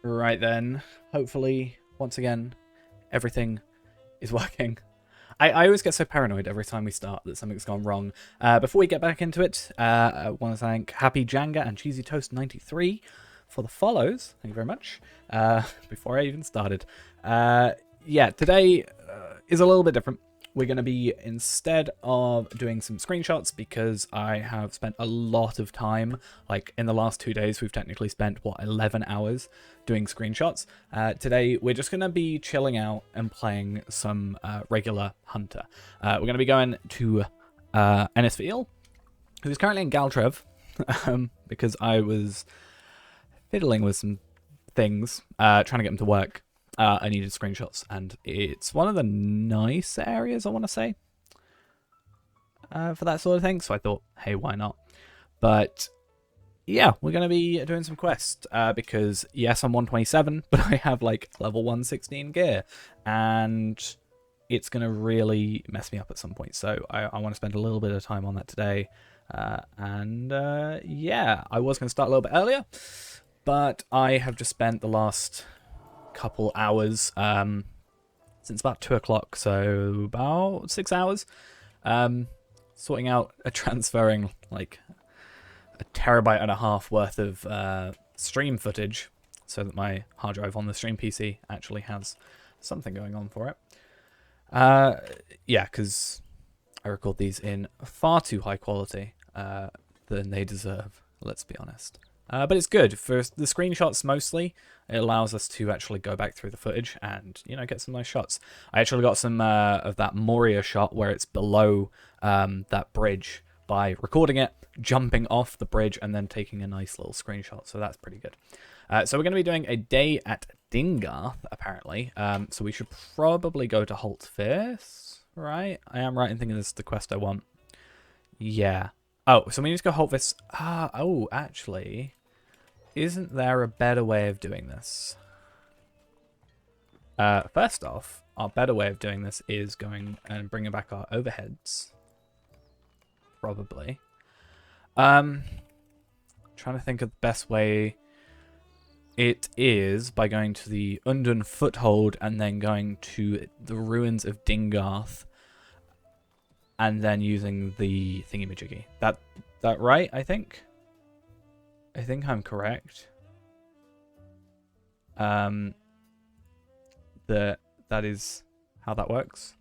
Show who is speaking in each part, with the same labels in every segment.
Speaker 1: Right then, hopefully, once again, everything is working. I always get so paranoid every time we start that something's gone wrong. Before we get back into it, I want to thank Happy Janga and Cheesy Toast 93 for the follows. Thank you very much. Before I even started. Yeah, today is a little bit different. We're going to be, instead of doing some screenshots, because I have spent a lot of time, like in the last 2 days, we've technically spent, 11 hours doing screenshots. Today, we're just going to be chilling out and playing some regular Hunter. We're going to be going to Ennisfield, who's currently in Galtrev, because I was fiddling with some things, trying to get him to work. I needed screenshots, and it's one of the nice areas, I want to say, for that sort of thing. So I thought, hey, why not? But yeah, we're going to be doing some quests, because yes, I'm 127, but I have like level 116 gear, and it's going to really mess me up at some point. So I want to spend a little bit of time on that today. Yeah, I was going to start a little bit earlier, but I have just spent the last couple hours, since about 2 o'clock, so about 6 hours, sorting out transferring like a terabyte and a half worth of stream footage, so that my hard drive on the stream PC actually has something going on for it. Yeah, because I record these in far too high quality than they deserve, let's be honest. But it's good for the screenshots mostly. It allows us to actually go back through the footage and, you know, get some nice shots. I actually got some of that Moria shot where it's below that bridge by recording it, jumping off the bridge, and then taking a nice little screenshot. So that's pretty good. So we're going to be doing a day at Dingarth, apparently. So we should probably go to Holt Fierce, right? I am right in thinking this is the quest I want. Yeah. Oh, so we need to go Holt Fierce. Oh, actually, isn't there a better way of doing this? First off, our better way of doing this is going and bringing back our overheads. Probably. Trying to think of the best way. It is by going to the Undun Foothold and then going to the ruins of Dingarth, and then using the thingy-majiggy. That right, I think? I think I'm correct. That is how that works.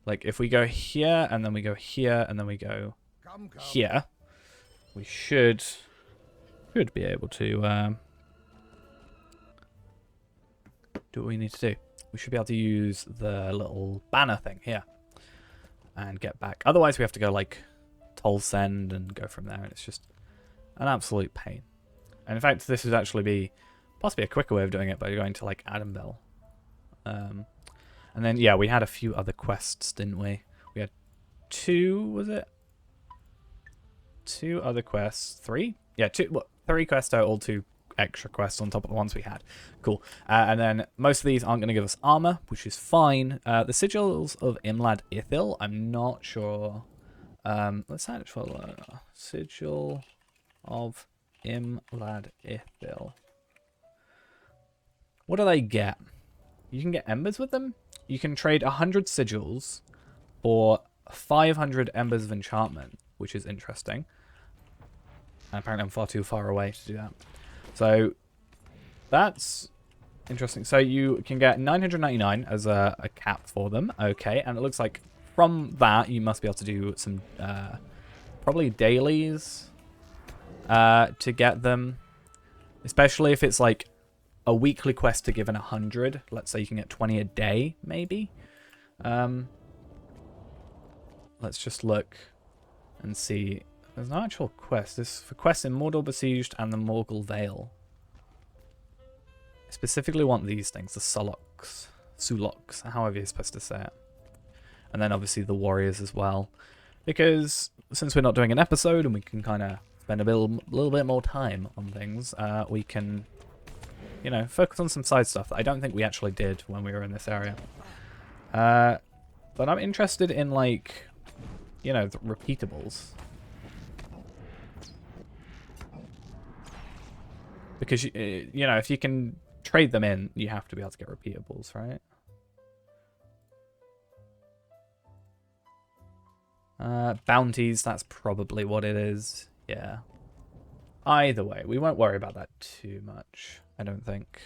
Speaker 1: Like, if we go here, and then we go here, and then we go here, we should be able to do what we need to do. We should be able to use the little banner thing here and get back. Otherwise, we have to go, like, Tolsend and go from there, and it's just an absolute pain. And in fact, this would actually be possibly a quicker way of doing it by going to, like, Adambel. And then, yeah, we had a few other quests, didn't we? We had 2, was it? 2 other quests. 3? Yeah, 3 quests total, 2 extra quests on top of the ones we had. Cool. And then most of these aren't going to give us armor, which is fine. The Sigils of Imlad Ithil, I'm not sure. Let's actually Sigil of Imlad Ithil. What do they get? You can get embers with them. You can trade 100 sigils for 500 embers of enchantment, which is interesting. And apparently I'm far too far away to do that. So that's interesting. So you can get 999 as a cap for them. Okay, and it looks like from that you must be able to do some probably dailies to get them. Especially if it's like a weekly quest to give an 100. Let's say you can get 20 a day, maybe. Let's just look and see. There's no actual quest. This is for quests in Mordor Besieged and the Morgul Vale. I specifically want these things, the Suloks, however you're supposed to say it. And then obviously the warriors as well. Because since we're not doing an episode and we can kind of spend a little bit more time on things, we can, you know, focus on some side stuff that I don't think we actually did when we were in this area. But I'm interested in, like, you know, the repeatables. Because, you know, if you can trade them in, you have to be able to get repeatables, right? Bounties, that's probably what it is. Yeah. Either way, we won't worry about that too much, I don't think.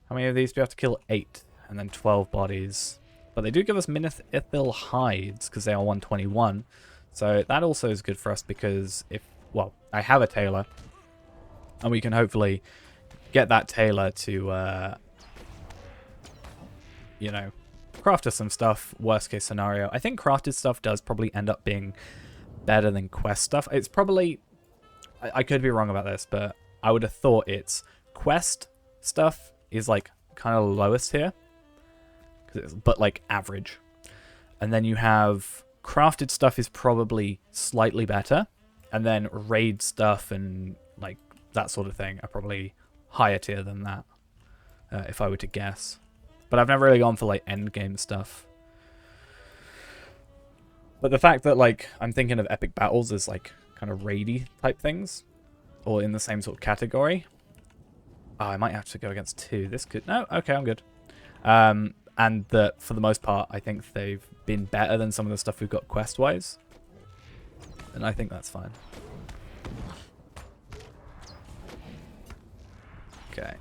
Speaker 1: How many of these do we have to kill? 8, and then 12 bodies. But they do give us Minith Ithil hides, because they are 121. So that also is good for us, because if, well, I have a tailor, and we can hopefully get that tailor to, you know, craft us some stuff, worst case scenario. I think crafted stuff does probably end up being better than quest stuff. It's probably, I could be wrong about this, but I would have thought it's quest stuff is like kind of lowest here, but like average. And then you have crafted stuff is probably slightly better, and then raid stuff and like that sort of thing are probably higher tier than that, if I were to guess. But I've never really gone for like end game stuff. But the fact that like I'm thinking of epic battles as like kind of raidy type things, or in the same sort of category. Oh, I might have to go against 2. This could, no, okay, I'm good. And that for the most part, I think they've been better than some of the stuff we've got quest wise, and I think that's fine. Okay.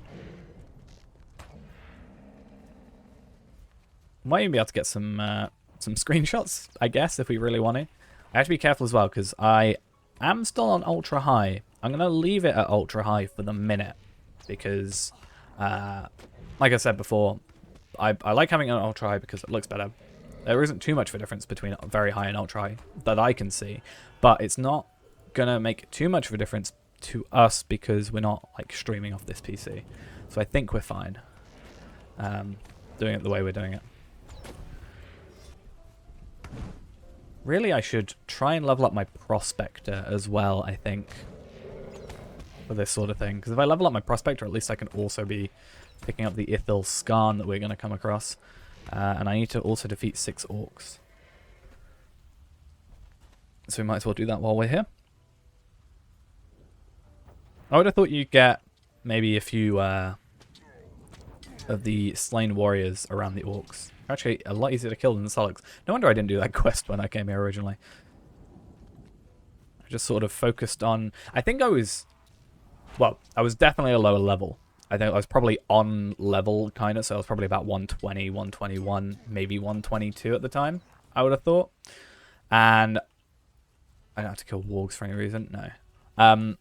Speaker 1: Might even be able to get some screenshots, I guess, if we really want to. I have to be careful as well, because I am still on ultra high. I'm going to leave it at ultra high for the minute, because, like I said before, I like having it on ultra high because it looks better. There isn't too much of a difference between very high and ultra high that I can see, but it's not going to make too much of a difference to us because we're not like streaming off this PC. So I think we're fine doing it the way we're doing it. Really, I should try and level up my Prospector as well, I think, for this sort of thing. Because if I level up my Prospector, at least I can also be picking up the Ithil Skarn that we're going to come across. And I need to also defeat 6 orcs. So we might as well do that while we're here. I would have thought you'd get maybe a few of the slain warriors around the orcs. Actually, a lot easier to kill than the Solics. No wonder I didn't do that quest when I came here originally. I just sort of focused on... I think I was... Well, I was definitely a lower level. I think I was probably on level, kind of, so I was probably about 120, 121, maybe 122 at the time, I would have thought. And I don't have to kill wargs for any reason, no.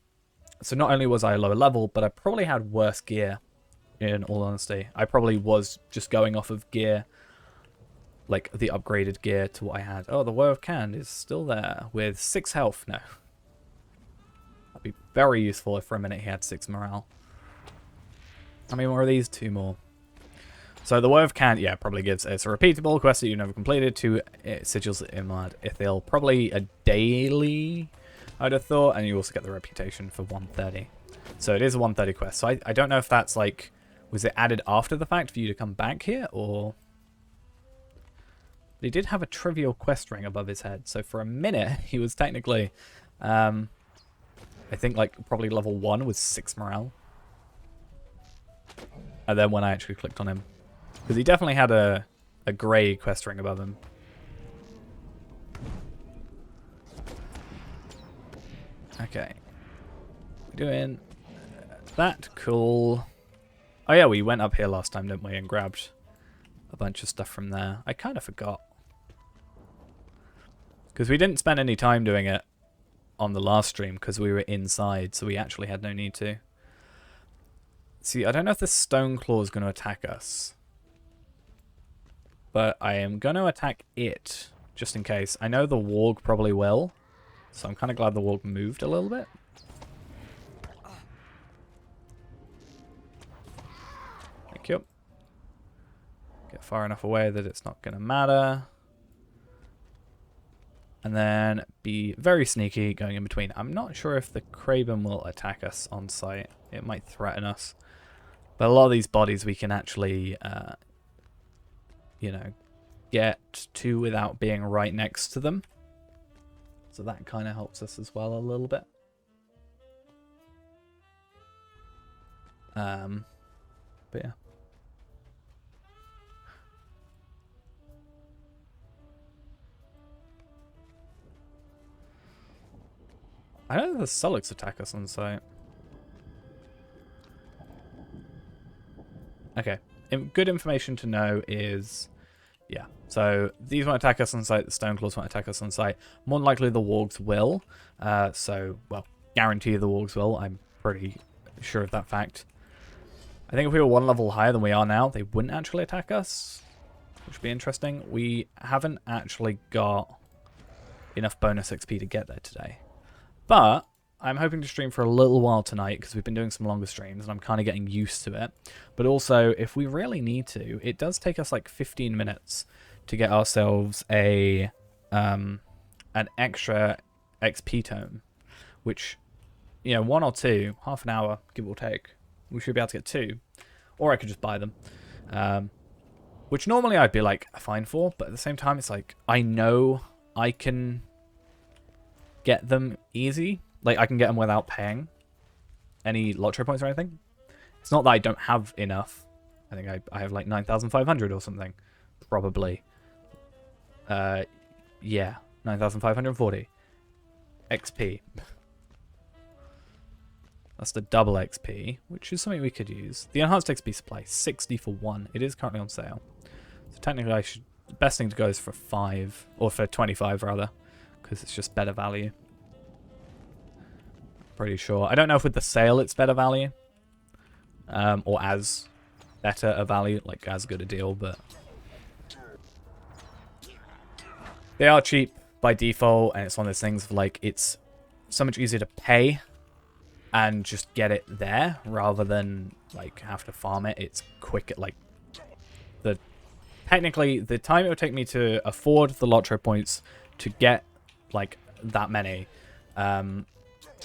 Speaker 1: So not only was I a lower level, but I probably had worse gear, in all honesty. I probably was just going off of gear, like the upgraded gear to what I had. Oh, the Woe of Khand is still there with 6 health. No. That'd be very useful if for a minute he had 6 morale. How many more of these? 2 more. So the Woe of Khand, yeah, probably gives... It's a repeatable quest that you've never completed. 2 sigils Imad Ithil. Probably a daily, I'd have thought. And you also get the reputation for 130. So it is a 130 quest. So I don't know if that's like... Was it added after the fact for you to come back here, or... He did have a trivial quest ring above his head, so for a minute he was technically, I think like probably level 1 with 6 morale. And then when I actually clicked on him, because he definitely had a grey quest ring above him. Okay, we're doing that. Cool. Oh yeah, we went up here last time, didn't we, and grabbed a bunch of stuff from there. I kind of forgot. Because we didn't spend any time doing it on the last stream because we were inside, so we actually had no need to. See, I don't know if the Stoneclaw is going to attack us. But I am going to attack it, just in case. I know the Warg probably will, so I'm kind of glad the Warg moved a little bit. Thank you. Get far enough away that it's not going to matter. And then be very sneaky going in between. I'm not sure if the Kraben will attack us on sight. It might threaten us. But a lot of these bodies we can actually, you know, get to without being right next to them. So that kind of helps us as well a little bit. But yeah. I don't know if the Sullux attack us on site. Okay. Good information to know is... Yeah. So these won't attack us on site. The Stoneclaws won't attack us on site. More than likely the Wargs will. Well, guarantee the Wargs will. I'm pretty sure of that fact. I think if we were one level higher than we are now, they wouldn't actually attack us, which would be interesting. We haven't actually got enough bonus XP to get there today. But I'm hoping to stream for a little while tonight because we've been doing some longer streams and I'm kind of getting used to it. But also, if we really need to, it does take us like 15 minutes to get ourselves an extra XP tome, which, you know, 1 or 2, half an hour, give or take, we should be able to get 2. Or I could just buy them. Which normally I'd be like fine for, but at the same time it's like I know I can get them easy. Like I can get them without paying any lottery points or anything. It's not that I don't have enough. I think I have like 9,500 or something. Probably. Yeah, 9,540 XP. That's the double XP, which is something we could use. The enhanced XP supply, 60 for 1. It is currently on sale. So technically the best thing to go is for 5, or for 25 rather, because it's just better value. Pretty sure. I don't know if with the sale it's better value, or as better a value, like as good a deal, but they are cheap by default, and it's one of those things of like it's so much easier to pay and just get it there rather than like have to farm it. It's quick. Like technically the time it would take me to afford the lottery points to get like that many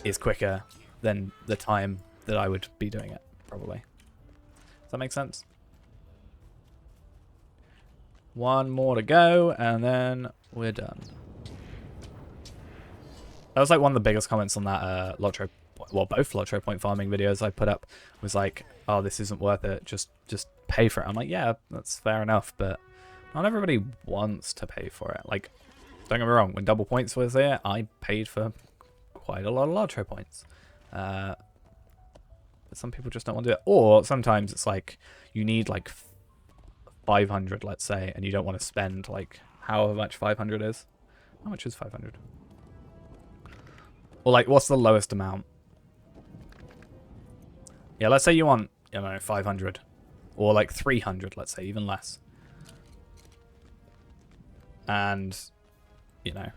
Speaker 1: is quicker than the time that I would be doing it, probably. Does that make sense? One more to go and then we're done. That was like one of the biggest comments on that lottery, well, both lottery point farming videos I put up was like, oh, this isn't worth it, just pay for it. I'm like, yeah, that's fair enough, but not everybody wants to pay for it. Like, don't get me wrong, when Double Points was there, I paid for quite a lot of lottery points. But some people just don't want to do it. Or sometimes it's like you need like 500, let's say, and you don't want to spend like however much 500 is. How much is 500? Or like, what's the lowest amount? Yeah, let's say you want, I don't know, 500. Or like 300, let's say, even less. And, you know,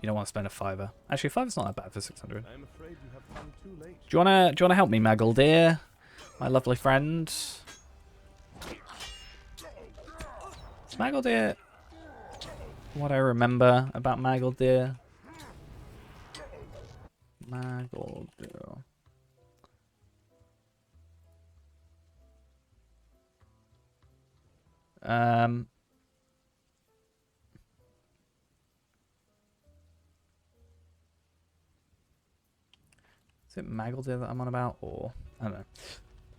Speaker 1: you don't want to spend a $5. Actually, $5's not that bad for 600. I'm afraid you have come too late. Do you wanna help me, Maggle dear? My lovely friend. Is Maggle dear what I remember about Maggle dear? Maggle dear. Is it Maggle that I'm on about, or I don't know.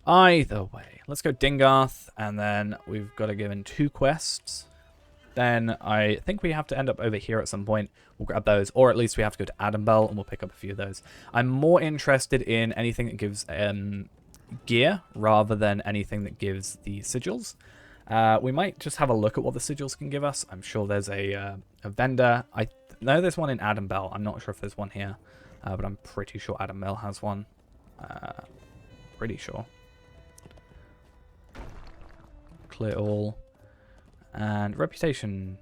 Speaker 1: Either way, let's go Dingarth, and then we've got to give in 2 quests. Then I think we have to end up over here at some point. We'll grab those, or at least we have to go to Adambel, and we'll pick up a few of those. I'm more interested in anything that gives gear rather than anything that gives the sigils. We might just have a look at what the sigils can give us. I'm sure there's a vendor. I know there's one in Adambel. I'm not sure if there's one here. But I'm pretty sure Adambel has one. Pretty sure. Clear all. And reputation.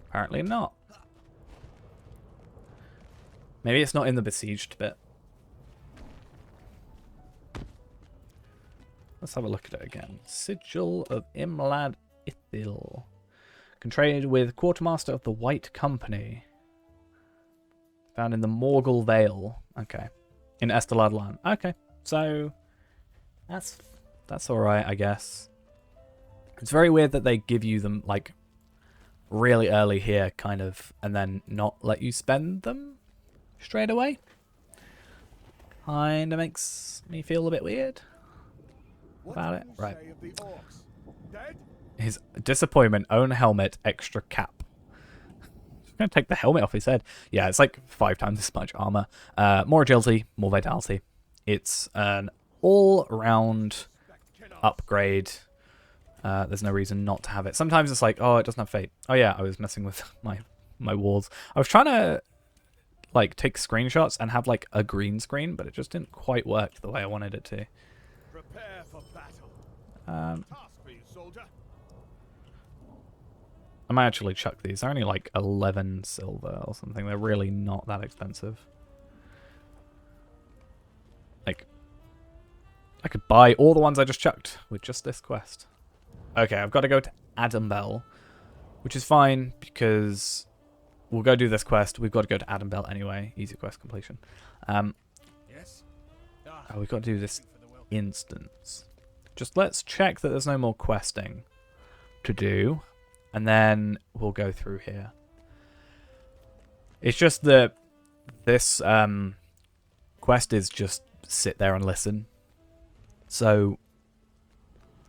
Speaker 1: Apparently not. Maybe it's not in the besieged bit. Let's have a look at it again. Sigil of Imlad Ithil. Contracted with Quartermaster of the White Company. Found in the Morgul Vale. Okay. In Esteladlan. Okay. So that's alright, I guess. It's very weird that they give you them like really early here, kind of, and then not let you spend them straight away. kind of makes me feel a bit weird about it. Right. His disappointment, own helmet, extra cap. Just gonna take the helmet off his head. Yeah, it's like 5 times as much armor. More agility, more vitality. It's an all-round upgrade. There's no reason not to have it. Sometimes it's like, oh, it doesn't have fate. Oh yeah, I was messing with my walls. I was trying to like take screenshots and have like a green screen, but it just didn't quite work the way I wanted it to.
Speaker 2: Prepare for battle. Task for you, soldier.
Speaker 1: I might actually chuck these. They're only like 11 silver or something. They're really not that expensive. Like, I could buy all the ones I just chucked with just this quest. Okay, I've got to go to Adambel, which is fine because we'll go do this quest. We've got to go to Adambel anyway. Easy quest completion.
Speaker 2: Yes.
Speaker 1: We've got to do this instance. Just let's check that there's no more questing to do, and then we'll go through here. It's just that this quest is just sit there and listen. So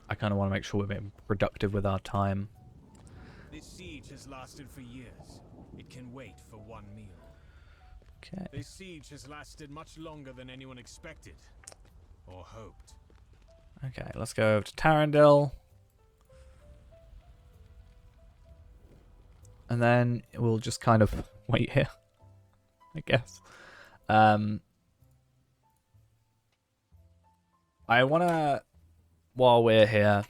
Speaker 1: I kind of want to make sure we're being productive with our time.
Speaker 2: This siege has lasted for years. It can wait for one meal.
Speaker 1: Okay.
Speaker 2: This siege has lasted much longer than anyone expected or hoped.
Speaker 1: Okay, let's go over to Tarandil. And then we'll just kind of wait here, I guess. I want to, while we're here,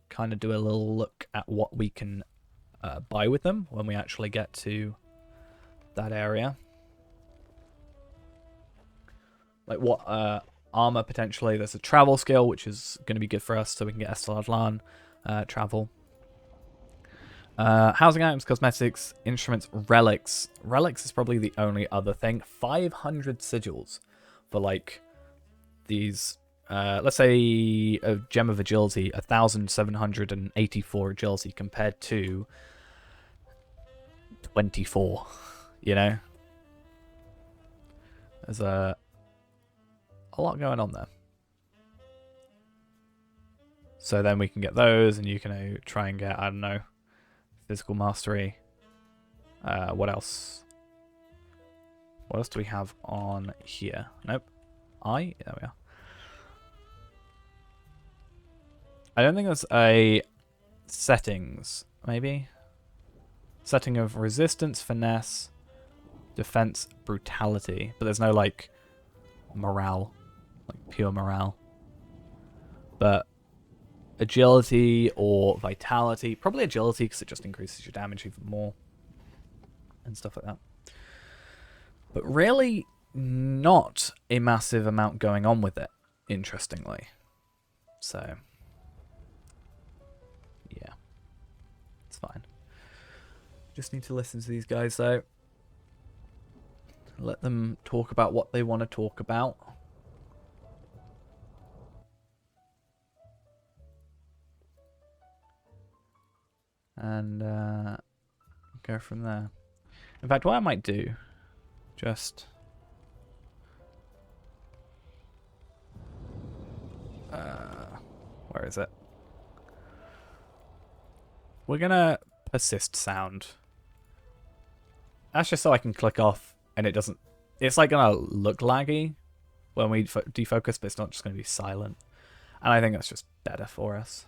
Speaker 1: kind of do a little look at what we can buy with them when we actually get to that area. Like what armor potentially. There's a travel skill, which is going to be good for us, so we can get Esteladlan travel. Housing items, cosmetics, instruments, relics. Relics is probably the only other thing. 500 sigils for like these. Let's say a gem of agility, 1,784 agility compared to 24. You know, there's a lot going on there. So then we can get those, and you can try and get, I don't know, physical mastery. What else? What else do we have on here? Nope. There we are. I don't think there's a settings, maybe? Setting of resistance, finesse, defense, brutality. But there's no, like, morale. Like, pure morale. But agility or vitality. Probably agility, because it just increases your damage even more. And stuff like that. But really not a massive amount going on with it, interestingly. So yeah, it's fine. Just need to listen to these guys, though. Let them talk about what they want to talk about. And go from there. In fact, what I might do, just where is it? We're gonna persist sound. That's just so I can click off and it doesn't. It's like gonna look laggy when we defocus, but it's not just gonna be silent. And I think that's just better for us.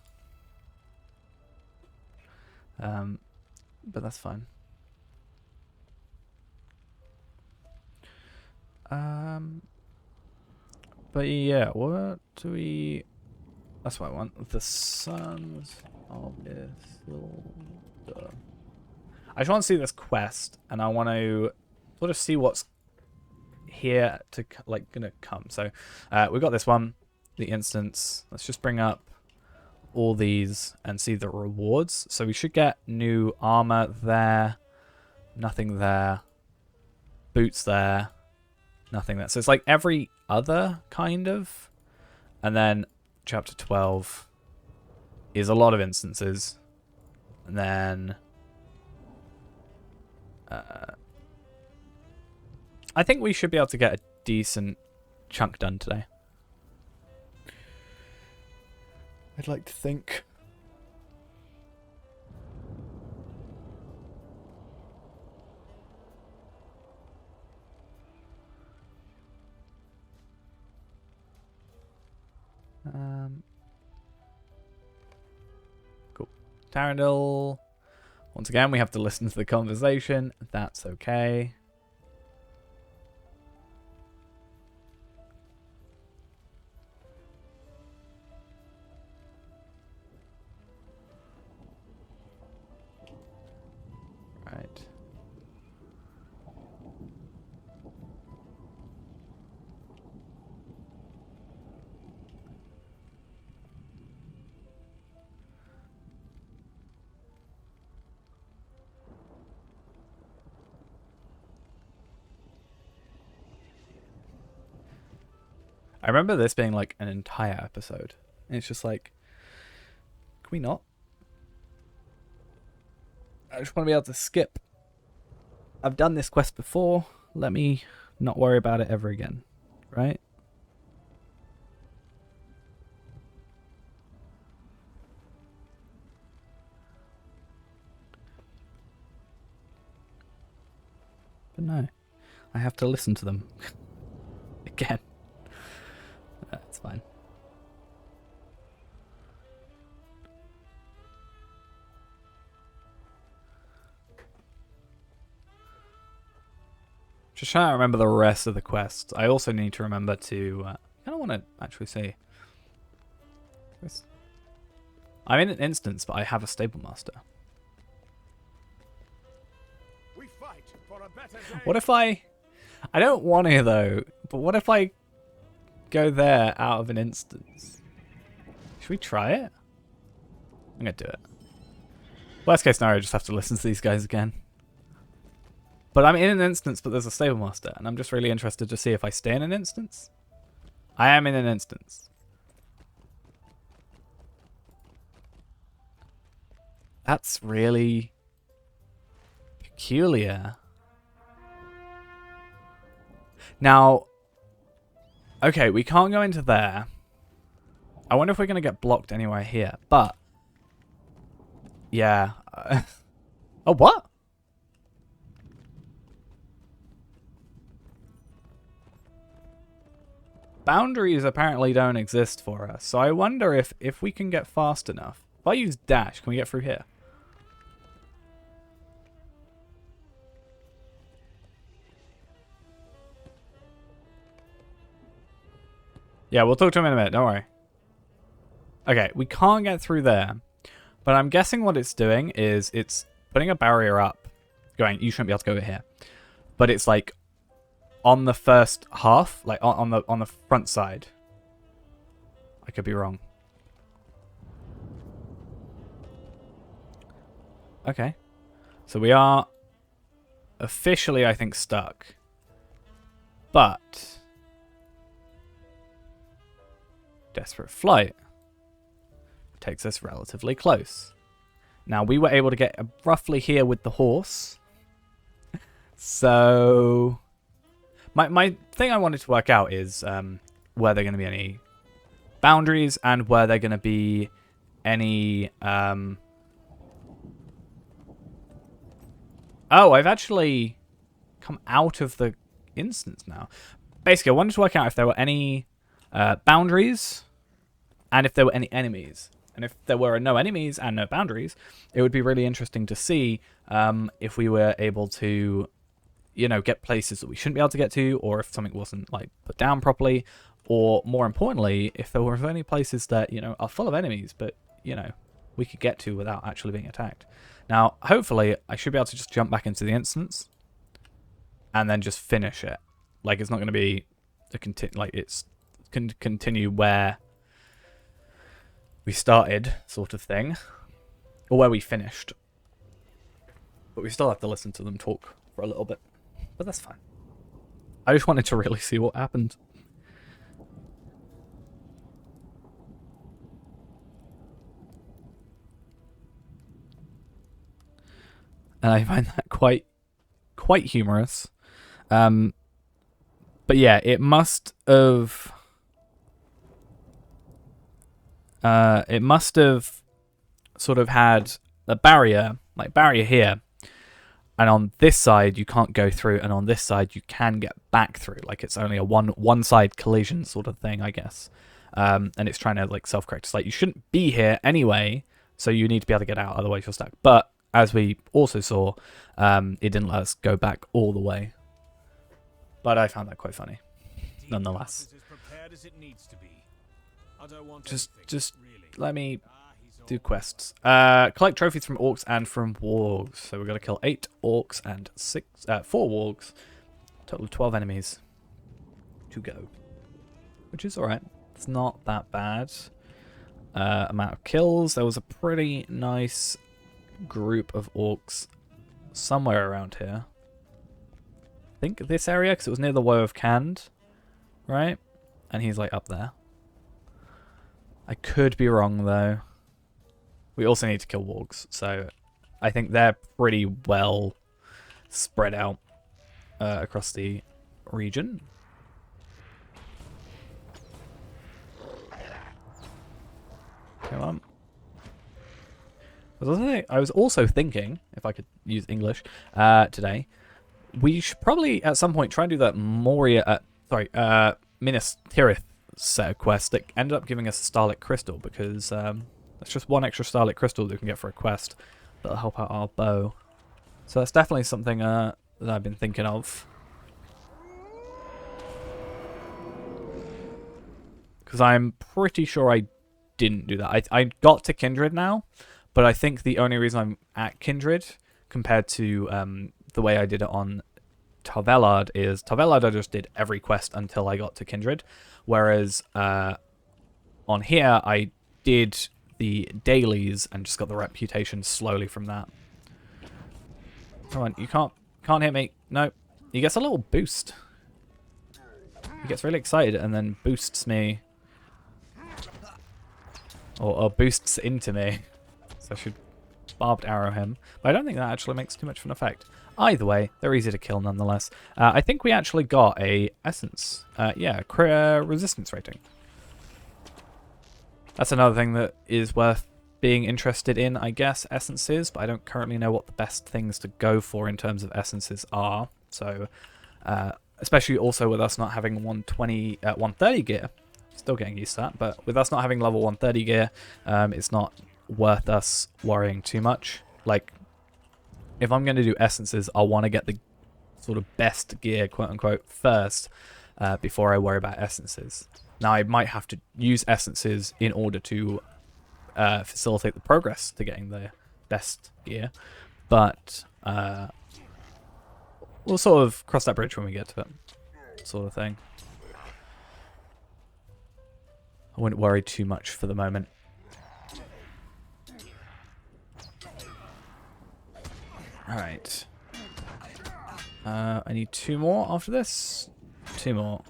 Speaker 1: But that's fine. But yeah, what do we... That's what I want. The Sons of Isildur. I just want to see this quest, and I want to sort of see what's here to, like, gonna come. So, we've got this one, the instance. Let's just bring up all these and see the rewards. So we should get new armor there. Nothing there. Boots there. Nothing there. So it's like every other kind of. And then chapter 12 is a lot of instances. And then I think we should be able to get a decent chunk done today. I'd like to think. Cool. Tarandil. Once again, we have to listen to the conversation. That's okay. Right. I remember this being like an entire episode. And it's just like, can we not? I just want to be able to skip. I've done this quest before. Let me not worry about it ever again. Right? But no. I have to listen to them. Again. That's fine. Just trying to remember the rest of the quests. I also need to remember to... I don't want to actually see. I'm in an instance, but I have a stable master.
Speaker 2: We fight for a better day.
Speaker 1: What if I don't want to though, but what if I go there out of an instance? Should we try it? I'm going to do it. Worst case scenario, I just have to listen to these guys again. But I'm in an instance, but there's a stable master, and I'm just really interested to see if I stay in an instance. I am in an instance. That's really peculiar. Now, okay, we can't go into there. I wonder if we're going to get blocked anywhere here, but... Yeah. Oh, what? Boundaries apparently don't exist for us, so I wonder if we can get fast enough. If I use dash, can we get through here? Yeah, we'll talk to him in a minute, don't worry. Okay, we can't get through there. But I'm guessing what it's doing is it's putting a barrier up, going, you shouldn't be able to go over here. But it's like on the first half, like on the front side. I could be wrong. Okay. So we are officially, I think, stuck. But Desperate Flight takes us relatively close. Now, we were able to get roughly here with the horse. So my thing I wanted to work out is were there going to be any boundaries and were there going to be any... Oh, I've actually come out of the instance now. Basically, I wanted to work out if there were any boundaries and if there were any enemies. And if there were no enemies and no boundaries, it would be really interesting to see if we were able to, you know, get places that we shouldn't be able to get to, or if something wasn't like put down properly, or more importantly, if there were any places that, you know, are full of enemies, but, you know, we could get to without actually being attacked. Now, hopefully, I should be able to just jump back into the instance and then just finish it. Like, it's not going to be it's continue where we started, sort of thing, or where we finished. But we still have to listen to them talk for a little bit, but that's fine. I just wanted to really see what happened. And I find that quite humorous. But yeah, it must have... it must have sort of had a barrier, like barrier here. And on this side, you can't go through. And on this side, you can get back through. Like, it's only a one-side collision sort of thing, I guess. And it's trying to, like, self-correct. It's like, you shouldn't be here anyway, so you need to be able to get out, otherwise you're stuck. But, as we also saw, it didn't let us go back all the way. But I found that quite funny, nonetheless. Just let me do quests. Collect trophies from orcs and from wargs. So we're going to kill 8 orcs and 4 wargs. Total of 12 enemies to go. Which is alright. It's not that bad. Amount of kills. There was a pretty nice group of orcs somewhere around here. I think this area, because it was near the Woe of Khand. Right? And he's like up there. I could be wrong though. We also need to kill wargs, so I think they're pretty well spread out across the region. Come on. I was also thinking, if I could use English today, we should probably at some point try and do that Minas Tirith set of quests that ended up giving us a Starlit Crystal, because that's just one extra Starlit Crystal that we can get for a quest that'll help out our bow. So that's definitely something that I've been thinking of. Because I'm pretty sure I didn't do that. I got to Kindred now, but I think the only reason I'm at Kindred compared to the way I did it on Tarvelard is Tarvelard I just did every quest until I got to Kindred, whereas on here I did the dailies and just got the reputation slowly from that. Come on, you can't hit me. No. He gets a little boost. He gets really excited and then boosts me. Or boosts into me. So I should barbed arrow him. But I don't think that actually makes too much of an effect. Either way, they're easy to kill nonetheless. I think we actually got a essence. Yeah, resistance rating. That's another thing that is worth being interested in, I guess, essences, but I don't currently know what the best things to go for in terms of essences are. So, especially also with us not having 130 gear, still getting used to that, but with us not having level 130 gear, it's not worth us worrying too much. Like, if I'm going to do essences, I'll want to get the sort of best gear, quote unquote, first, before I worry about essences. Now, I might have to use essences in order to facilitate the progress to getting the best gear, but we'll sort of cross that bridge when we get to it, sort of thing. I wouldn't worry too much for the moment. Alright. I need 2 more after this. 2 more.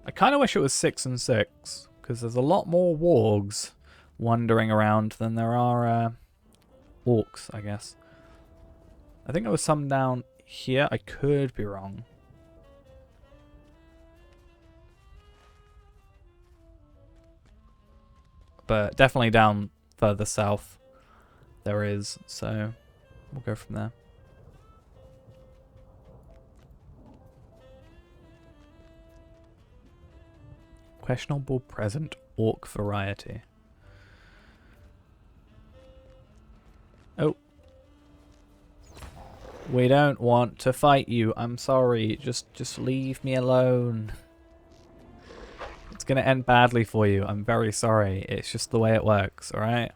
Speaker 1: I kind of wish it was 6 and 6, because there's a lot more wargs wandering around than there are orcs, I guess. I think there was some down here. I could be wrong. But definitely down further south there is, so we'll go from there. Questionable present orc variety. Oh. We don't want to fight you. I'm sorry. Just leave me alone. It's going to end badly for you. I'm very sorry. It's just the way it works, alright?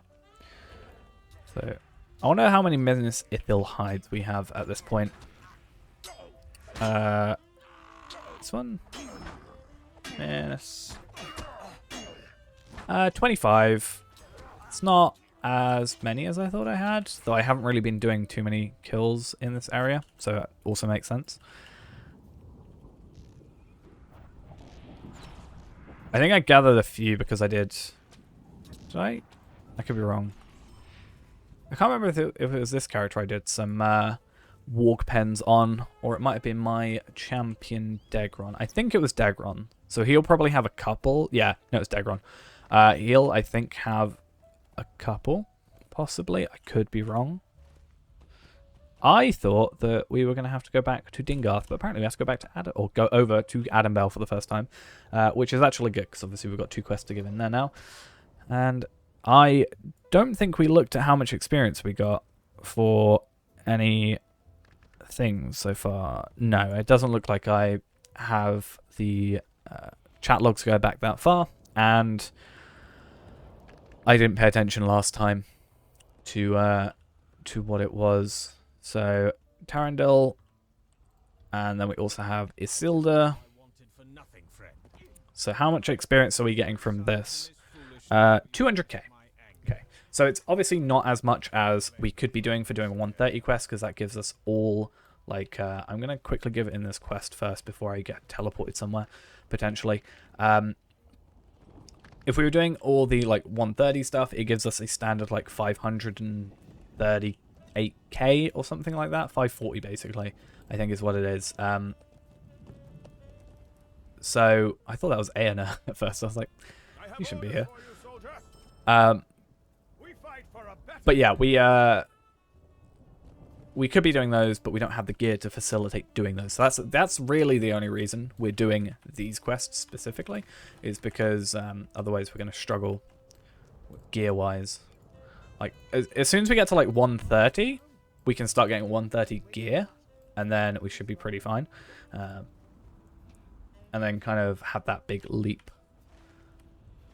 Speaker 1: So, I wonder how many Minas Ithil hides we have at this point. This one? Minas. 25. It's not as many as I thought I had, though I haven't really been doing too many kills in this area, so that also makes sense. I think I gathered a few because I did... Did I? I could be wrong. I can't remember if it was this character I did some Walk Pens on, or it might have been my champion Degron. I think it was Degron. So he'll probably have a couple. Yeah, no, it's Degron. He'll, I think, have a couple, possibly. I could be wrong. I thought that we were going to have to go back to Dingarth, but apparently we have to go back to go over to Adambel for the first time, which is actually good, because obviously we've got 2 quests to give in there now. And I don't think we looked at how much experience we got for any things so far. No, it doesn't look like I have the chat logs go back that far, and I didn't pay attention last time to what it was. So Tarandil, and then we also have Isilda. So how much experience are we getting from this? 200k. Okay, so it's obviously not as much as we could be doing for doing a 130 quest, because that gives us all, like, I'm going to quickly give it in this quest first before I get teleported somewhere, potentially. If we were doing all the, like, 130 stuff, it gives us a standard, like, 538k or something like that. 540, basically, I think is what it is. So I thought that was Aena at first. I was like, you shouldn't be here. But yeah, we could be doing those, but we don't have the gear to facilitate doing those. So that's really the only reason we're doing these quests specifically, is because otherwise we're going to struggle gear-wise. Like, as soon as we get to like 130, we can start getting 130 gear, and then we should be pretty fine. And then kind of have that big leap.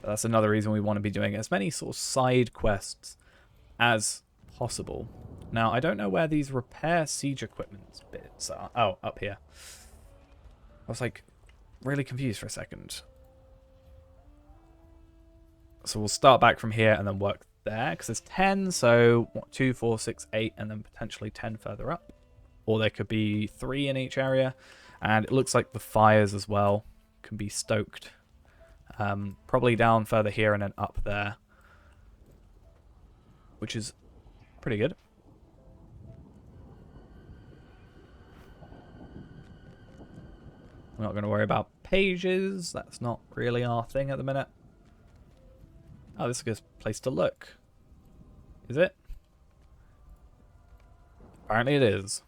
Speaker 1: But that's another reason we want to be doing as many sort of side quests as possible. Now, I don't know where these repair siege equipment bits are. Oh, up here. I was like really confused for a second. So we'll start back from here and then work there, because there's 10, so what, 2, 4, 6, 8, and then potentially 10 further up. Or there could be 3 in each area. And it looks like the fires as well can be stoked. Probably down further here and then up there, which is pretty good. We're not going to worry about pages. That's not really our thing at the minute. Oh, this is a good place to look. Is it? Apparently it is.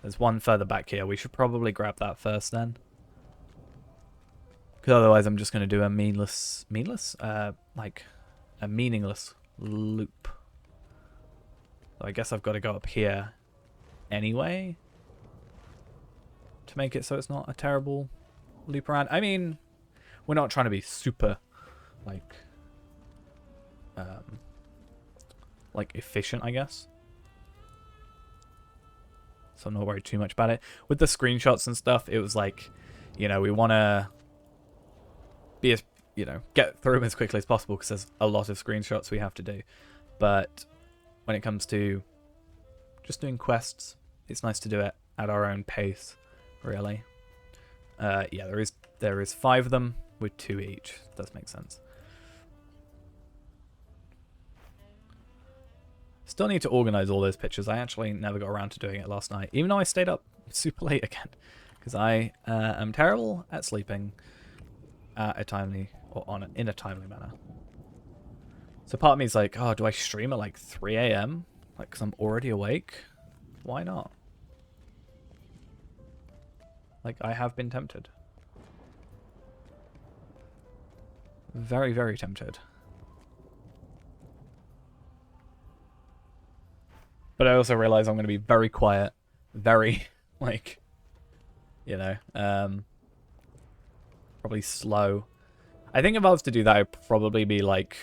Speaker 1: There's one further back here. We should probably grab that first then. Because otherwise I'm just going to do a meaningless loop. So I guess I've got to go up here anyway to make it so it's not a terrible loop around. I mean, we're not trying to be super, like efficient, I guess. So I'm not worried too much about it. With the screenshots and stuff, it was like, you know, we want to be as, you know, get through them as quickly as possible, because there's a lot of screenshots we have to do. But when it comes to just doing quests, it's nice to do it at our own pace, really. Yeah, there is 5 of them with 2 each. Does make sense. Still need to organize all those pictures. I actually never got around to doing it last night, even though I stayed up super late again, because I am terrible at sleeping at a timely in a timely manner. So part of me is like, oh, do I stream at like 3 a.m? Like, because I'm already awake? Why not? Like, I have been tempted. Very, very tempted. But I also realize I'm going to be very quiet, very, like, you know, probably slow. I think if I was to do that, I'd probably be like,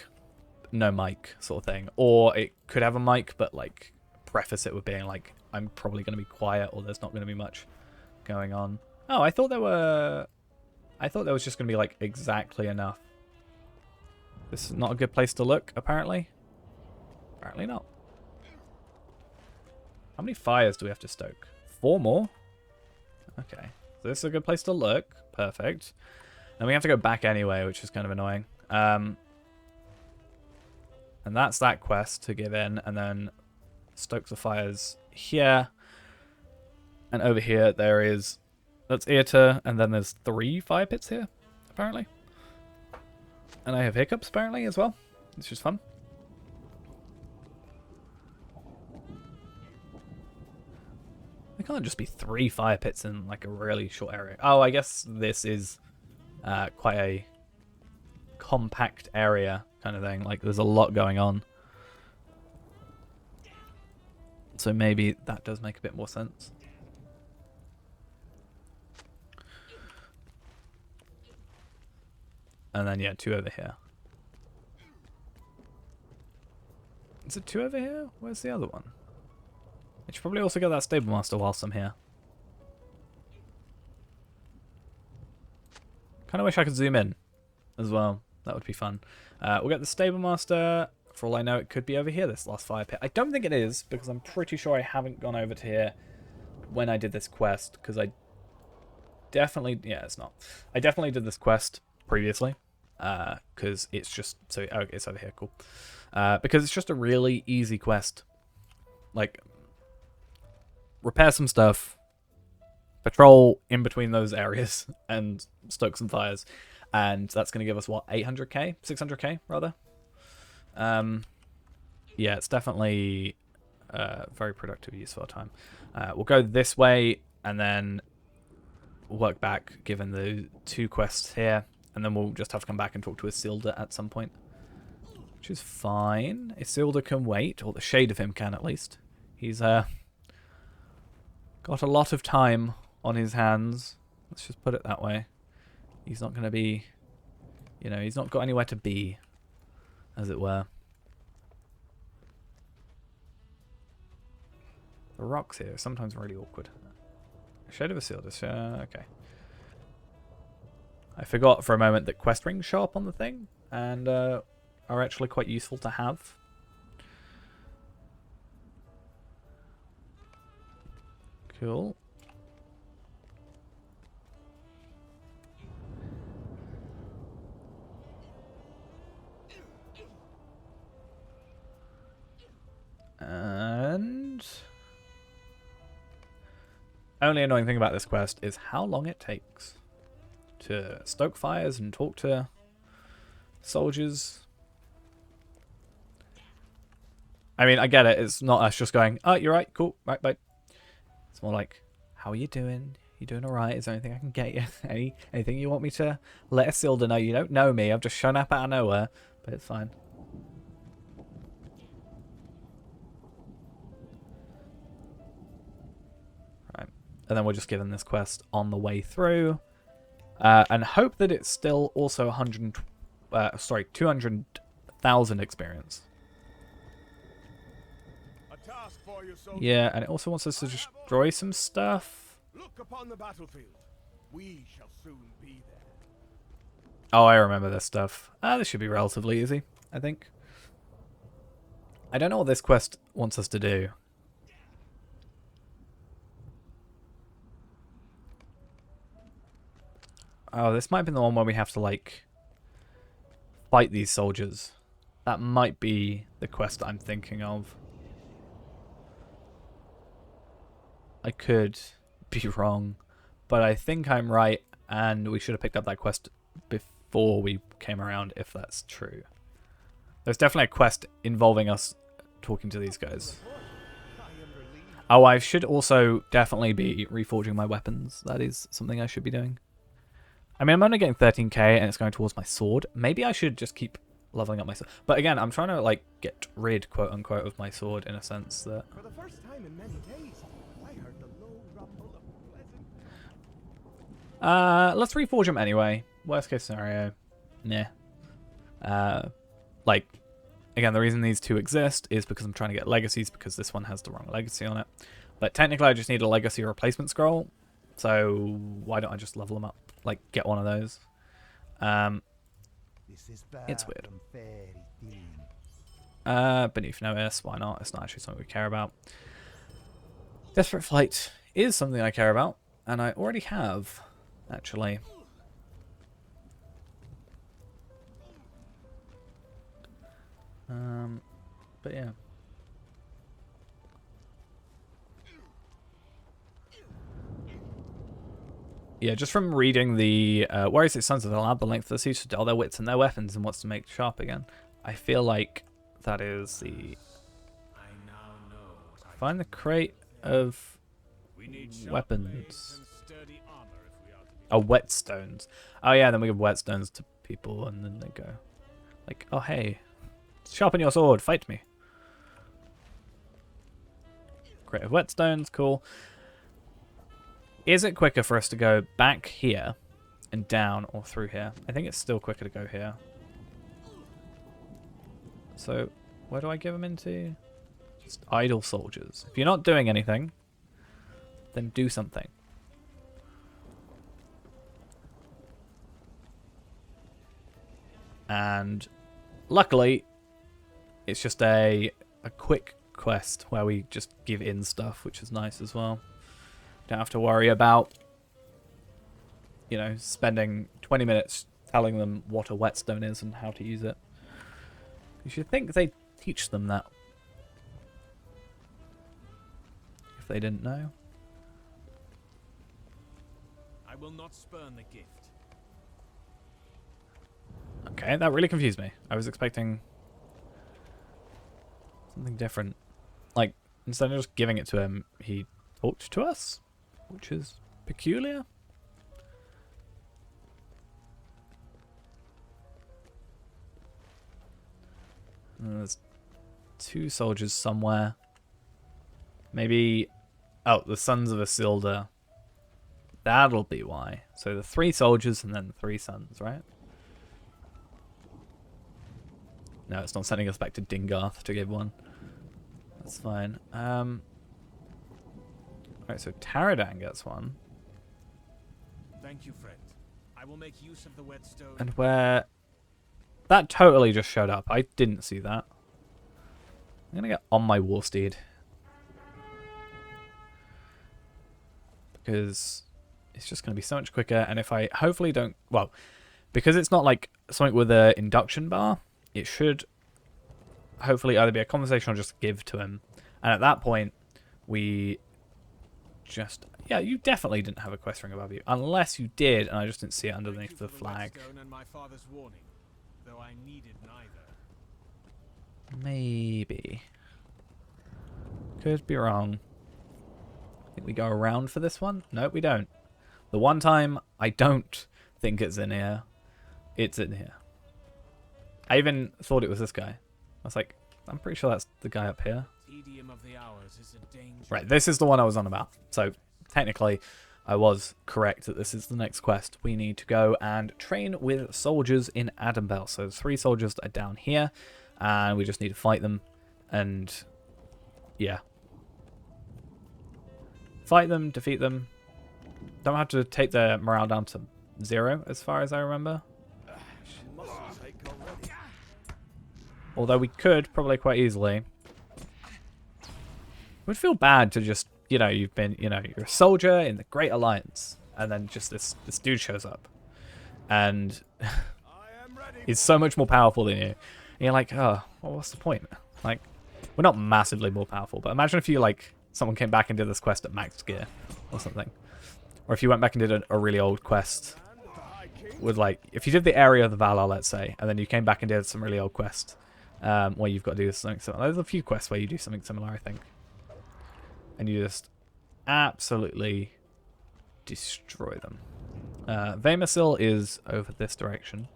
Speaker 1: no mic sort of thing. Or it could have a mic, but like, preface it with being like, I'm probably going to be quiet, or there's not going to be much going on. Oh, I thought there was just going to be like exactly enough. This is not a good place to look, apparently. Apparently not. How many fires do we have to stoke? 4 more? Okay. So this is a good place to look. Perfect. And we have to go back anyway, which is kind of annoying. And that's that quest to give in. And then stoke the fires here. And over here there is, that's Eata, and then there's 3 fire pits here, apparently. And I have hiccups apparently as well, which is fun. There can't just be 3 fire pits in like a really short area. Oh, I guess this is quite a compact area kind of thing. Like there's a lot going on. So maybe that does make a bit more sense. And then, yeah, 2 over here. Is it 2 over here? Where's the other one? I should probably also get that Stable Master whilst I'm here. Kind of wish I could zoom in as well. That would be fun. We'll get the Stable Master. For all I know, it could be over here, this last fire pit. I don't think it is, because I'm pretty sure I haven't gone over to here when I did this quest, because I definitely... Yeah, it's not. I definitely did this quest previously, because it's just... So, okay, it's over here, cool. Because it's just a really easy quest. Like, repair some stuff, patrol in between those areas, and stoke some fires. And that's going to give us, what, 800k? 600k, rather? Yeah, it's definitely very productive use of our time. We'll go this way, and then work back, given the 2 quests here. And then we'll just have to come back and talk to Isildur at some point. Which is fine. Isildur can wait, or the shade of him can at least. He's got a lot of time on his hands. Let's just put it that way. He's not going to be, you know, he's not got anywhere to be, as it were. The rocks here are sometimes really awkward. Shade of Isildur, okay. I forgot for a moment that quest rings show up on the thing, and are actually quite useful to have. Cool. And only annoying thing about this quest is how long it takes to stoke fires and talk to soldiers. I mean, I get it. It's not us just going, oh, you're right, cool, right, bye. It's more like, how are you doing? You doing all right? Is there anything I can get you? Anything you want me to let Isildur know? You don't know me. I've just shown up out of nowhere, but it's fine. Right, and then we're just given this quest on the way through, and hope that it's still also 200,000 experience. Yeah, and it also wants us to destroy some stuff.
Speaker 2: Look upon the battlefield. We shall soon be there.
Speaker 1: Oh, I remember this stuff. This should be relatively easy, I think. I don't know what this quest wants us to do. Oh, this might be the one where we have to, like, fight these soldiers. That might be the quest I'm thinking of. I could be wrong, but I think I'm right, and we should have picked up that quest before we came around, if that's true. There's definitely a quest involving us talking to these guys. Oh, I should also definitely be reforging my weapons. That is something I should be doing. I mean, I'm only getting 13k, and it's going towards my sword. Maybe I should just keep leveling up my sword. But again, I'm trying to, like, get rid, quote-unquote, of my sword in a sense that...
Speaker 2: For the first time in many days, I heard the low rumble of pleasant...
Speaker 1: Let's reforge them anyway. Worst case scenario. Nah. Like, again, the reason these 2 exist is because I'm trying to get legacies, because this one has the wrong legacy on it. But technically, I just need a legacy replacement scroll. So why don't I just level them up? Like, get one of those. It's weird. Beneath Notice, why not? It's not actually something we care about. Desperate Flight is something I care about, and I already have, actually. But yeah. Yeah, just from reading the Warriors Six Sons of allowed the length of the siege to dull their wits and their weapons and wants to make sharp again. I feel like that is the...
Speaker 2: I now know what I
Speaker 1: Find the crate of
Speaker 2: We need sharp blades
Speaker 1: weapons.
Speaker 2: and sturdy armor if we are to be
Speaker 1: Oh, whetstones. Oh yeah, then we give whetstones to people and then they go like, oh hey, sharpen your sword, fight me. Crate of whetstones, cool. Is it quicker for us to go back here and down or through here? I think it's still quicker to go here. So, where do I give them into? Just idle soldiers. If you're not doing anything, then do something. And luckily, it's just a quick quest where we just give in stuff, which is nice as well. Don't have to worry about, you know, spending 20 minutes telling them what a whetstone is and how to use it. You should think they teach them that. If they didn't know.
Speaker 2: I will not spurn the gift.
Speaker 1: Okay, that really confused me. I was expecting something different. Like, instead of just giving it to him, he talked to us, which is peculiar. And there's 2 soldiers somewhere. Maybe... Oh, the Sons of Isildur. That'll be why. So the 3 soldiers and then 3 sons, right? No, it's not sending us back to Dingarth to give one. That's fine. Right, so Taradan gets one.
Speaker 2: Thank you, friend. I will make use of the whetstone.
Speaker 1: And where... That totally just showed up. I didn't see that. I'm going to get on my war steed. Because it's just going to be so much quicker. And if I hopefully don't... Well, because it's not like something with an induction bar, it should hopefully either be a conversation or just give to him. And at that point, we just... Yeah, you definitely didn't have a quest ring above you. Unless you did, and I just didn't see it
Speaker 2: Thank you
Speaker 1: underneath
Speaker 2: for
Speaker 1: the flag.
Speaker 2: whetstone and my father's warning, though I needed neither.
Speaker 1: Maybe. Could be wrong. I think we go around for this one. No, we don't. The one time I don't think it's in here, it's in here. I even thought it was this guy. I was like, I'm pretty sure that's the guy up here.
Speaker 2: Tedium of the hours is a danger.
Speaker 1: Right, this is the one I was on about. So, technically, I was correct that this is the next quest. We need to go and train with soldiers in Adambel. So, there's 3 soldiers that are down here, and we just need to fight them. And, yeah. Fight them, defeat them. Don't have to take their morale down to 0, as far as I remember. Although we could, probably quite easily. It would feel bad to just, you know, you've been, you know, you're a soldier in the Great Alliance, and then just this dude shows up. And he's so much more powerful than you. And you're like, oh, well, what's the point? Like, we're not massively more powerful, but imagine if you, like, someone came back and did this quest at max gear or something. Or if you went back and did a really old quest with, like, if you did the Area of the Valar, let's say, and then you came back and did some really old quest where you've got to do something similar. There's a few quests where you do something similar, I think. And you just absolutely destroy them. Vamisil is over this direction.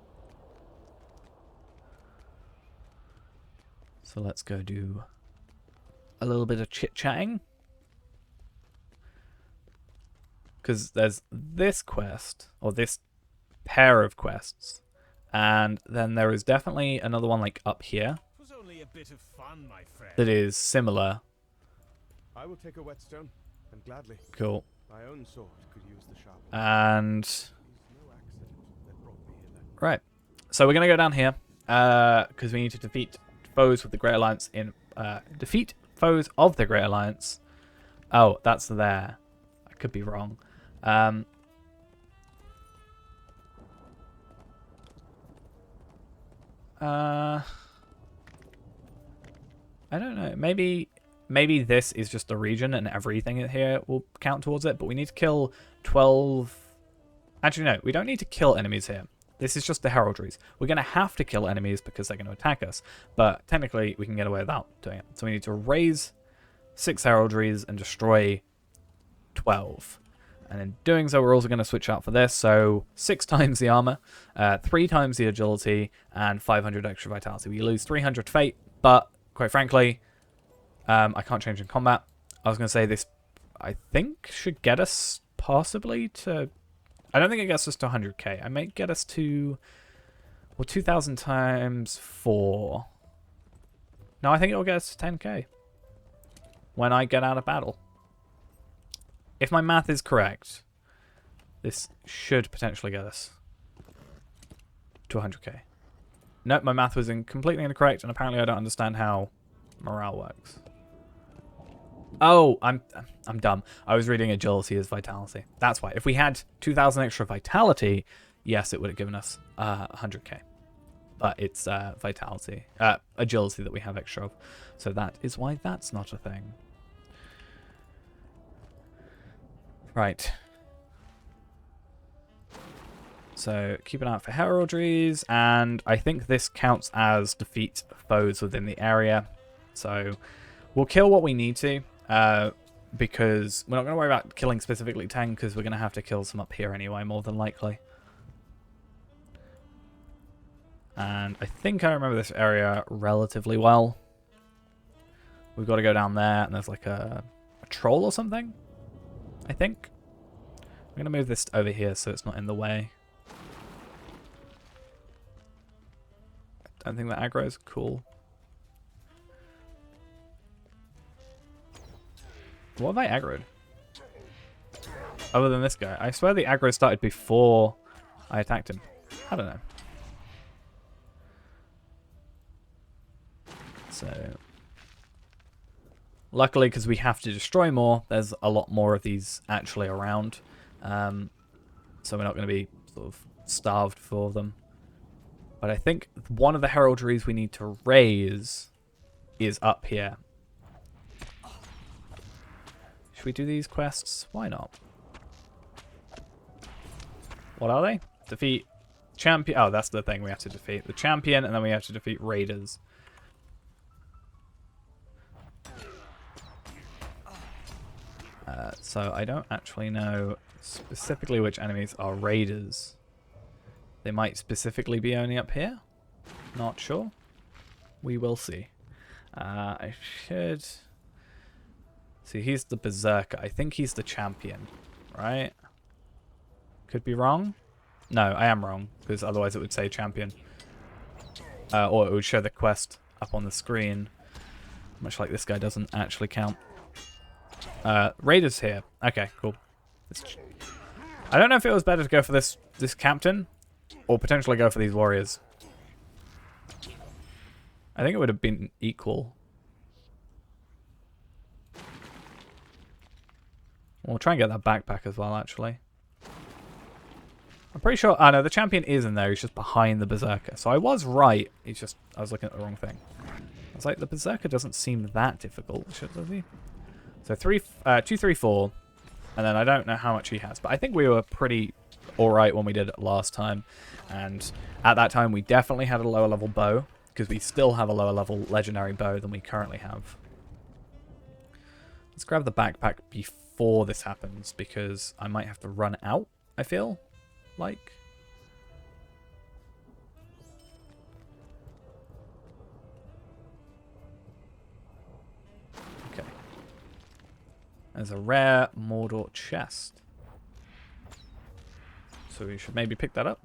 Speaker 1: So let's go do a little bit of chit-chatting. Because there's this quest, or this pair of quests, and then there is definitely another one like up here
Speaker 2: It was only a bit of fun, my friend.
Speaker 1: that is similar.
Speaker 3: I will take a whetstone, and gladly.
Speaker 1: Cool.
Speaker 3: My own sword could use the sharp.
Speaker 1: And
Speaker 3: It's no accident that brought me hither.
Speaker 1: right, so we're gonna go down here because we need to defeat foes with the Great Alliance in defeat foes of the Great Alliance. Oh, that's there. I could be wrong. I don't know. Maybe this is just a region and everything here will count towards it. But we need to kill 12 Actually, no, we don't need to kill enemies here. This is just the heraldries. We're going to have to kill enemies because they're going to attack us. But technically, we can get away without doing it. So we need to raise 6 heraldries and destroy 12. And in doing so, we're also going to switch out for this. So 6 times the armor, 3 times the agility, and 500 extra vitality. We lose 300 fate, but quite frankly, I can't change in combat. I was going to say this, I think, should get us possibly to... I don't think it gets us to 100k. I might get us to... Well, 2,000 times 4. No, I think it'll get us to 10k. When I get out of battle. If my math is correct, this should potentially get us to 100k. Nope, my math was completely incorrect, and apparently I don't understand how morale works. Oh, I'm dumb. I was reading agility as vitality. That's why. If we had 2,000 extra vitality, yes, it would have given us 100k. But it's vitality, agility that we have extra of. So that is why that's not a thing. Right. So keep an eye out for heraldries, and I think this counts as defeat foes within the area. So we'll kill what we need to, because we're not going to worry about killing specifically 10, because we're going to have to kill some up here anyway, more than likely. And I think I remember this area relatively well. We've got to go down there, and there's like a troll or something, I think. I'm going to move this over here so it's not in the way. I don't think the aggro is cool. What have I aggroed? Other than this guy. I swear the aggro started before I attacked him. I don't know. So... Luckily, because we have to destroy more, there's a lot more of these actually around. So we're not going to be sort of starved for them. But I think one of the heraldries we need to raise is up here. Should we do these quests? Why not? What are they? Defeat champion. Oh, that's the thing we have to defeat. The champion, and then we have to defeat raiders. So I don't actually know specifically which enemies are raiders. They might specifically be only up here. Not sure. We will see. I should... See, he's the berserker. I think he's the champion, right? Could be wrong. No, I am wrong, because otherwise it would say champion. Or it would show the quest up on the screen. Much like this guy doesn't actually count. Raiders here. Okay, cool. I don't know if it was better to go for this captain, or potentially go for these warriors. I think it would have been equal. We'll try and get that backpack as well, actually. I'm pretty sure... Oh, no, the champion is in there. He's just behind the berserker. So I was right. It's just... I was looking at the wrong thing. I was like, the berserker doesn't seem that difficult, does he? So 2, 3, 4. And then I don't know how much he has. But I think we were pretty alright when we did it last time. And at that time, we definitely had a lower level bow. Because we still have a lower level legendary bow than we currently have. Let's grab the backpack before this happens. Because I might have to run out, I feel like. Okay. There's a rare Mordor chest. So we should maybe pick that up.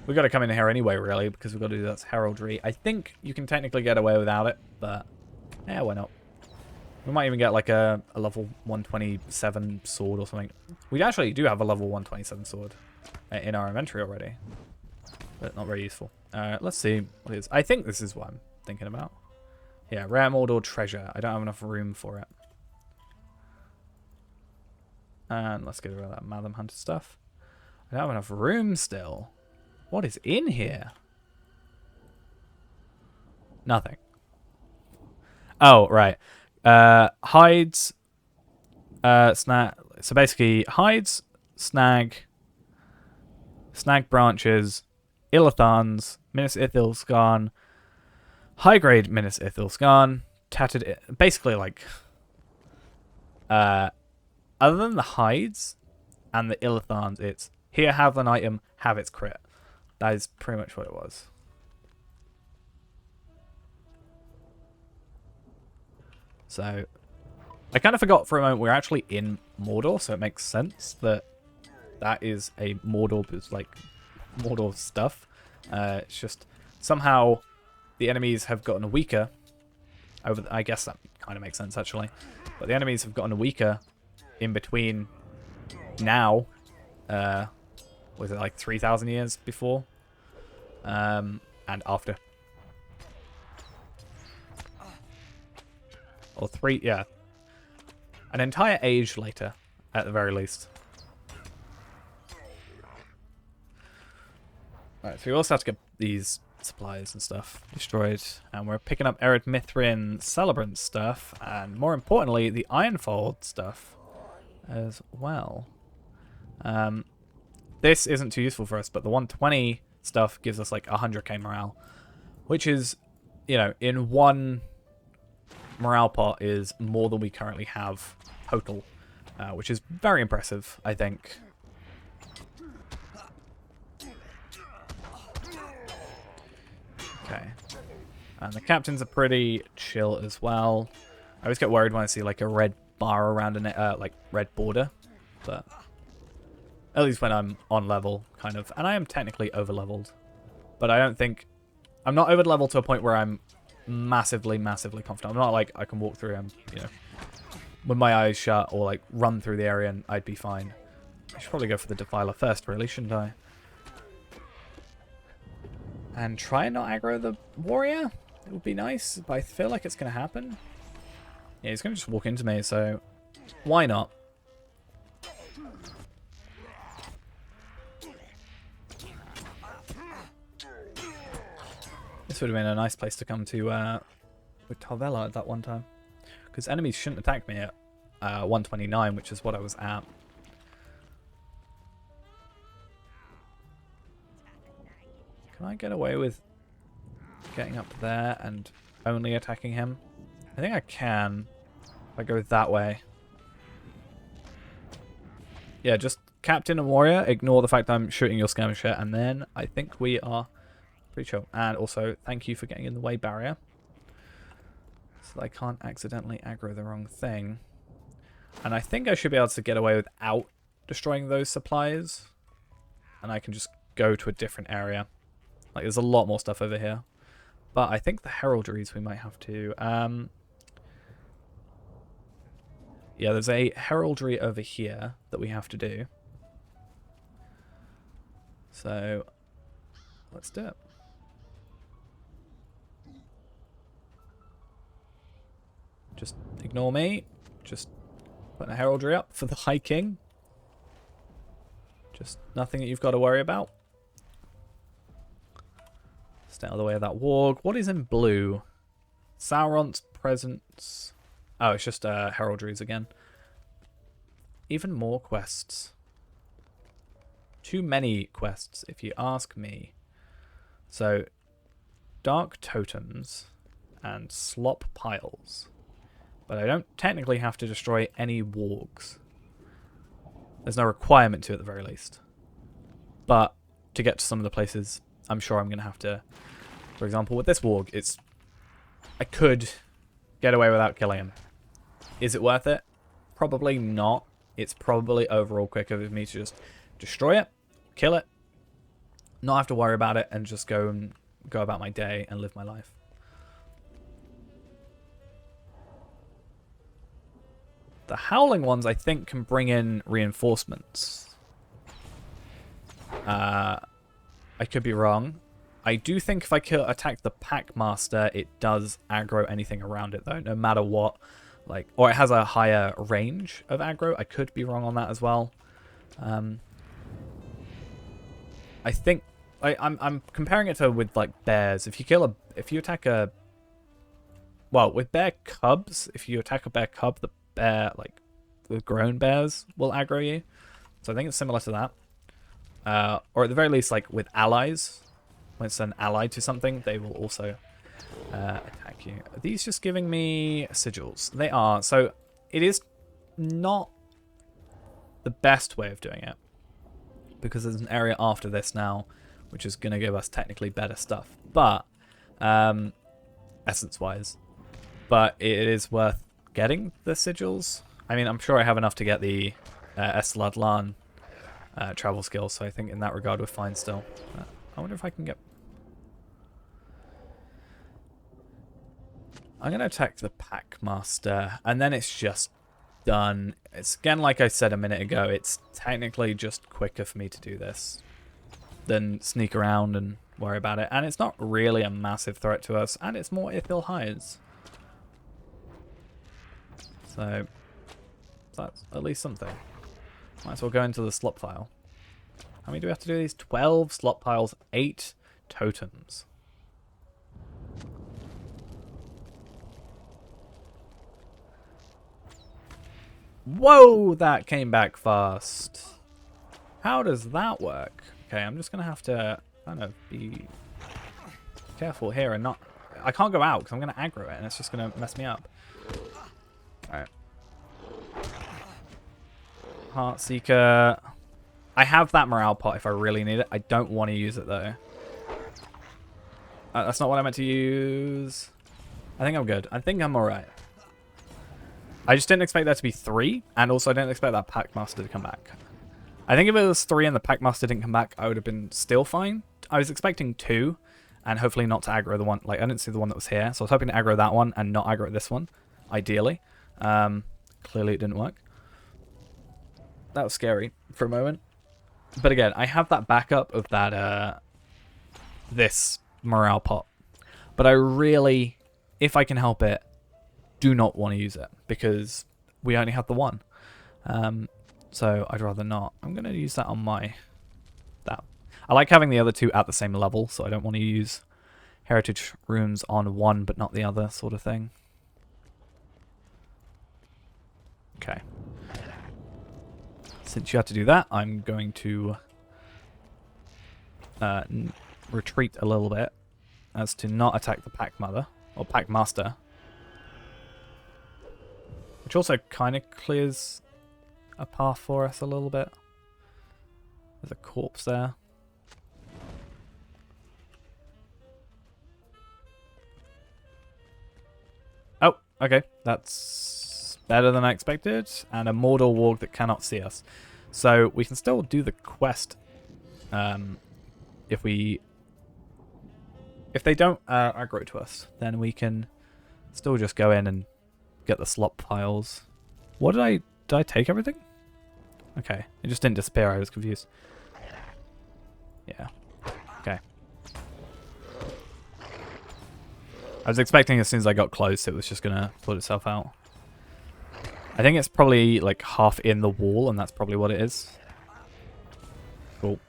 Speaker 1: We've got to come in here anyway, really, because we've got to do that heraldry. I think you can technically get away without it, but yeah, why not? We might even get like a level 127 sword or something. We actually do have a level 127 sword in our inventory already, but not very useful. Let's see what it is. I think this is what I'm thinking about. Yeah, rare Mordor treasure. I don't have enough room for it. And let's get rid of that Madam Hunter stuff. I don't have enough room still. What is in here? Nothing. Oh, right. Hides, snag. So basically, hides, snag, Snag Branches, Illithans, Minas Ithil's gone, high grade Minas Ithil's gone, tattered, basically like, other than the hides and the Illithans, it's here, have an item, have its crit. That is pretty much what it was. So, I kind of forgot for a moment we're actually in Mordor, so it makes sense that that is a Mordor, like, Mordor stuff. It's just somehow the enemies have gotten weaker over. I guess that kind of makes sense actually, but the enemies have gotten weaker in between now. Was it like 3,000 years before, and after, or an entire age later, at the very least. Right, so we also have to get these supplies and stuff destroyed, and we're picking up Ered Mithrin Celebrant stuff, and more importantly, the Ironfold stuff as well. This isn't too useful for us, but the 120 stuff gives us like 100k morale, which is, you know, in one morale pot is more than we currently have total, which is very impressive, I think. Okay. And the captains are pretty chill as well. I always get worried when I see like a red bar around like red border, but at least when I'm on level, kind of. And I am technically over leveled, but I don't think I'm not over leveled to a point where I'm massively confident. I'm not like I can walk through and, you know, with my eyes shut, or like run through the area and I'd be fine. I should probably go for the Defiler first, really, shouldn't I? And try and not aggro the warrior. It would be nice, but I feel like it's going to happen. Yeah, he's going to just walk into me, so why not? This would have been a nice place to come to with Tarvella at that one time. Because enemies shouldn't attack me at 129, which is what I was at. Can I get away with getting up there and only attacking him? I think I can if I go that way. Yeah, just Captain and Warrior, ignore the fact that I'm shooting your skirmisher, and then I think we are pretty chill. And also, thank you for getting in the way, barrier, so that I can't accidentally aggro the wrong thing. And I think I should be able to get away without destroying those supplies, and I can just go to a different area. Like, there's a lot more stuff over here. But I think the heraldries we might have to... yeah, there's a heraldry over here that we have to do. So, let's do it. Just ignore me. Just putting a heraldry up for the High King. Just nothing that you've got to worry about. Stay out of the way of that warg. What is in blue? Sauron's presence. Oh, it's just heraldries again. Even more quests. Too many quests, if you ask me. So, dark totems and slop piles. But I don't technically have to destroy any wargs. There's no requirement to, at the very least. But to get to some of the places, I'm sure I'm going to have to... For example, with this warg, I could get away without killing him. Is it worth it? Probably not. It's probably overall quicker for me to just destroy it, kill it, not have to worry about it, and just go about my day and live my life. The Howling ones, I think, can bring in reinforcements. I could be wrong. I do think if I attack the Packmaster, it does aggro anything around it, though, no matter what. Like, or it has a higher range of aggro. I could be wrong on that as well. I think I'm comparing it to with like bears. If you attack a, well, with bear cubs, if you attack a bear cub, the bear, like the grown bears will aggro you. So I think it's similar to that. or at the very least, like with allies, when it's an ally to something, they will also attack you. Are these just giving me sigils? They are. So it is not the best way of doing it, because there's an area after this now, which is going to give us technically better stuff, but essence-wise. But it is worth getting the sigils. I mean, I'm sure I have enough to get the Esteladlan travel skill, so I think in that regard we're fine still. I wonder if I can get... I'm going to attack the Packmaster, and then it's just done. It's, again, like I said a minute ago, it's technically just quicker for me to do this than sneak around and worry about it. And it's not really a massive threat to us, and it's more Ithil hides. So that's at least something. Might as well go into the slot pile. How many do we have to do these? 12 slot piles, 8 totems. Whoa, that came back fast. How does that work? Okay, I'm just going to have to kind of be careful here and not... I can't go out because I'm going to aggro it and it's just going to mess me up. Alright. Heartseeker. I have that morale pot if I really need it. I don't want to use it though. That's not what I meant to use. I think I'm good. I think I'm alright. I just didn't expect there to be 3, and also I didn't expect that Packmaster to come back. I think if it was 3 and the Packmaster didn't come back, I would have been still fine. I was expecting 2, and hopefully not to aggro the one. Like, I didn't see the one that was here, so I was hoping to aggro that one and not aggro this one, ideally. Clearly it didn't work. That was scary for a moment. But again, I have that backup of that, this morale pot. But I really, if I can help it, do not want to use it because we only have the one. So I'd rather not. I'm going to use that on that. I like having the other 2 at the same level, so I don't want to use heritage runes on one but not the other sort of thing. Okay. Since you have to do that, I'm going to retreat a little bit as to not attack the Packmother or Packmaster. Which also kind of clears a path for us a little bit. There's a corpse there. Oh, okay. That's better than I expected. And a Mordor warg that cannot see us. So we can still do the quest if they don't aggro to us, then we can still just go in and get the slot piles. What did I take everything? Okay, it just didn't disappear. I was confused. Yeah. Okay. I was expecting as soon as I got close, it was just gonna sort itself out. I think it's probably like half in the wall, and that's probably what it is. Cool.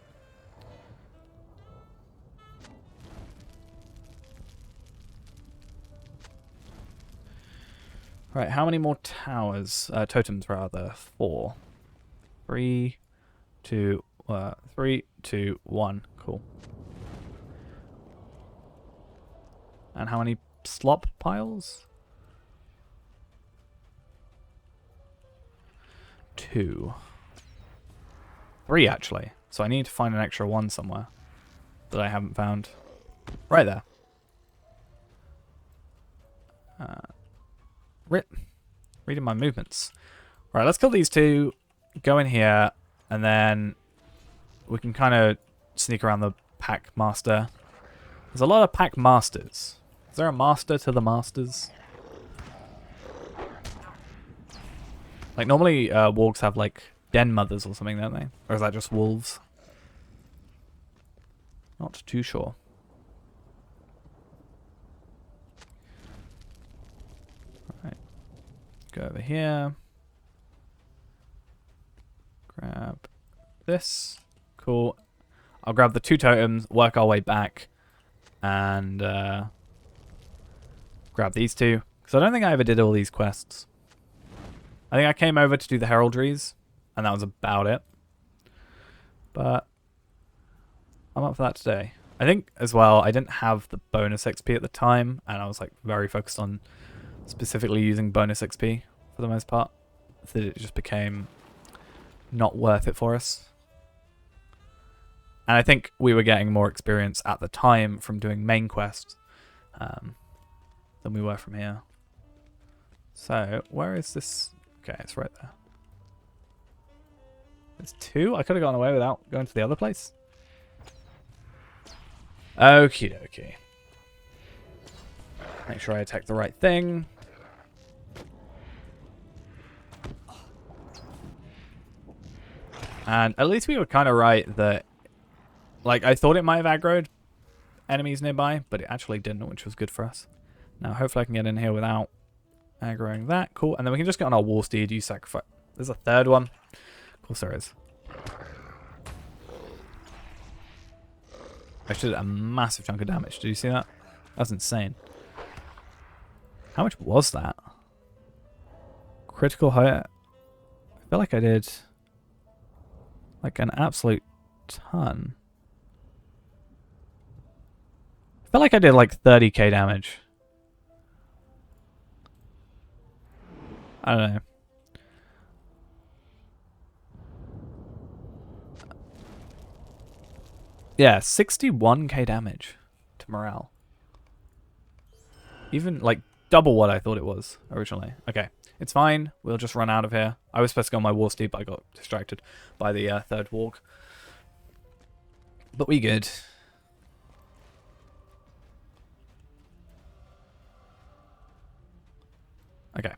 Speaker 1: Right, how many more towers? Totems, rather. 4. 3, 2, 3, 2, 1. Cool. And how many slop piles? 2. 3, actually. So I need to find an extra 1 somewhere that I haven't found. Right there. Reading my movements. Right, let's kill these 2, go in here, and then we can kind of sneak around the Packmaster. There's a lot of Packmasters. Is there a master to the masters? Like, normally wargs have, like, den mothers or something, don't they? Or is that just wolves? Not too sure. Go over here. Grab this. Cool. I'll grab the 2 totems, work our way back, and grab these 2. Because I don't think I ever did all these quests. I think I came over to do the heraldries, and that was about it. But I'm up for that today. I think as well, I didn't have the bonus XP at the time, and I was like very focused on specifically using bonus XP for the most part, so that it just became not worth it for us. And I think we were getting more experience at the time from doing main quests than we were from here. So, where is this? Okay, it's right there. There's 2? I could have gone away without going to the other place. Okie dokie. Make sure I attack the right thing. And at least we were kind of right that, like, I thought it might have aggroed enemies nearby, but it actually didn't, which was good for us. Now, hopefully I can get in here without aggroing that. Cool. And then we can just get on our war steed, use sacrifice. There's a third one. Of course there is. I did a massive chunk of damage. Did you see that? That's insane. How much was that? Critical hit. I feel like I did like an absolute ton. I feel like I did like 30k damage. I don't know. Yeah, 61k damage to morale. Even like double what I thought it was originally. Okay, it's fine. We'll just run out of here. I was supposed to go on my war steed, but I got distracted by the third walk. But we good. Okay.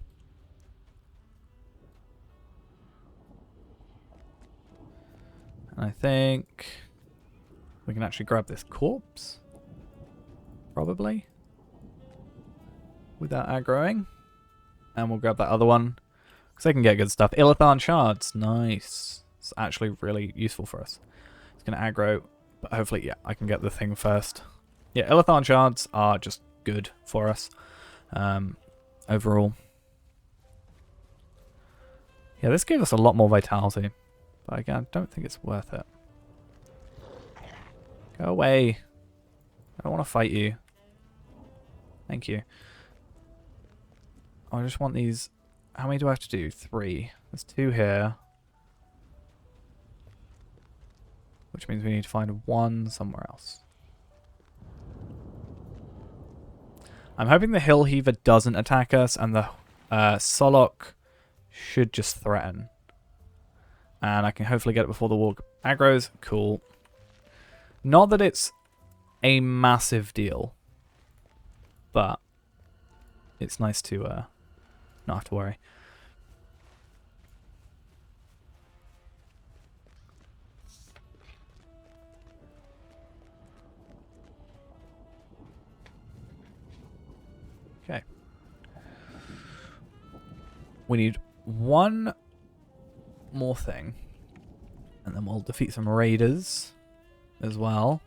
Speaker 1: And I think we can actually grab this corpse. Probably. Without aggroing. And we'll grab that other one. Because they can get good stuff. Illithar shards. Nice. It's actually really useful for us. It's going to aggro. But hopefully, yeah, I can get the thing first. Yeah, Illithar shards are just good for us. Overall. Yeah, this gave us a lot more vitality. But again, I don't think it's worth it. Go away. I don't want to fight you. Thank you. I just want these. How many do I have to do? 3. There's 2 here. Which means we need to find 1 somewhere else. I'm hoping the Hill Heaver doesn't attack us and the Solok should just threaten. And I can hopefully get it before the walk aggroes. Cool. Not that it's a massive deal, but it's nice to not have to worry. Okay. We need 1 more thing, and then we'll defeat some raiders as well.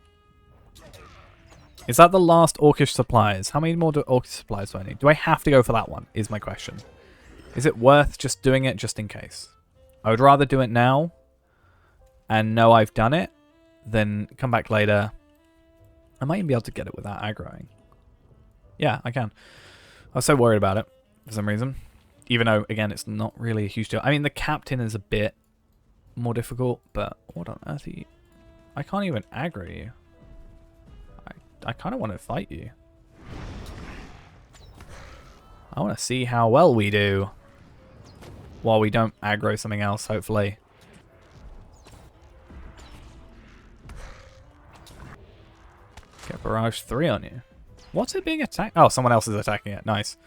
Speaker 1: Is that the last Orcish supplies? How many more Orcish supplies do I need? Do I have to go for that one, is my question. Is it worth just doing it just in case? I would rather do it now and know I've done it than come back later. I might even be able to get it without aggroing. Yeah, I can. I was so worried about it for some reason. Even though, again, it's not really a huge deal. I mean, the captain is a bit more difficult, but what on earth are you... I can't even aggro you. I kind of want to fight you. I want to see how well we do. While we don't aggro something else, hopefully. Get Barrage 3 on you. What's it being attacked? Oh, someone else is attacking it. Nice.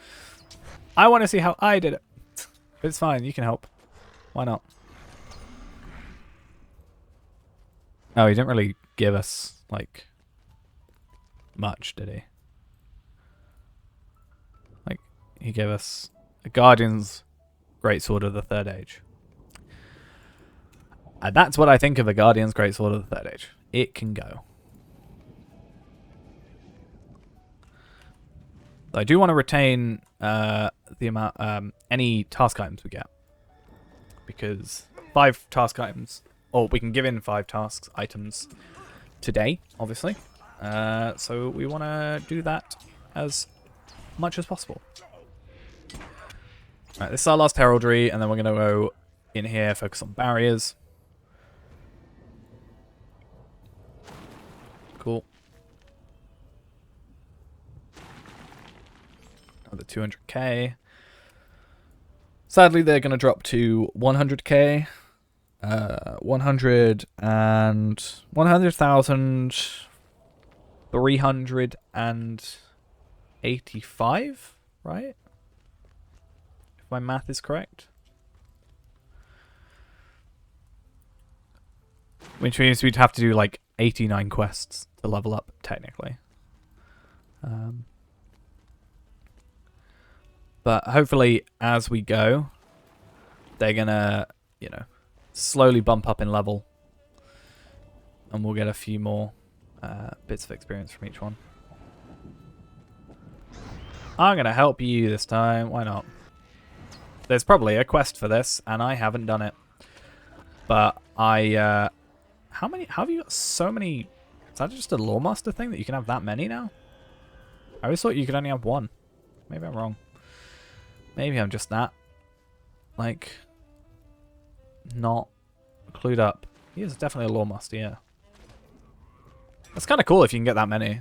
Speaker 1: I want to see how I did it. It's fine. You can help. Why not? Oh, he didn't really give us, like, much, did he? Like, he gave us a Guardian's Greatsword of the Third Age. And that's what I think of a Guardian's Greatsword of the Third Age. It can go. I do want to retain the amount, any task items we get. Because 5 task items, or we can give in 5 tasks items today, obviously. So we want to do that as much as possible. Right, this is our last heraldry, and then we're going to go in here, focus on barriers. Cool. Another 200k. Sadly, they're going to drop to 100k. 100,385, right? If my math is correct. Which means we'd have to do like 89 quests to level up, technically. But hopefully, as we go, they're gonna, you know, slowly bump up in level. And we'll get a few more bits of experience from each one. I'm gonna help you this time, why not? There's probably a quest for this, and I haven't done it. But how have you got so many? Is that just a Lawmaster thing that you can have that many now? I always thought you could only have one. Maybe I'm wrong. Maybe I'm just that, like, not clued up. He is definitely a Lawmaster, yeah. That's kind of cool if you can get that many.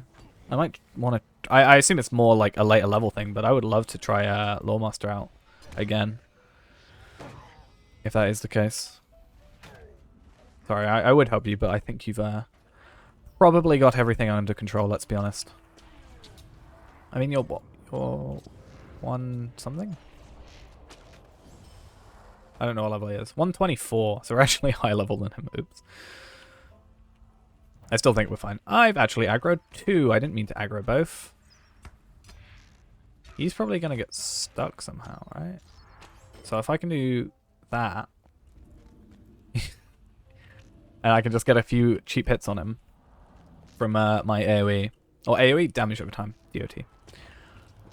Speaker 1: I might want to... I assume it's more like a later level thing, but I would love to try Lawmaster out again. If that is the case. Sorry, I would help you, but I think you've probably got everything under control, let's be honest. I mean, you're what? You're 1 something? I don't know what level he is. 124, so we're actually higher level than him. Oops. I still think we're fine. I've actually aggroed 2. I didn't mean to aggro both. He's probably going to get stuck somehow, right? So if I can do that... and I can just get a few cheap hits on him from my AoE. Or AoE, damage over time. DOT.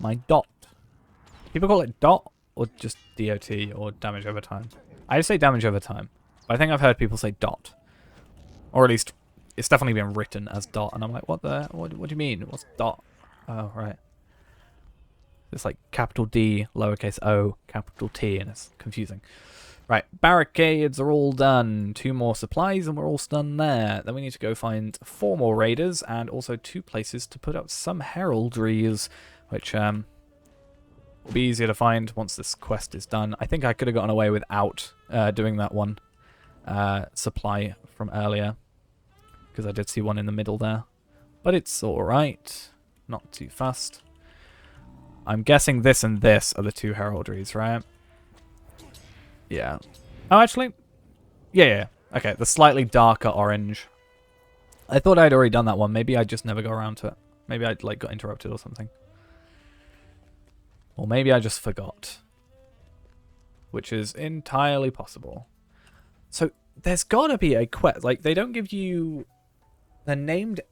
Speaker 1: My dot. People call it dot or just DOT or damage over time. I just say damage over time. But I think I've heard people say dot. Or at least it's definitely been written as dot. And I'm like, what do you mean? What's dot? Oh, right. It's like capital D, lowercase o, capital T, and it's confusing. Right, barricades are all done. 2 more supplies and we're all done there. Then we need to go find 4 more raiders and also 2 places to put up some heraldries, which will be easier to find once this quest is done. I think I could have gotten away without doing that one supply from earlier, because I did see one in the middle there. But it's alright. Not too fast. I'm guessing this and this are the 2 heraldries, right? Yeah. Oh, actually... Yeah. Okay, the slightly darker orange. I thought I'd already done that one. Maybe I just never got around to it. Maybe I'd like got interrupted or something. Or maybe I just forgot. Which is entirely possible. So, there's gotta be a quest. Like, they don't give you... They're named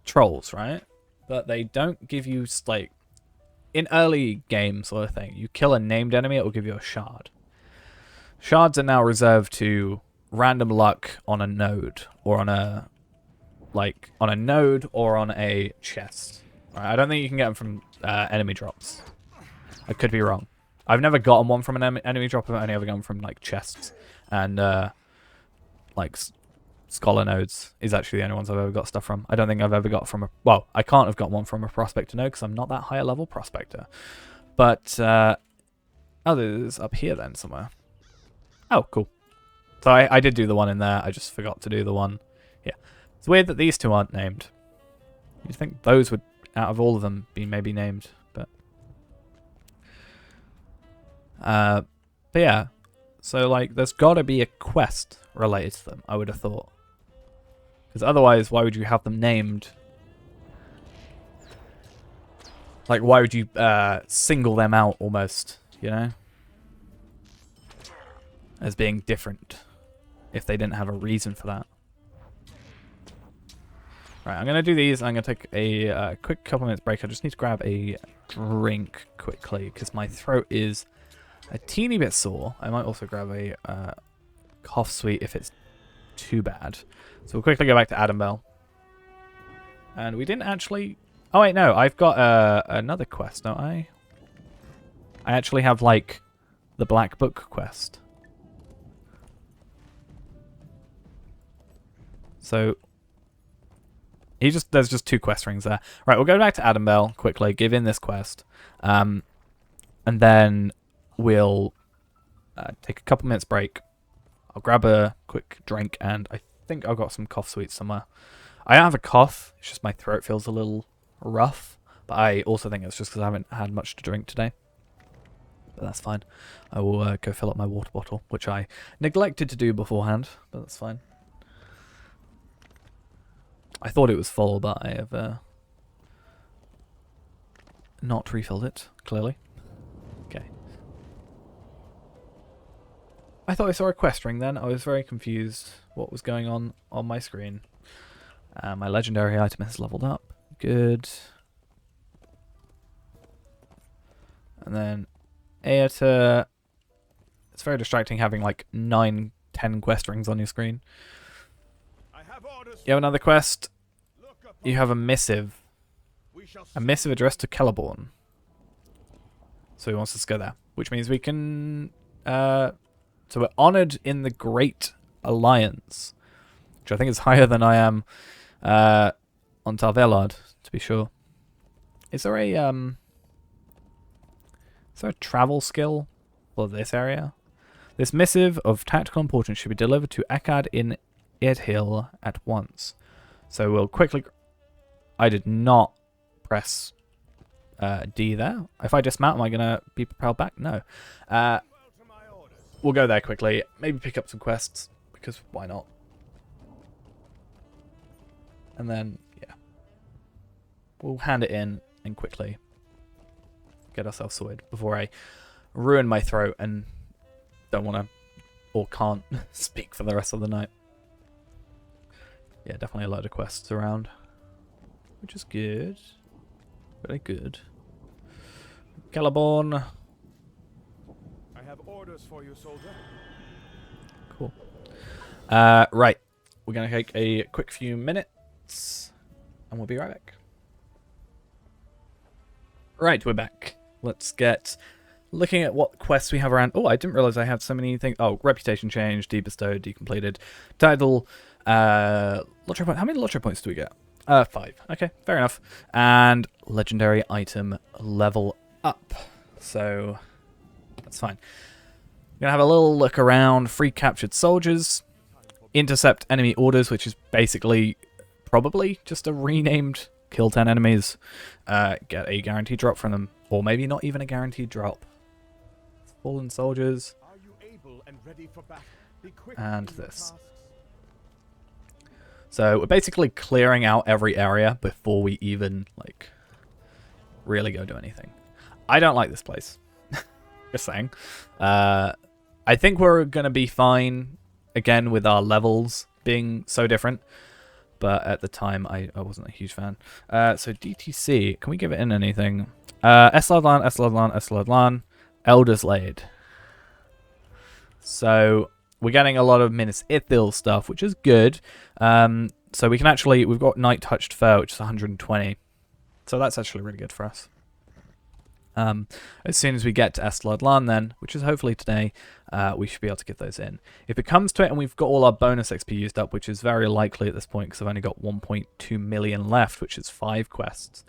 Speaker 1: trolls, right? But they don't give you, like... In early games, sort of thing, you kill a named enemy, it will give you a shard. Shards are now reserved to random luck on a node, or on a, like, on a node or on a chest. Right? I don't think you can get them from enemy drops. I could be wrong. I've never gotten one from an enemy drop. I've only ever gotten from like chests and like scholar nodes is actually the only ones I've ever got stuff from. I don't think I've ever got from a... Well, I can't have got one from a prospector node because I'm not that higher level prospector. But, oh, there's up here then somewhere. Oh, cool. So I did do the one in there. I just forgot to do the one here. It's weird that these 2 aren't named. You'd think those would, out of all of them, be maybe named. But yeah. So, like, there's got to be a quest related to them, I would have thought. Because otherwise, why would you have them named? Like, why would you single them out almost, you know? As being different, if they didn't have a reason for that. Right, I'm going to do these. I'm going to take a quick couple minutes break. I just need to grab a drink quickly, because my throat is a teeny bit sore. I might also grab a cough sweet if it's too bad. So we'll quickly go back to Adambel. And we didn't actually... Oh, wait, no. I've got another quest, don't I? I actually have, like, the Black Book quest. So... There's just 2 quest rings there. Right, we'll go back to Adambel quickly, give in this quest. And then we'll take a couple minutes break. I'll grab a quick drink, and I think I've got some cough sweets somewhere. I don't have a cough, it's just my throat feels a little rough. But I also think it's just because I haven't had much to drink today. But that's fine. I will go fill up my water bottle, which I neglected to do beforehand, but that's fine. I thought it was full, but I have not refilled it, clearly. Okay. I thought I saw a quest ring then. I was very confused what was going on my screen. My legendary item has leveled up. Good. And then Aeta. It's very distracting having like 9, 10 quest rings on your screen. You have another quest. You have a missive. A missive addressed to Celeborn. So he wants us to go there. Which means we can... so we're honoured in the Great Alliance. Which I think is higher than I am on Tar Valon, to be sure. Is there a travel skill for this area? This missive of tactical importance should be delivered to Akkad in Eadhil at once. So we'll quickly... I did not press D there. If I dismount, am I going to be propelled back? No. We'll go there quickly. Maybe pick up some quests, because why not? And then, yeah. We'll hand it in and quickly get ourselves sorted before I ruin my throat and don't want to or can't speak for the rest of the night. Yeah, definitely a lot of quests around, which is good. Very good. Celeborn.
Speaker 3: I have orders for you, soldier.
Speaker 1: Cool. Right. We're going to take a quick few minutes, and we'll be right back. Right, we're back. Let's get looking at what quests we have around. Oh, I didn't realize I had so many things. Oh, reputation change, debestowed, decompleted, title, lottery point. How many lottery points do we get? 5. Okay, fair enough. And legendary item level up. So that's fine. We're gonna have a little look around. Free captured soldiers, intercept enemy orders, which is basically probably just a renamed kill 10 enemies, get a guaranteed drop from them, or maybe not even a guaranteed drop. Fallen soldiers,
Speaker 3: Are you able and ready for battle? Be quick
Speaker 1: and
Speaker 3: in your
Speaker 1: this.
Speaker 3: tasks.
Speaker 1: So we're basically clearing out every area before we even like really go do anything. I don't like this place. Just saying. I think we're gonna be fine again with our levels being so different. But at the time, I wasn't a huge fan. So DTC, can we give it in anything? Esladlan, Elder's Laid. So we're getting a lot of Minas Ithil stuff, which is good. So we can actually, we've got Night Touched Fur, which is 120. So that's actually really good for us. As soon as we get to Esladlan then, which is hopefully today, we should be able to get those in. If it comes to it and we've got all our bonus XP used up, which is very likely at this point because I've only got 1.2 million left, which is 5 quests.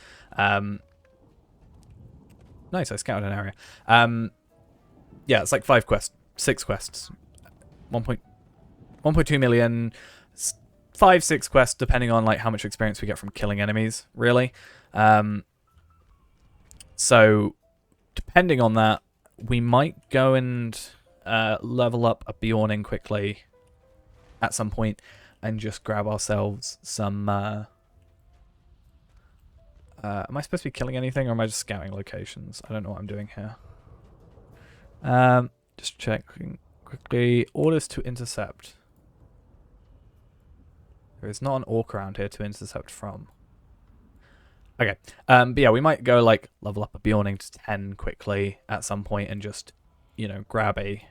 Speaker 1: Nice, I scouted an area. Yeah, it's like 5 quests, 6 quests. 1.2 million, 5, 6 quests, depending on like how much experience we get from killing enemies, really. So, depending on that, we might go and level up a Bjorning quickly at some point and just grab ourselves some... am I supposed to be killing anything or am I just scouting locations? I don't know what I'm doing here. Just checking quickly. Orders to intercept. There is not an orc around here to intercept from. Okay, but yeah, we might go like level up a Bjorning to 10 quickly at some point and just, you know, grab a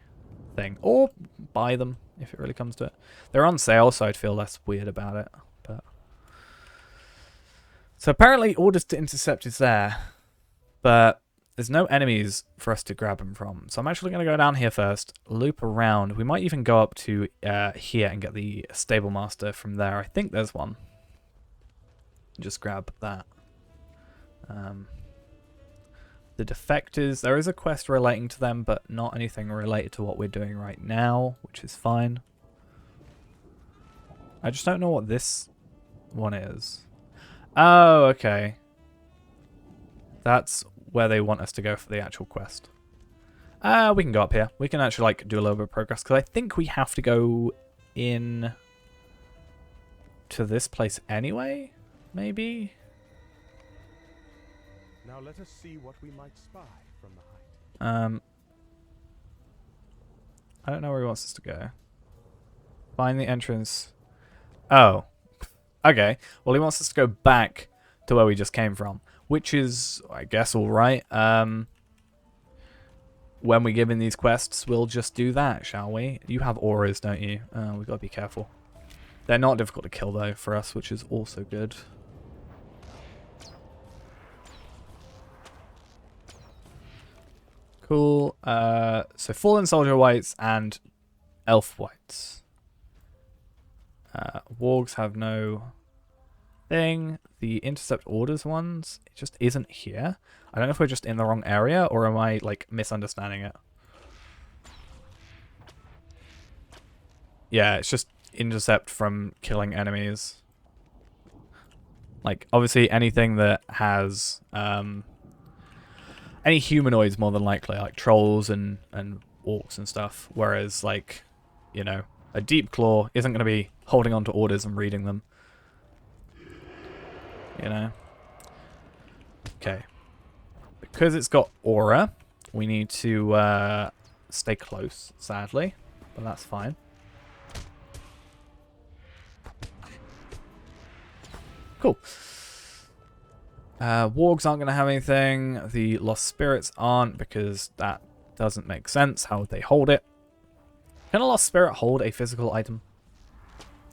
Speaker 1: thing or buy them. if it really comes to it. They're on sale, so I'd feel less weird about it. But so apparently orders to intercept is there, but there's no enemies for us to grab them from. So I'm actually going to go down here first, loop around. We might even go up to here and get the Stable Master from there. I think there's one. Just grab that. The Defectors, there is a quest relating to them, but not anything related to what we're doing right now, which is fine. I just don't know what this one is. Oh, okay. That's where they want us to go for the actual quest. We can go up here. We can actually like do a little bit of progress, because I think we have to go in to this place anyway, maybe?
Speaker 3: Now let us see what we might spy from the height.
Speaker 1: I don't know where he wants us to go. Find the entrance. Oh. Okay. Well, he wants us to go back to where we just came from, which is, I guess, alright. When we give in these quests, we'll just do that, shall we? You have auras, don't you? We've got to be careful. They're not difficult to kill, though, for us, which is also good. Cool. So Fallen Soldier Whites and Elf Whites. Wargs have no thing. The Intercept Orders ones, it just isn't here. I don't know if we're just in the wrong area, or am I, like, misunderstanding it? Yeah, it's just intercept from killing enemies. Like, obviously anything that has, any humanoids more than likely, like trolls and orcs and stuff. Whereas, like, you know, a Deep Claw isn't going to be holding on to orders and reading them. You know? Okay. Because it's got aura, we need to stay close, sadly. But that's fine. Cool. Wargs aren't going to have anything. The Lost Spirits aren't, because that doesn't make sense. How would they hold it? Can a Lost Spirit hold a physical item?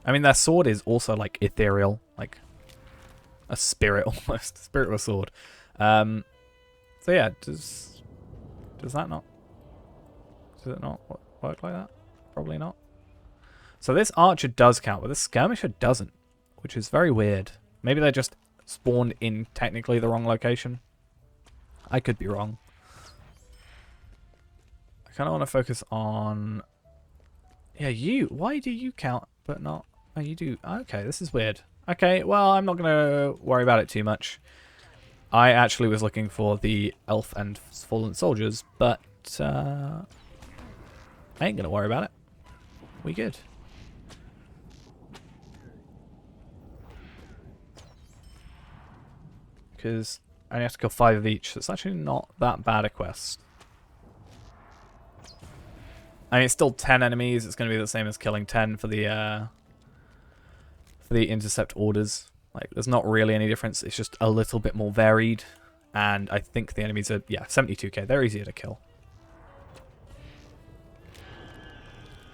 Speaker 1: I mean, their sword is also, like, ethereal. Like, a spirit almost. A spirit with a sword. So yeah, does that not... Does it not work like that? Probably not. So this archer does count, but this skirmisher doesn't, which is very weird. Maybe they're just spawned in technically the wrong location. I could be wrong. I kind of want to focus on... Yeah, you. Why do you count, but not... Oh, you do. Okay, this is weird. Okay, well, I'm not going to worry about it too much. I actually was looking for the elf and fallen soldiers, but I ain't going to worry about it. We good. Because I only have to kill 5 of each, so it's actually not that bad a quest. I mean, it's still 10 enemies. It's going to be the same as killing 10 for the intercept orders. Like, there's not really any difference. It's just a little bit more varied. And I think the enemies are, yeah, 72k. They're easier to kill.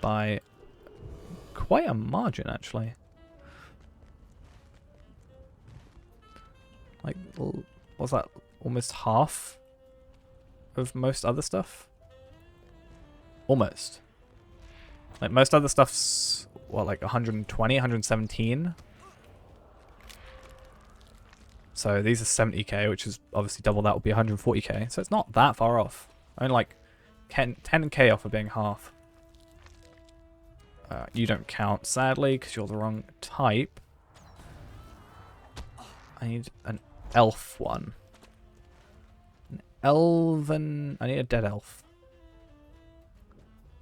Speaker 1: By quite a margin, actually. Like, what's that? Almost half of most other stuff? Almost. Like, most other stuff's, what, like 120, 117? So these are 70k, which is obviously double that would be 140k. So it's not that far off. Only like 10k off of being half. You don't count, sadly, because you're the wrong type. I need an elf one. An elven... I need a dead elf.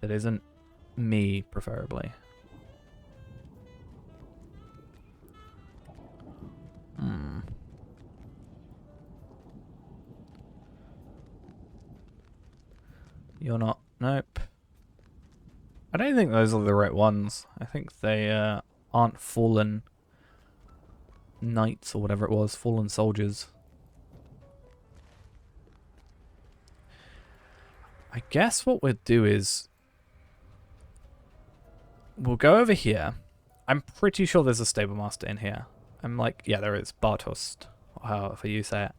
Speaker 1: That isn't me, preferably. Hmm. You're not... Nope. I don't think those are the right ones. I think they aren't fallen knights or whatever it was. Fallen soldiers. I guess what we'll do is... we'll go over here. I'm pretty sure there's a stable master in here. I'm like, yeah, there is. Bartosz, or however you say it.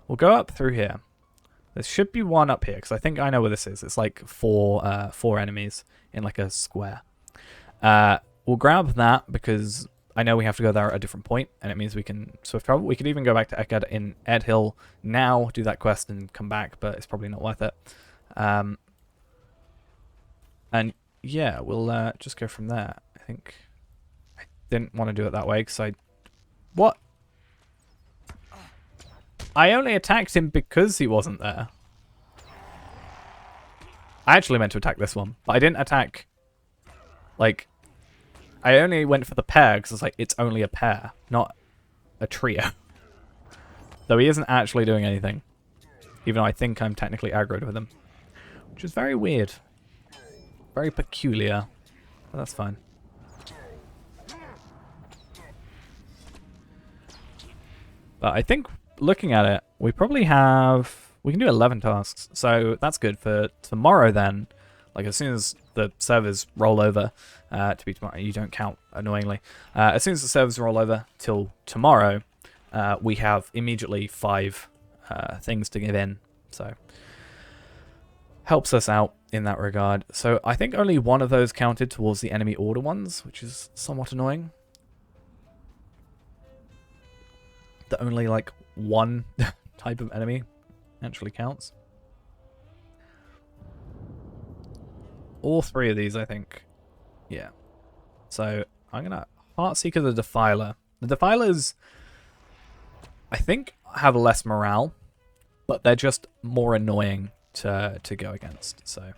Speaker 1: We'll go up through here. There should be one up here, because I think I know where this is. It's like four enemies in like a square. We'll grab that, because I know we have to go there at a different point, and it means we can swift travel. We could even go back to Ekad in Edhill now, do that quest, and come back, but it's probably not worth it. And yeah, we'll just go from there. I think I didn't want to do it that way, because What? I only attacked him because he wasn't there. I actually meant to attack this one, but I didn't attack... Like, I only went for the pair because it's like, it's only a pair, not a trio. Though he isn't actually doing anything. Even though I think I'm technically aggroed with him. Which is very weird. Very peculiar. But that's fine. But I think, looking at it, we probably have... We can do 11 tasks. So that's good for tomorrow then. Like, as soon as the servers roll over, to be tomorrow, you don't count, annoyingly. As soon as the servers roll over till tomorrow, we have immediately 5 things to give in. So, helps us out in that regard. So, I think only one of those counted towards the enemy order ones, which is somewhat annoying. That only, like, one type of enemy actually counts. All 3 of these, I think. Yeah. So, I'm going to Heartseeker the Defiler. The Defilers, I think, have less morale, but they're just more annoying to go against. So,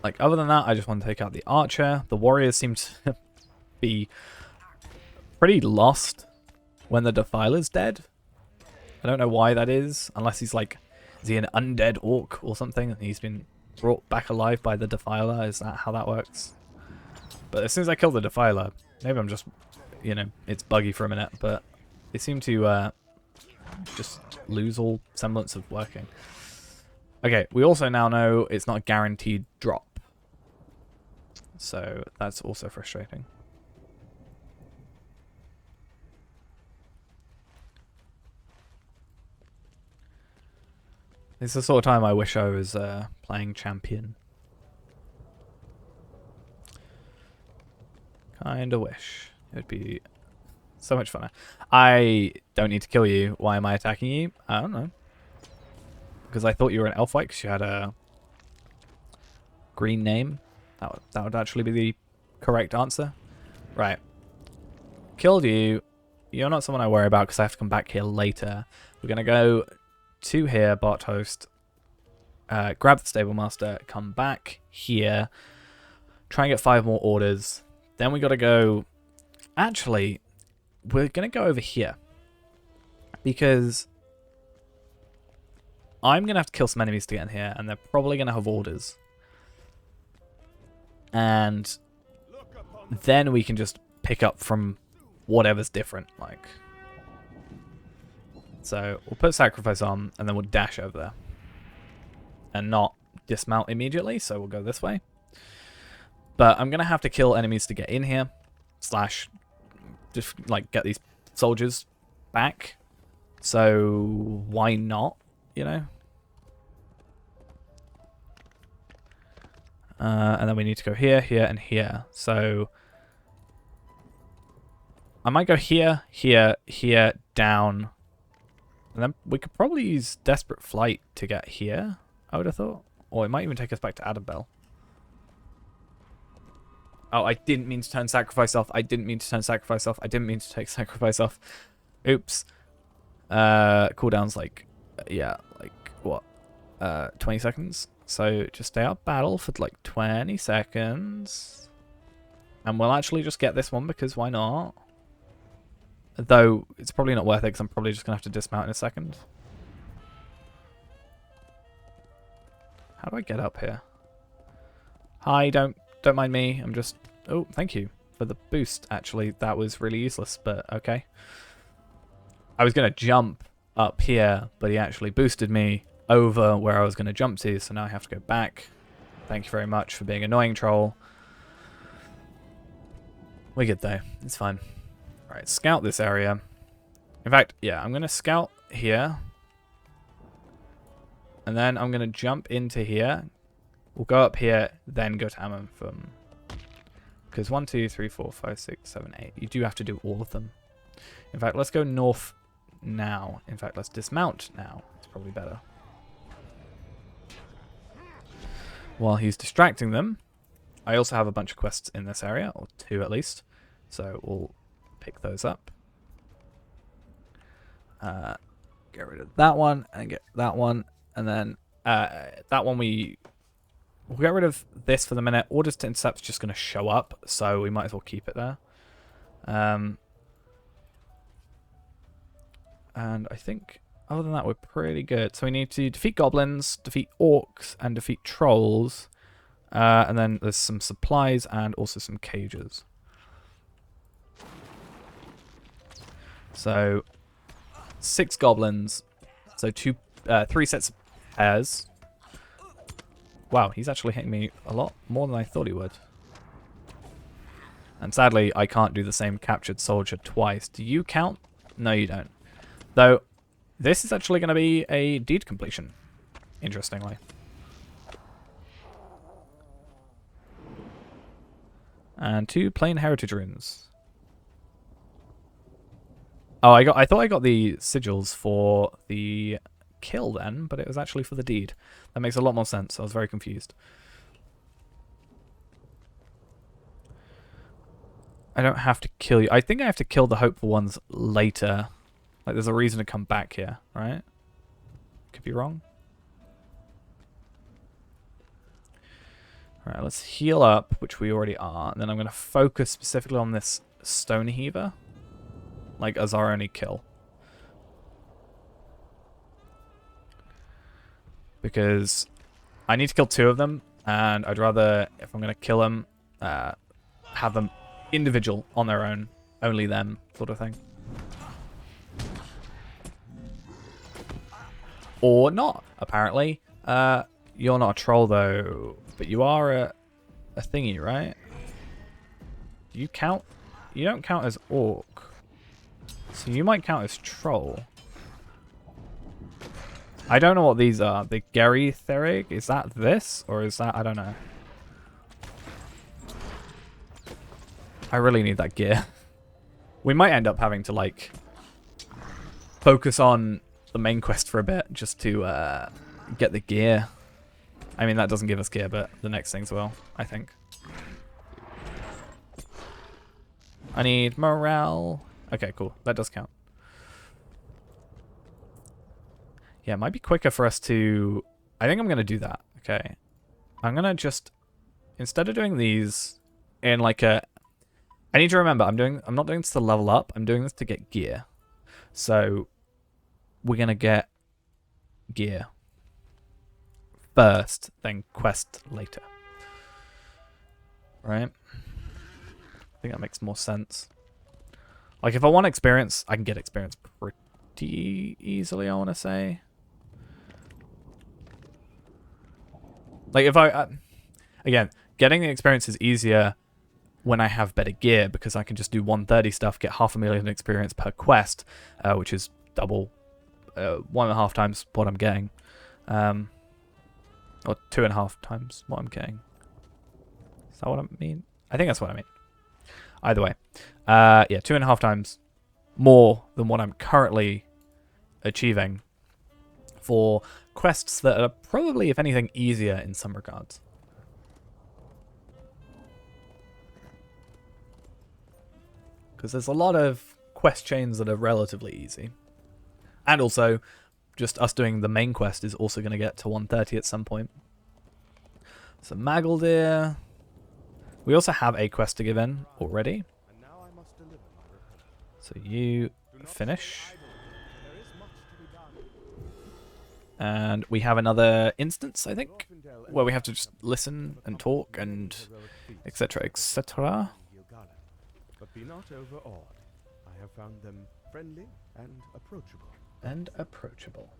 Speaker 1: like, other than that, I just want to take out the Archer. The Warriors seem to be pretty lost when the Defiler's dead. I don't know why that is, unless he's like, is he an undead orc or something? And he's been brought back alive by the Defiler. Is that how that works? But as soon as I kill the Defiler, maybe I'm just, you know, it's buggy for a minute, but they seem to just lose all semblance of working. Okay, we also now know it's not a guaranteed drop. So that's also frustrating. It's the sort of time I wish I was playing Champion. Kinda wish. It would be so much funner. I don't need to kill you. Why am I attacking you? I don't know. Because I thought you were an elf white because you had a green name. That would actually be the correct answer. Right. Killed you. You're not someone I worry about because I have to come back here later. We're going to go to here, Bartosz, grab the Stable Master, come back here, try and get 5 more orders. Then we got to go... Actually, we're going to go over here. Because I'm going to have to kill some enemies to get in here, and they're probably going to have orders. And then we can just pick up from whatever's different, like... So we'll put Sacrifice on, and then we'll dash over there. And not dismount immediately, so we'll go this way. But I'm going to have to kill enemies to get in here. Slash, just, like, get these soldiers back. So, why not, you know? And then we need to go here, here, and here. So, I might go here, here, here, down... And then we could probably use Desperate Flight to get here, I would have thought. Or it might even take us back to Adabel. Oh, I didn't mean to turn Sacrifice off. I didn't mean to turn Sacrifice off. I didn't mean to take Sacrifice off. Oops. Cooldown's like, yeah, like, what? 20 seconds. So just stay out battle for like 20 seconds. And we'll actually just get this one because why not? Though, it's probably not worth it because I'm probably just going to have to dismount in a second. How do I get up here? Hi, don't mind me. I'm just... Oh, thank you for the boost, actually. That was really useless, but okay. I was going to jump up here, but he actually boosted me over where I was going to jump to, so now I have to go back. Thank you very much for being annoying, troll. We're good though. It's fine. Alright, scout this area. In fact, yeah, I'm going to scout here. And then I'm going to jump into here. We'll go up here, then go to Ammonfum. Because 1, 2, 3, 4, 5, 6, 7, 8. You do have to do all of them. In fact, let's go north now. In fact, let's dismount now. It's probably better. While he's distracting them, I also have a bunch of quests in this area, or 2 at least. So we'll pick those up. Get rid of that one, and get that one. And then that one we'll get rid of this for the minute. Orders to Intercept's just going to show up, so we might as well keep it there. And I think other than that, we're pretty good. So we need to defeat goblins, defeat orcs, and defeat trolls. And then there's some supplies and also some cages. So 6 goblins. So 3 sets of pairs. Wow, he's actually hitting me a lot more than I thought he would. And sadly, I can't do the same captured soldier twice. Do you count? No, you don't. Though, this is actually going to be a deed completion, interestingly. And 2 plain heritage runes. Oh, I thought I got the sigils for the kill then, but it was actually for the deed. That makes a lot more sense. I was very confused. I don't have to kill you. I think I have to kill the hopeful ones later. Like, there's a reason to come back here, right? Could be wrong. Alright, let's heal up, which we already are. And then I'm going to focus specifically on this Stone Heaver. Like, as our only kill. Because I need to kill 2 of them, and I'd rather, if I'm going to kill them, have them individual on their own, only them, sort of thing. Or not, apparently. You're not a troll, though, but you are a thingy, right? Do you count? You don't count as orc. So you might count as troll. I don't know what these are. The Gary Therig? Is that this? Or is that... I don't know. I really need that gear. We might end up having to, like, focus on the main quest for a bit just to get the gear. I mean, that doesn't give us gear, but the next things will, I think. I need morale. Okay, cool. That does count. Yeah, it might be quicker for us to... I think I'm going to do that. Okay. I'm going to just... Instead of doing these in like a... I need to remember, I'm not doing this to level up. I'm doing this to get gear. So, we're going to get gear first, then quest later. Right? I think that makes more sense. Like, if I want experience, I can get experience pretty easily, I want to say. Like, if again, getting the experience is easier when I have better gear, because I can just do 130 stuff, get 500,000 experience per quest, which is double, 1.5 times what I'm getting. Or 2.5 times what I'm getting. Is that what I mean? I think that's what I mean. Either way. Yeah, 2.5 times more than what I'm currently achieving for quests that are probably, if anything, easier in some regards. Because there's a lot of quest chains that are relatively easy. And also, just us doing the main quest is also going to get to 130 at some point. So Magaldir. We also have a quest to give in already. So you finish. And we have another instance, I think, where we have to just listen and talk and etc. etc.
Speaker 3: But be not overawed. I have found them friendly and approachable.
Speaker 1: And approachable.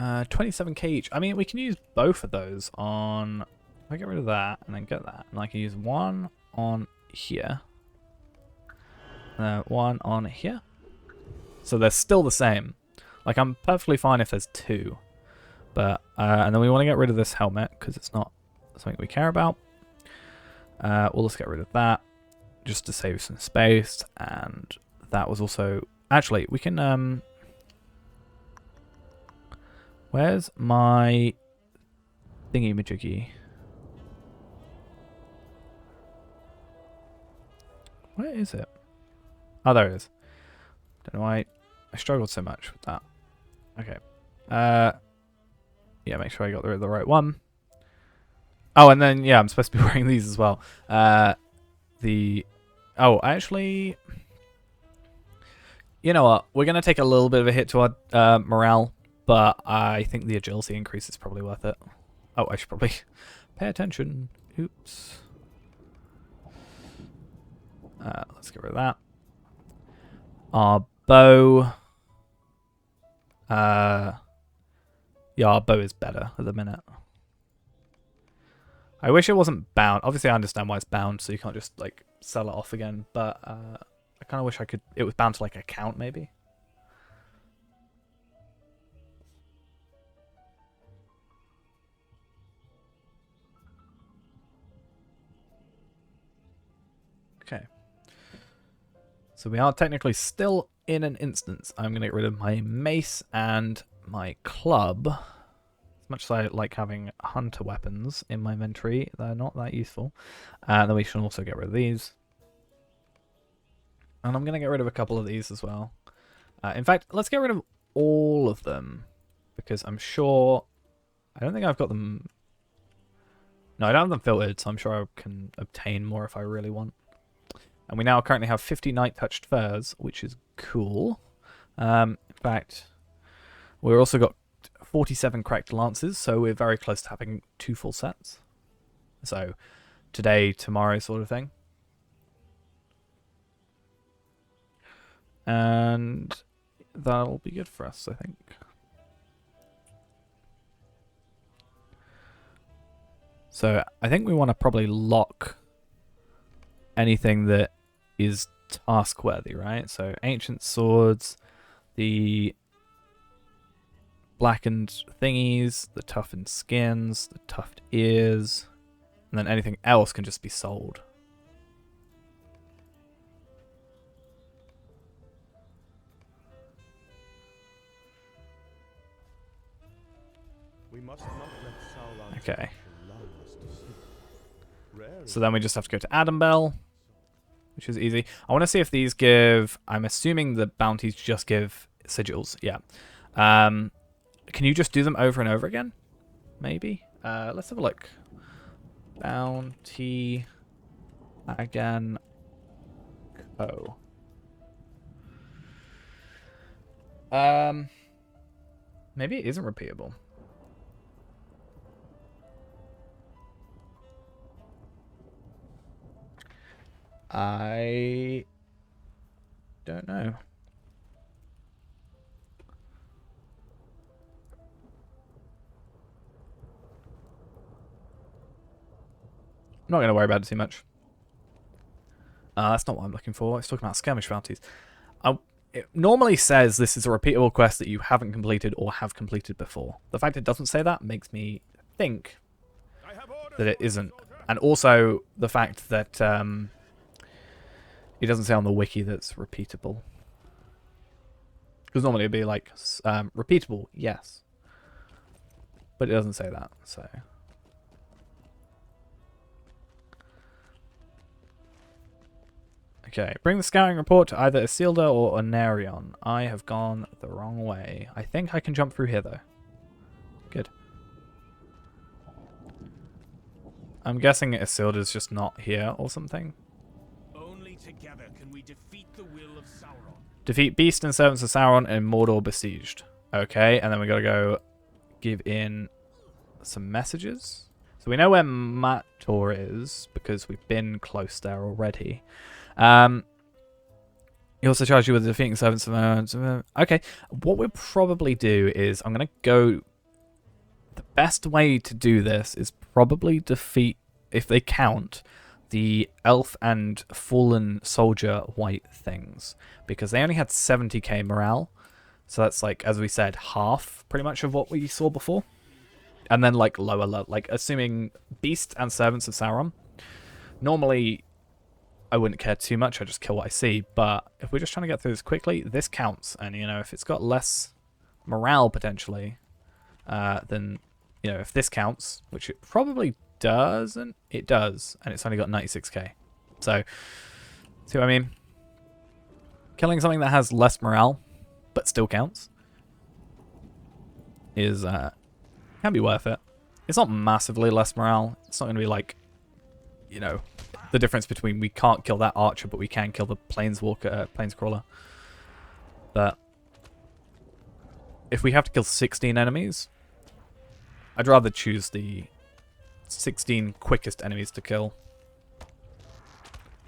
Speaker 1: 27k each. I mean, we can use both of those on... If I get rid of that and then get that, and I can use one on here. One on here. So they're still the same. Like, I'm perfectly fine if there's two. But, and then we want to get rid of this helmet because it's not something we care about. We'll just get rid of that just to save some space. And that was also... Actually, we can... Where's my thingy-majiggy? Where is it? Oh, there it is. Don't know why I struggled so much with that. Okay. Yeah, make sure I got the right one. Oh, and then, yeah, I'm supposed to be wearing these as well. Oh, actually... You know what? We're going to take a little bit of a hit to our morale, but I think the agility increase is probably worth it. Oh, I should probably pay attention. Oops. Let's get rid of that. Our bow. Yeah, our bow is better at the minute. I wish it wasn't bound. Obviously, I understand why it's bound, so you can't just like sell it off again. But I kind of wish I could. It was bound to like a count, maybe. Okay. So we are technically still in an instance. I'm going to get rid of my mace and my club. As much as I like having hunter weapons in my inventory, they're not that useful. And then we should also get rid of these. And I'm going to get rid of a couple of these as well. In fact, let's get rid of all of them. Because I'm sure... I don't think I've got them... No, I don't have them filtered, so I'm sure I can obtain more if I really want. And we now currently have 50 night-touched furs, which is cool. In fact, we've also got 47 cracked lances, so we're very close to having 2 full sets. So, today, tomorrow sort of thing. And that'll be good for us, I think. So, I think we want to probably lock anything that is task worthy, right? So ancient swords, the blackened thingies, the toughened skins, the tufted ears, and then anything else can just be sold.
Speaker 3: We must not let Sauron's
Speaker 1: Okay.
Speaker 3: lull us to sleep. Rare
Speaker 1: So then we just have to go to Adambel, which is easy. I want to see if these give... I'm assuming the bounties just give sigils. Yeah. Can you just do them over and over again? Maybe. Let's have a look. Bounty again. Oh. Maybe it isn't repeatable. I don't know. I'm not going to worry about it too much. That's not what I'm looking for. It's talking about skirmish bounties. It normally says this is a repeatable quest that you haven't completed or have completed before. The fact it doesn't say that makes me think that it isn't. And also the fact that it doesn't say on the wiki that's repeatable. Because normally it'd be like, repeatable, yes. But it doesn't say that, so... Okay, bring the scouting report to either Isildur or Onarion. I have gone the wrong way. I think I can jump through here, though. Good. I'm guessing Isildur's just not here or something.
Speaker 2: Only together can we defeat the will of Sauron.
Speaker 1: Defeat Beast and Servants of Sauron and Mordor besieged. Okay, and then we gotta go give in some messages. So we know where Mator is, because we've been close there already. He also charged you with defeating servants of... Okay, what we'll probably do is I'm going to go the best way to do this is probably defeat, if they count, the elf and fallen soldier white things, because they only had 70k morale. So that's like, as we said, half pretty much of what we saw before. And then like lower level, like assuming Beast and Servants of Sauron. Normally, I wouldn't care too much, I just kill what I see. But if we're just trying to get through this quickly, this counts. And, you know, if it's got less morale potentially, then, you know, if this counts, which it probably doesn't, it does. And it's only got 96k. So, see what I mean? Killing something that has less morale, but still counts, is can be worth it. It's not massively less morale. It's not going to be like, you know, the difference between we can't kill that archer, but we can kill the planescrawler. But if we have to kill 16 enemies, I'd rather choose the 16 quickest enemies to kill,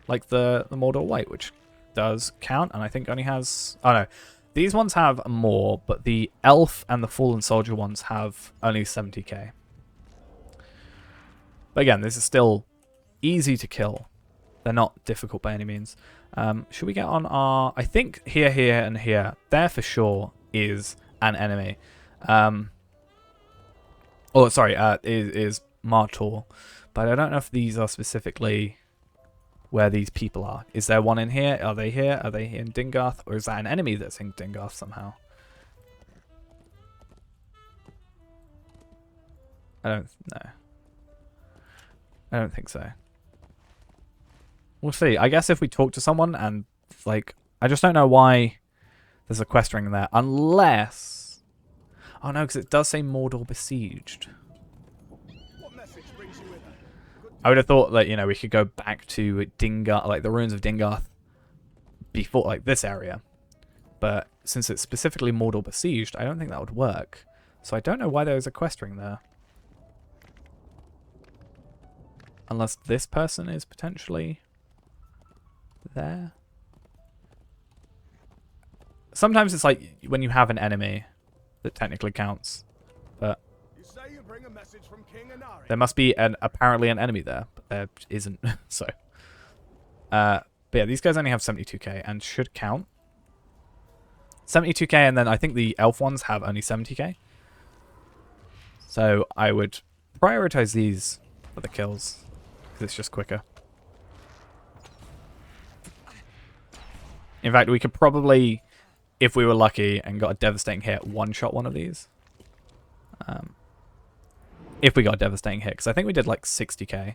Speaker 1: like the Mordor White, which does count, and I think only has... Oh no, these ones have more, but the Elf and the Fallen Soldier ones have only 70k. But again, this is still easy to kill. They're not difficult by any means. Should we get on our... I think here, and here, there for sure is an enemy. Oh, sorry, is Martor. But I don't know if these are specifically where these people are. Is there one in here? Are they here? Are they in Dingarth? Or is that an enemy that's in Dingarth somehow? I don't know. I don't think so. We'll see. I guess if we talk to someone and, like, I just don't know why there's a quest ring there. Unless... Oh no, because it does say Mordor Besieged. I would have thought that, you know, we could go back to Dingarth, like the ruins of Dingarth, before, like, this area. But since it's specifically Mordor Besieged, I don't think that would work. So I don't know why there's a quest ring there. Unless this person is potentially there. Sometimes it's like when you have an enemy that technically counts. But
Speaker 3: You bring a message from King Inari.
Speaker 1: there must be apparently an enemy there, but there isn't. So, but yeah, these guys only have 72k and should count. 72k, and then I think the elf ones have only 70k. So I would prioritize these for the kills because it's just quicker. In fact, we could probably, if we were lucky and got a devastating hit, one-shot one of these. If we got a devastating hit, because I think we did like 60k.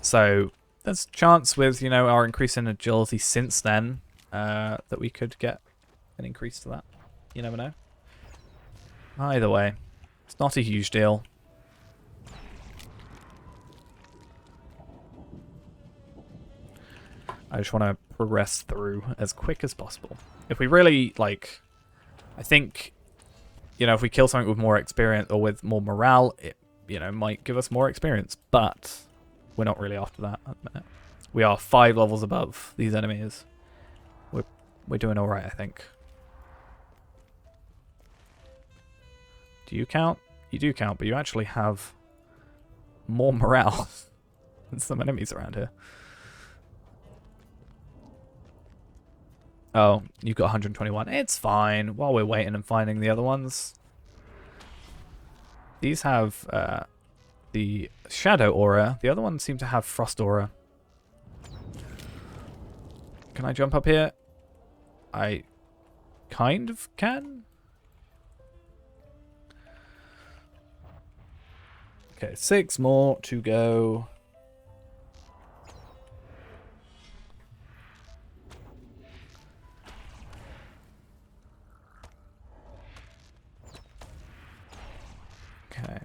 Speaker 1: So there's a chance with, you know, our increase in agility since then that we could get an increase to that. You never know. Either way, it's not a huge deal. I just want to progress through as quick as possible. If we really, like, I think, you know, if we kill something with more experience or with more morale, it, you know, might give us more experience. But we're not really after that at the minute. We are 5 levels above these enemies. We're doing all right, I think. Do you count? You do count, but you actually have more morale than some enemies around here. Oh, you've got 121. It's fine. While we're waiting and finding the other ones. These have the Shadow Aura. The other ones seem to have Frost Aura. Can I jump up here? I kind of can. Okay, 6 more to go. Okay.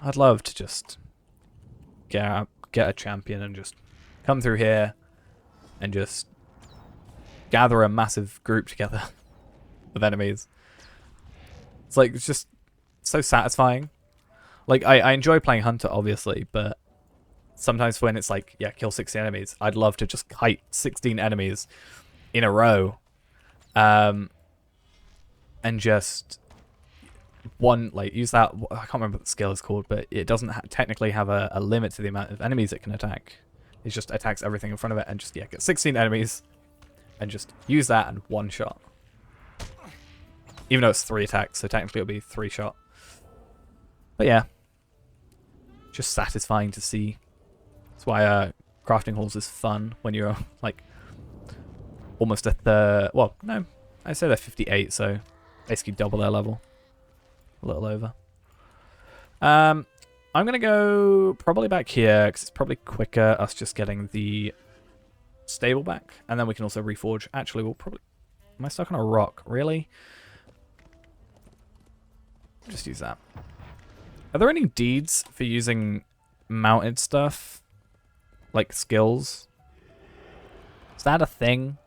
Speaker 1: I'd love to just get a champion and just come through here and just gather a massive group together of enemies. It's like, it's just so satisfying. Like, I enjoy playing Hunter, obviously, but sometimes when it's like, yeah, kill 16 enemies, I'd love to just kite 16 enemies in a row and just use that. I can't remember what the skill is called, but it doesn't technically have a limit to the amount of enemies it can attack. It just attacks everything in front of it and just get 16 enemies and just use that and one shot. Even though it's 3 attacks, so technically it'll be 3 shot. But yeah, just satisfying to see. That's why crafting halls is fun when you're like almost a third. Well, no, I say they're 58, so basically double their level. A little over. I'm going to go probably back here because it's probably quicker us just getting the stable back. And then we can also reforge. Actually, we'll probably... Am I stuck on a rock? Really? Just use that. Are there any deeds for using mounted stuff? Like skills? Is that a thing?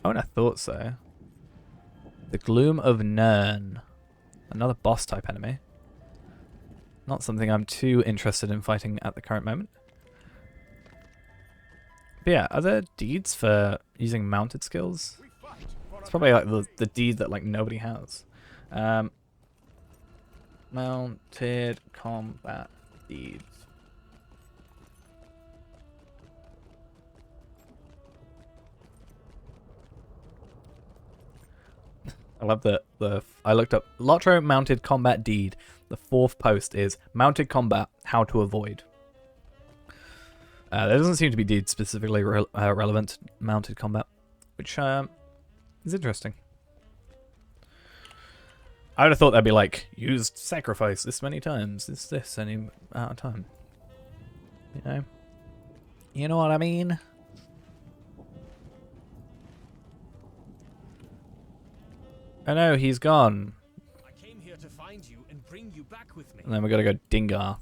Speaker 1: Oh, and I thought so. The Gloom of Nirn. Another boss type enemy. Not something I'm too interested in fighting at the current moment. But yeah, are there deeds for using mounted skills? It's probably like the deed that like nobody has. Mounted combat deeds. I love that I looked up Lotro mounted combat deed. The 4th post is mounted combat, how to avoid. There doesn't seem to be deeds specifically relevant to mounted combat, which is interesting. I would have thought that'd be like, used sacrifice this many times, this any amount of time. You know what I mean? Oh no, he's gone.
Speaker 2: I came here to find you and bring you back with me.
Speaker 1: And then we gotta go Dingar.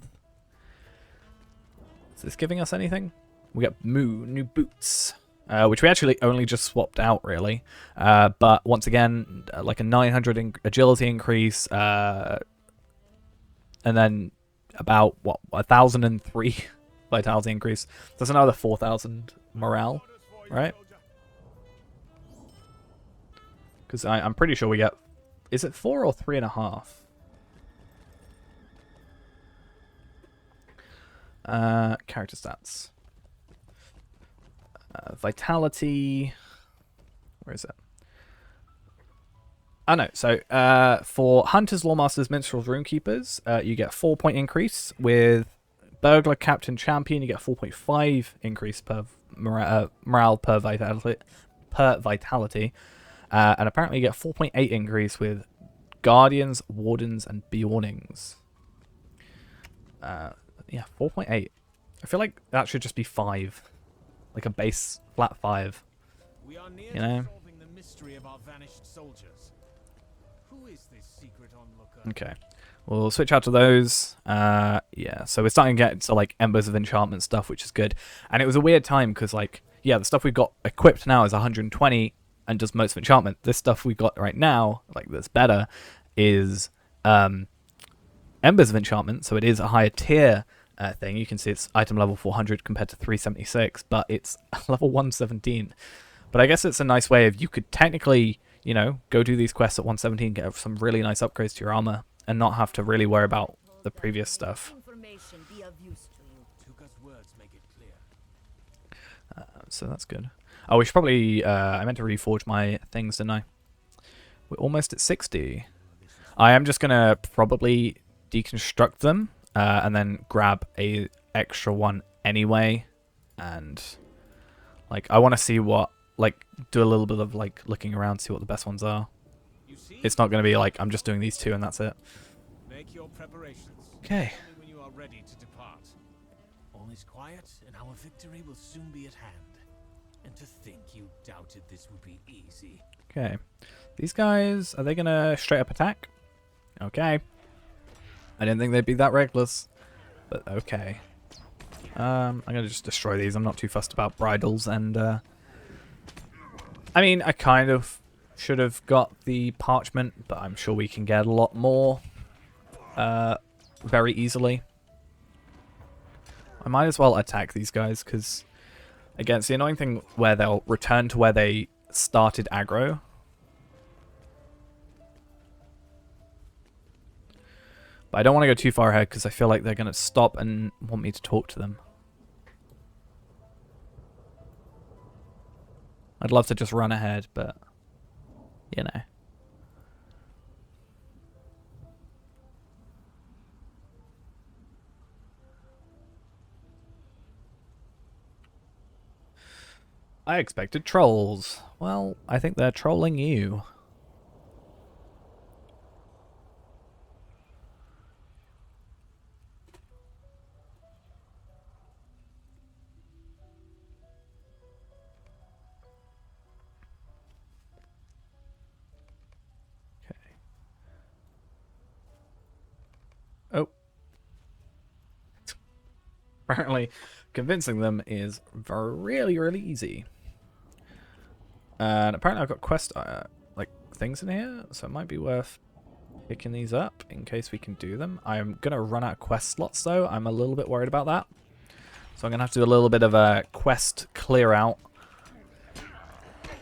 Speaker 1: Is this giving us anything? We got new boots. Which we actually only just swapped out, really. But once again, like a 900 agility increase, and then about, 1,003 vitality increase. That's another 4,000 morale, right? Because I'm pretty sure we get... Is it 4 or 3.5? Character stats. Vitality. Where is it? Oh no, so for Hunters, Lawmasters, Minstrels, Runekeepers, you get 4-point increase. With Burglar, Captain, Champion, you get 4.5 increase per morale per vitality. And apparently you get 4.8 increase with Guardians, Wardens, and Bjornings. Yeah, 4.8. I feel like that should just be 5. Like a base flat 5.
Speaker 2: We are near
Speaker 1: You know?
Speaker 2: solving the mystery of our vanished soldiers. Who is this secret onlooker?
Speaker 1: Okay. We'll switch out to those. Yeah, so we're starting to get to like Embers of Enchantment stuff, which is good. And it was a weird time because like, yeah, the stuff we've got equipped now is 120 and does most of enchantment. This stuff we've got right now, like that's better, is Embers of Enchantment, so it is a higher tier thing. You can see it's item level 400 compared to 376, but it's level 117. But I guess it's a nice way of, you could technically, you know, go do these quests at 117, get some really nice upgrades to your armor, and not have to really worry about the previous stuff.
Speaker 2: Tuka's words make it clear.
Speaker 1: So that's good. Oh, we should probably... I meant to reforge my things, didn't I? We're almost at 60. I am just going to probably deconstruct them and then grab a extra one anyway. And like, I want to see what... Like, do a little bit of like looking around, see what the best ones are.
Speaker 2: You see?
Speaker 1: It's not going to be like, I'm just doing these 2 and that's it.
Speaker 2: Make your preparations.
Speaker 1: Okay.
Speaker 2: Tell me when you are ready to depart. All is quiet, and our victory will soon be at hand. And to think you doubted this would be easy.
Speaker 1: Okay. These guys, are they going to straight up attack? Okay. I didn't think they'd be that reckless. But okay. I'm going to just destroy these. I'm not too fussed about bridles. And, I mean, I kind of should have got the parchment, but I'm sure we can get a lot more very easily. I might as well attack these guys, because, again, it's the annoying thing where they'll return to where they started aggro. But I don't want to go too far ahead because I feel like they're going to stop and want me to talk to them. I'd love to just run ahead, but, you know. I expected trolls. Well, I think they're trolling you. Oh. Apparently, convincing them is really, really easy. And apparently I've got quest, like, things in here, so it might be worth picking these up in case we can do them. I'm going to run out of quest slots, though. I'm a little bit worried about that. So I'm going to have to do a little bit of a quest clear out.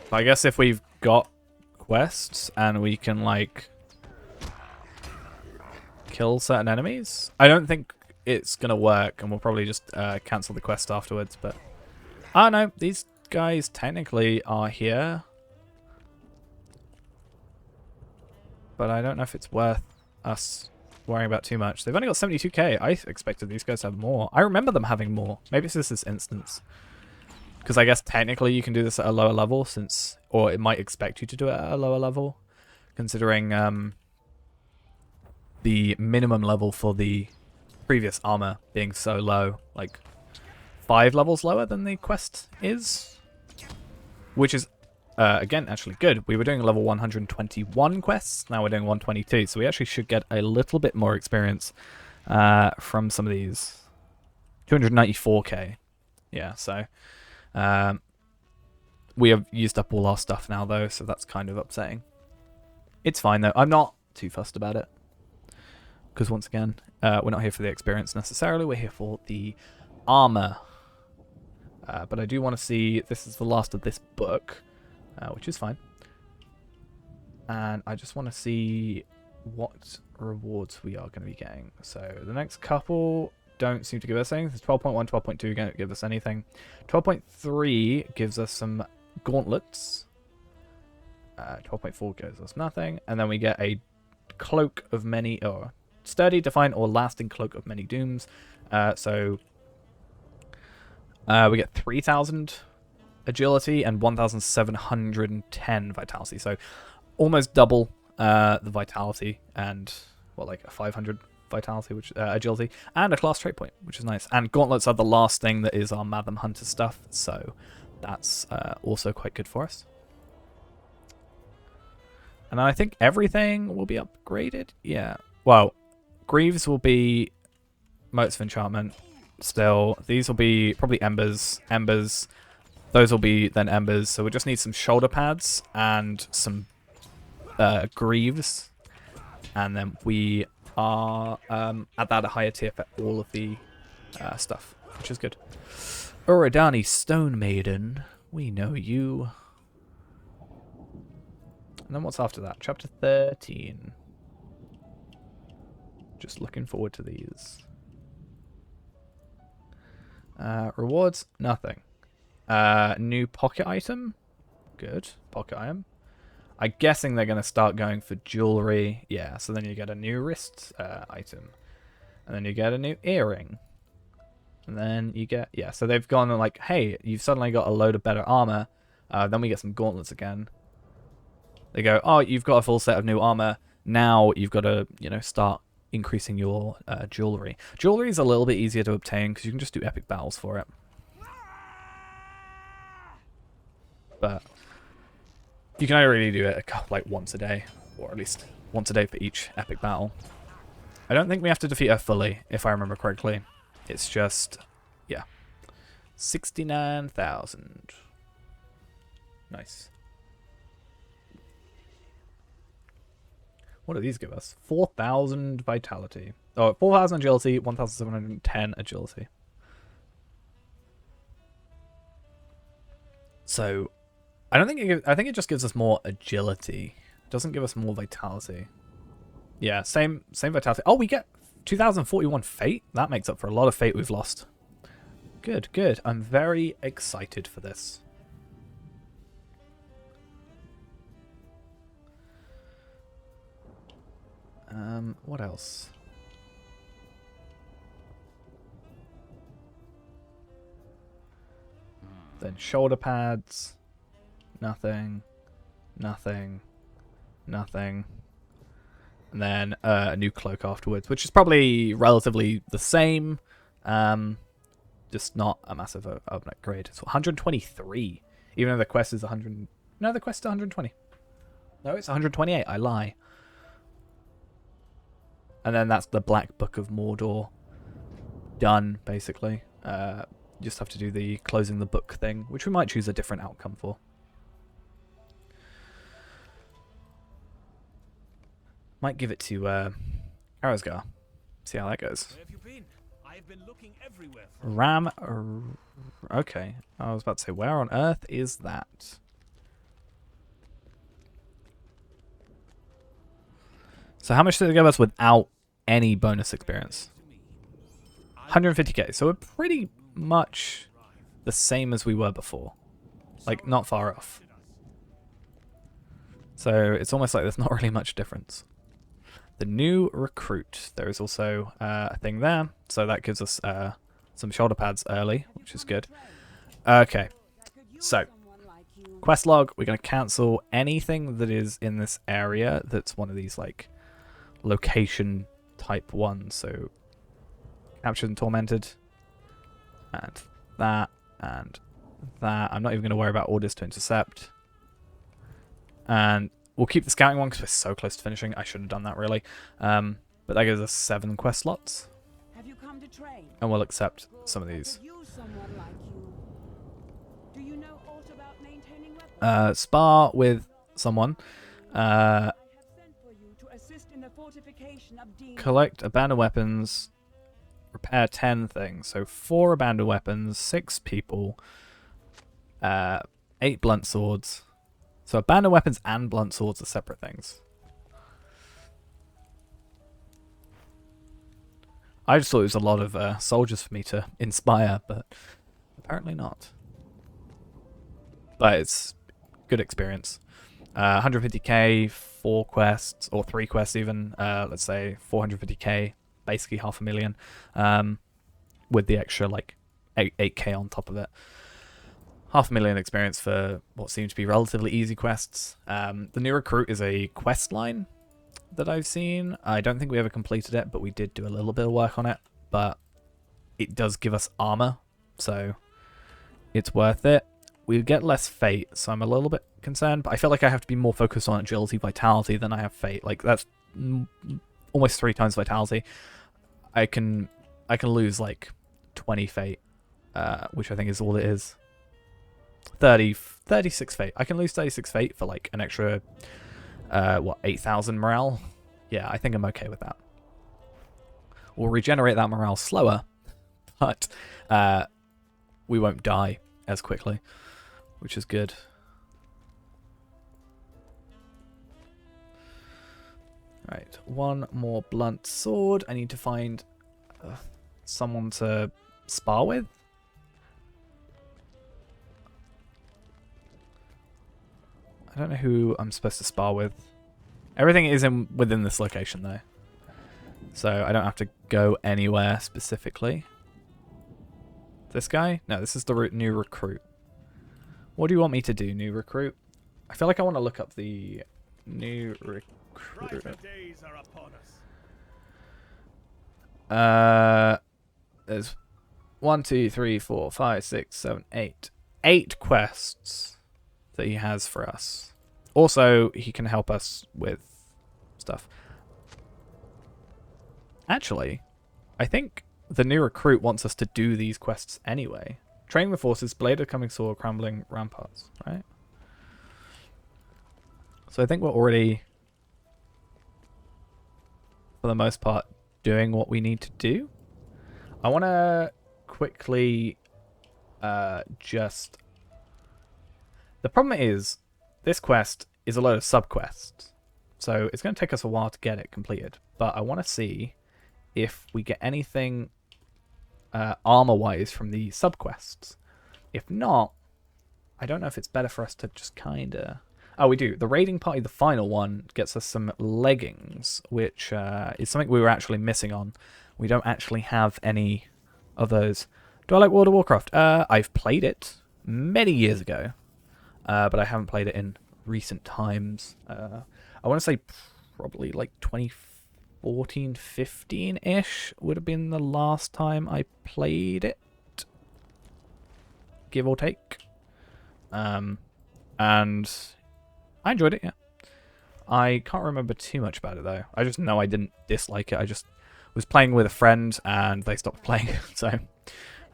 Speaker 1: But I guess if we've got quests and we can, like, kill certain enemies, I don't think it's going to work, and we'll probably just cancel the quest afterwards. But, oh no, these guys technically are here. But I don't know if it's worth us worrying about too much. They've only got 72k. I expected these guys to have more. I remember them having more. Maybe it's just this instance. Because I guess technically you can do this at a lower level, since, or it might expect you to do it at a lower level, considering the minimum level for the previous armor being so low, like 5 levels lower than the quest is, which is again actually good. We were doing level 121 quests, now we're doing 122, so we actually should get a little bit more experience from some of these. 294k, yeah, so we have used up all our stuff now though, so that's kind of upsetting. It's fine though, I'm not too fussed about it, because once again, we're not here for the experience necessarily, we're here for the armor. But I do want to see, this is the last of this book, which is fine. And I just want to see what rewards we are going to be getting. So the next couple don't seem to give us anything. 12.1, 12.2 don't give us anything. 12.3 gives us some gauntlets. 12.4 gives us nothing. And then we get a cloak of many, or sturdy, defiant, or lasting cloak of many dooms. We get 3,000 agility and 1,710 vitality. So almost double the vitality, and what, like a 500 vitality, which agility, and a class trait point, which is nice. And gauntlets are the last thing that is our Matham Hunter stuff, so that's also quite good for us. And I think everything will be upgraded. Yeah. Well, Greaves will be Motes of Enchantment. Still, these will be probably embers. Those will be then embers. So we just need some shoulder pads and some greaves, and then we are at that a higher tier for all of the stuff, which is good. Uridani Stone Maiden, we know you. And then what's after that? Chapter 13. Just looking forward to these. Rewards, nothing. New pocket item, good. Pocket item. I'm guessing they're going to start going for jewelry. Yeah, so then you get a new wrist item. And then you get a new earring. And then you get, yeah, so they've gone like, hey, you've suddenly got a load of better armor. Then we get some gauntlets again. They go, oh, you've got a full set of new armor. Now you've got to, you know, start increasing your jewelry. Jewelry is a little bit easier to obtain because you can just do epic battles for it. But you can only really do it like once a day, or at least once a day for each epic battle. I don't think we have to defeat her fully, if I remember correctly. It's just, yeah, 69,000. Nice. What do these give us? 4,000 vitality. Oh, 4,000 agility, 1,710 agility. So, I don't think I think it just gives us more agility. It doesn't give us more vitality. Yeah, same vitality. Oh, we get 2041 fate. That makes up for a lot of fate we've lost. Good, good. I'm very excited for this. What else? Then shoulder pads. Nothing. Nothing. Nothing. And then a new cloak afterwards, which is probably relatively the same. Just not a massive upgrade. It's 123. Even though the quest is 100. No, the quest is 120. No, it's 128. I lie. And then that's the Black Book of Mordor. Done, basically. Just have to do the closing the book thing, which we might choose a different outcome for. Might give it to Karazgar. See how that goes.
Speaker 2: Where have you been? I've been looking everywhere for
Speaker 1: Ram. Okay, I was about to say, where on earth is that? So how much did it give us without any bonus experience? 150k. So we're pretty much the same as we were before. Like, not far off. So it's almost like there's not really much difference. The new recruit. There is also a thing there. So that gives us some shoulder pads early, which is good. Okay. So, quest log. We're going to cancel anything that is in this area that's one of these, like, location type ones. So, captured and tormented. And that. And that. I'm not even going to worry about orders to intercept. And we'll keep the scouting one because we're so close to finishing. I should have done that, really. But that gives us 7 quest slots.
Speaker 4: Have you come to train?
Speaker 1: And we'll accept some of these.
Speaker 4: Do you know aught about maintaining weapons?
Speaker 1: Spar with someone.
Speaker 4: I have sent for you to assist in the fortification of Dean.
Speaker 1: Collect abandoned weapons. Repair 10 things. So 4 abandoned weapons, 6 people, 8 blunt swords. So abandoned weapons and blunt swords are separate things. I just thought it was a lot of soldiers for me to inspire, but apparently not. But it's good experience. 150k, 4 quests, or 3 quests even. Let's say 450k, basically 500,000. With the extra like 8k on top of it. 500,000 experience for what seem to be relatively easy quests. The new recruit is a quest line that I've seen. I don't think we ever completed it, but we did do a little bit of work on it. But it does give us armor, so it's worth it. We get less fate, so I'm a little bit concerned, but I feel like I have to be more focused on agility, vitality than I have fate. Like, that's almost 3 times vitality. I can lose like 20 fate, which I think is all it is. 36 fate. I can lose 36 fate for like an extra 8,000 morale. Yeah, I think I'm okay with that. We'll regenerate that morale slower, but we won't die as quickly, which is good. Right, 1 more blunt sword. I need to find someone to spar with. I don't know who I'm supposed to spar with. Everything is within this location, though. So I don't have to go anywhere specifically. This guy? No, this is the new recruit. What do you want me to do, new recruit? I feel like I want to look up the new recruit.
Speaker 3: Brighter days are upon us.
Speaker 1: There's 1, 2, 3, 4, 5, 6, 7, 8. 8 quests that he has for us. Also, he can help us with stuff. Actually, I think the new recruit wants us to do these quests anyway. Training the forces, Blade of Coming Sword, Crumbling Ramparts, right? So I think we're already, for the most part, doing what we need to do. I want to quickly just... The problem is, this quest is a load of subquests. So it's going to take us a while to get it completed. But I want to see if we get anything armor-wise from the subquests. If not, I don't know if it's better for us to just kind of... Oh, we do. The raiding party, the final one, gets us some leggings, which is something we were actually missing on. We don't actually have any of those. Do I like World of Warcraft? I've played it many years ago, but I haven't played it in recent times. I want to say probably like 2014, 15-ish would have been the last time I played it, give or take. And I enjoyed it, yeah. I can't remember too much about it, though. I just know I didn't dislike it. I just was playing with a friend, and they stopped playing, so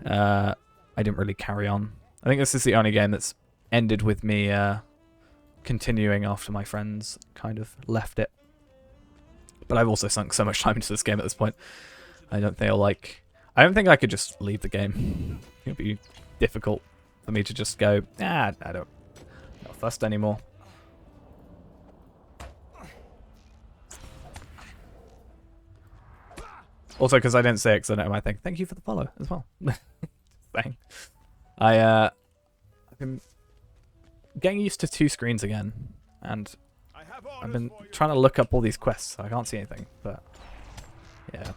Speaker 1: I didn't really carry on. I think this is the only game that's ended with me continuing after my friends kind of left it. But I've also sunk so much time into this game at this point. I don't think I don't think I could just leave the game. It'd be difficult for me to just go, I don't, not fussed anymore. Also, because I didn't say it, because I don't know my thing. Thank you for the follow as well. Bang. I've been getting used to 2 screens again, and I've been trying to look up all these quests, so I can't see anything, but yeah.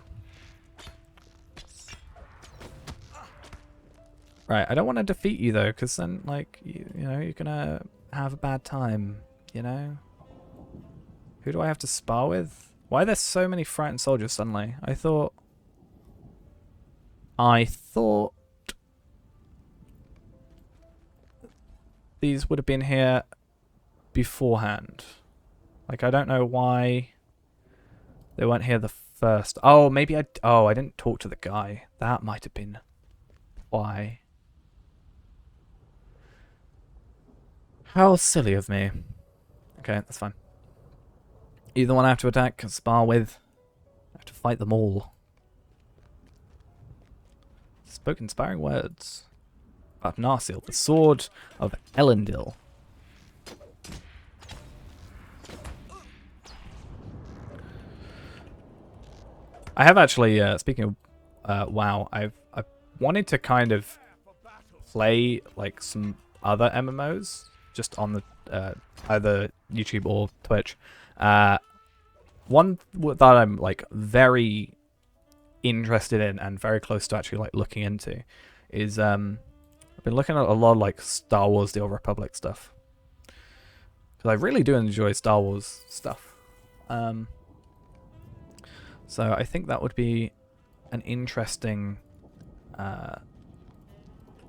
Speaker 1: Right, I don't want to defeat you though, because then, like, you know, you're gonna have a bad time, you know? Who do I have to spar with? Why are there so many frightened soldiers suddenly? I thought these would have been here beforehand. Like, I don't know why they weren't here the first. Oh, maybe I didn't talk to the guy. That might have been why. How silly of me. Okay, that's fine. Either one I have to attack, spar with. I have to fight them all. Spoke inspiring words about Narsil, the sword of Elendil. I have actually, speaking of WoW, I've wanted to kind of play like some other MMOs just on the either YouTube or Twitch. One that I'm like very interested in and very close to actually like looking into is I've been looking at a lot of like Star Wars The Old Republic stuff, because I really do enjoy Star Wars stuff. So I think that would be an interesting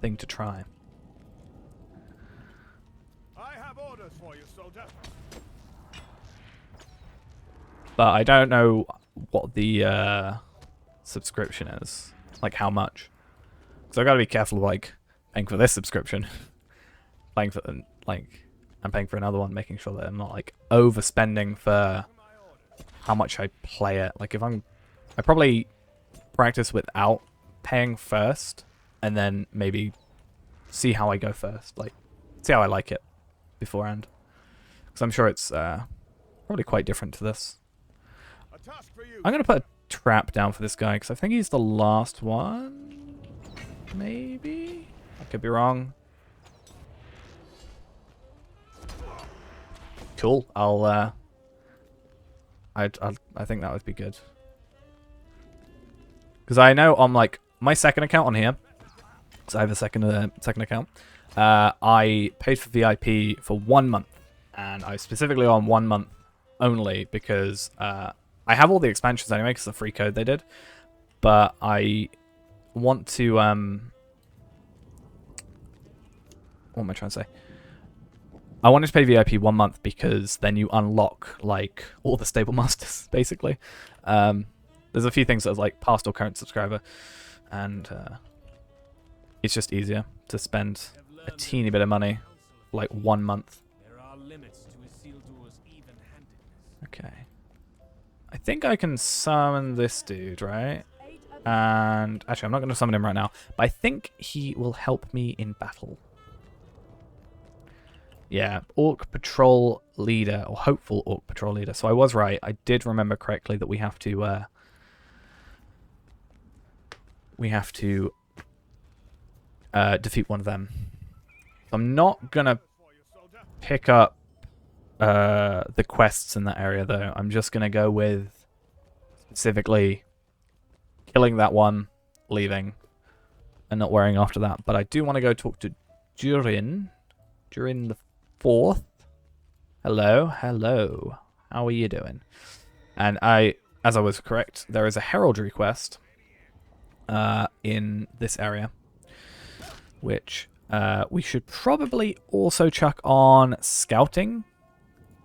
Speaker 1: thing to try.
Speaker 3: I have orders for you, soldier.
Speaker 1: But I don't know what the subscription is, like how much. So I gotta be careful, like paying for this subscription, paying for like I'm paying for another one, making sure that I'm not like overspending for how much I play it. Like if I probably practice without paying first, and then maybe see how I go first, like see how I like it beforehand, because I'm sure it's probably quite different to this. I'm gonna put a trap down for this guy because I think he's the last one. Maybe I could be wrong. Cool. I think that would be good, because I know on like my second account on here, because I have a second account, I paid for VIP for 1 month, and I specifically on 1 month only because I have all the expansions anyway because of the free code they did, but I want to what am I trying to say? I wanted to pay VIP 1 month because then you unlock like all the stable masters basically. There's a few things that are like past or current subscriber, and it's just easier to spend a teeny bit of money for like 1 month.
Speaker 2: There are limits to Isildur's even-handedness.
Speaker 1: Okay. I think I can summon this dude, right? And actually, I'm not going to summon him right now, but I think he will help me in battle. Yeah, Orc Patrol Leader, or hopeful Orc Patrol Leader. So I was right. I did remember correctly that we have to defeat one of them. I'm not gonna pick up the quests in that area though. I'm just gonna go with specifically killing that one, leaving, and not worrying after that. But I do want to go talk to Durin the Fourth. Hello, hello. How are you doing? And as I was correct, there is a heraldry quest in this area, which we should probably also chuck on scouting,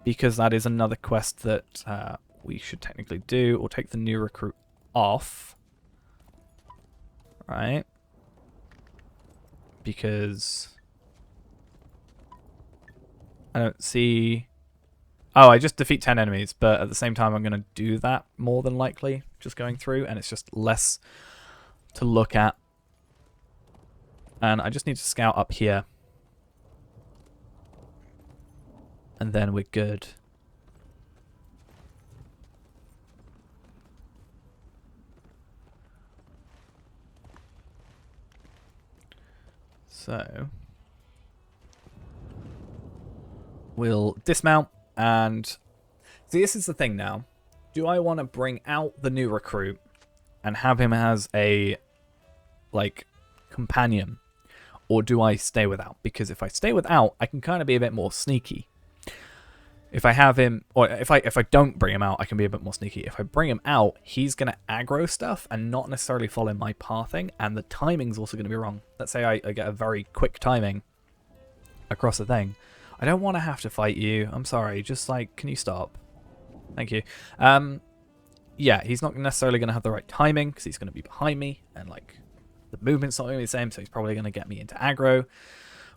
Speaker 1: because that is another quest that we should technically do, or take the new recruit off. Right? Because I don't see... Oh, I just defeat 10 enemies, but at the same time I'm going to do that more than likely, just going through, and it's just less to look at. And I just need to scout up here. And then we're good. So we'll dismount and see, this is the thing now. Do I want to bring out the new recruit and have him as a companion, or do I stay without? Because if I stay without, I can kind of be a bit more sneaky. If I have him, or if I don't bring him out, I can be a bit more sneaky. If I bring him out, he's going to aggro stuff and not necessarily follow my pathing, and the timing's also going to be wrong. Let's say I get a very quick timing across the thing. I don't want to have to fight you. I'm sorry. Just can you stop? Thank you. Yeah, he's not necessarily going to have the right timing because he's going to be behind me, and the movement's not going to be the same, so he's probably going to get me into aggro,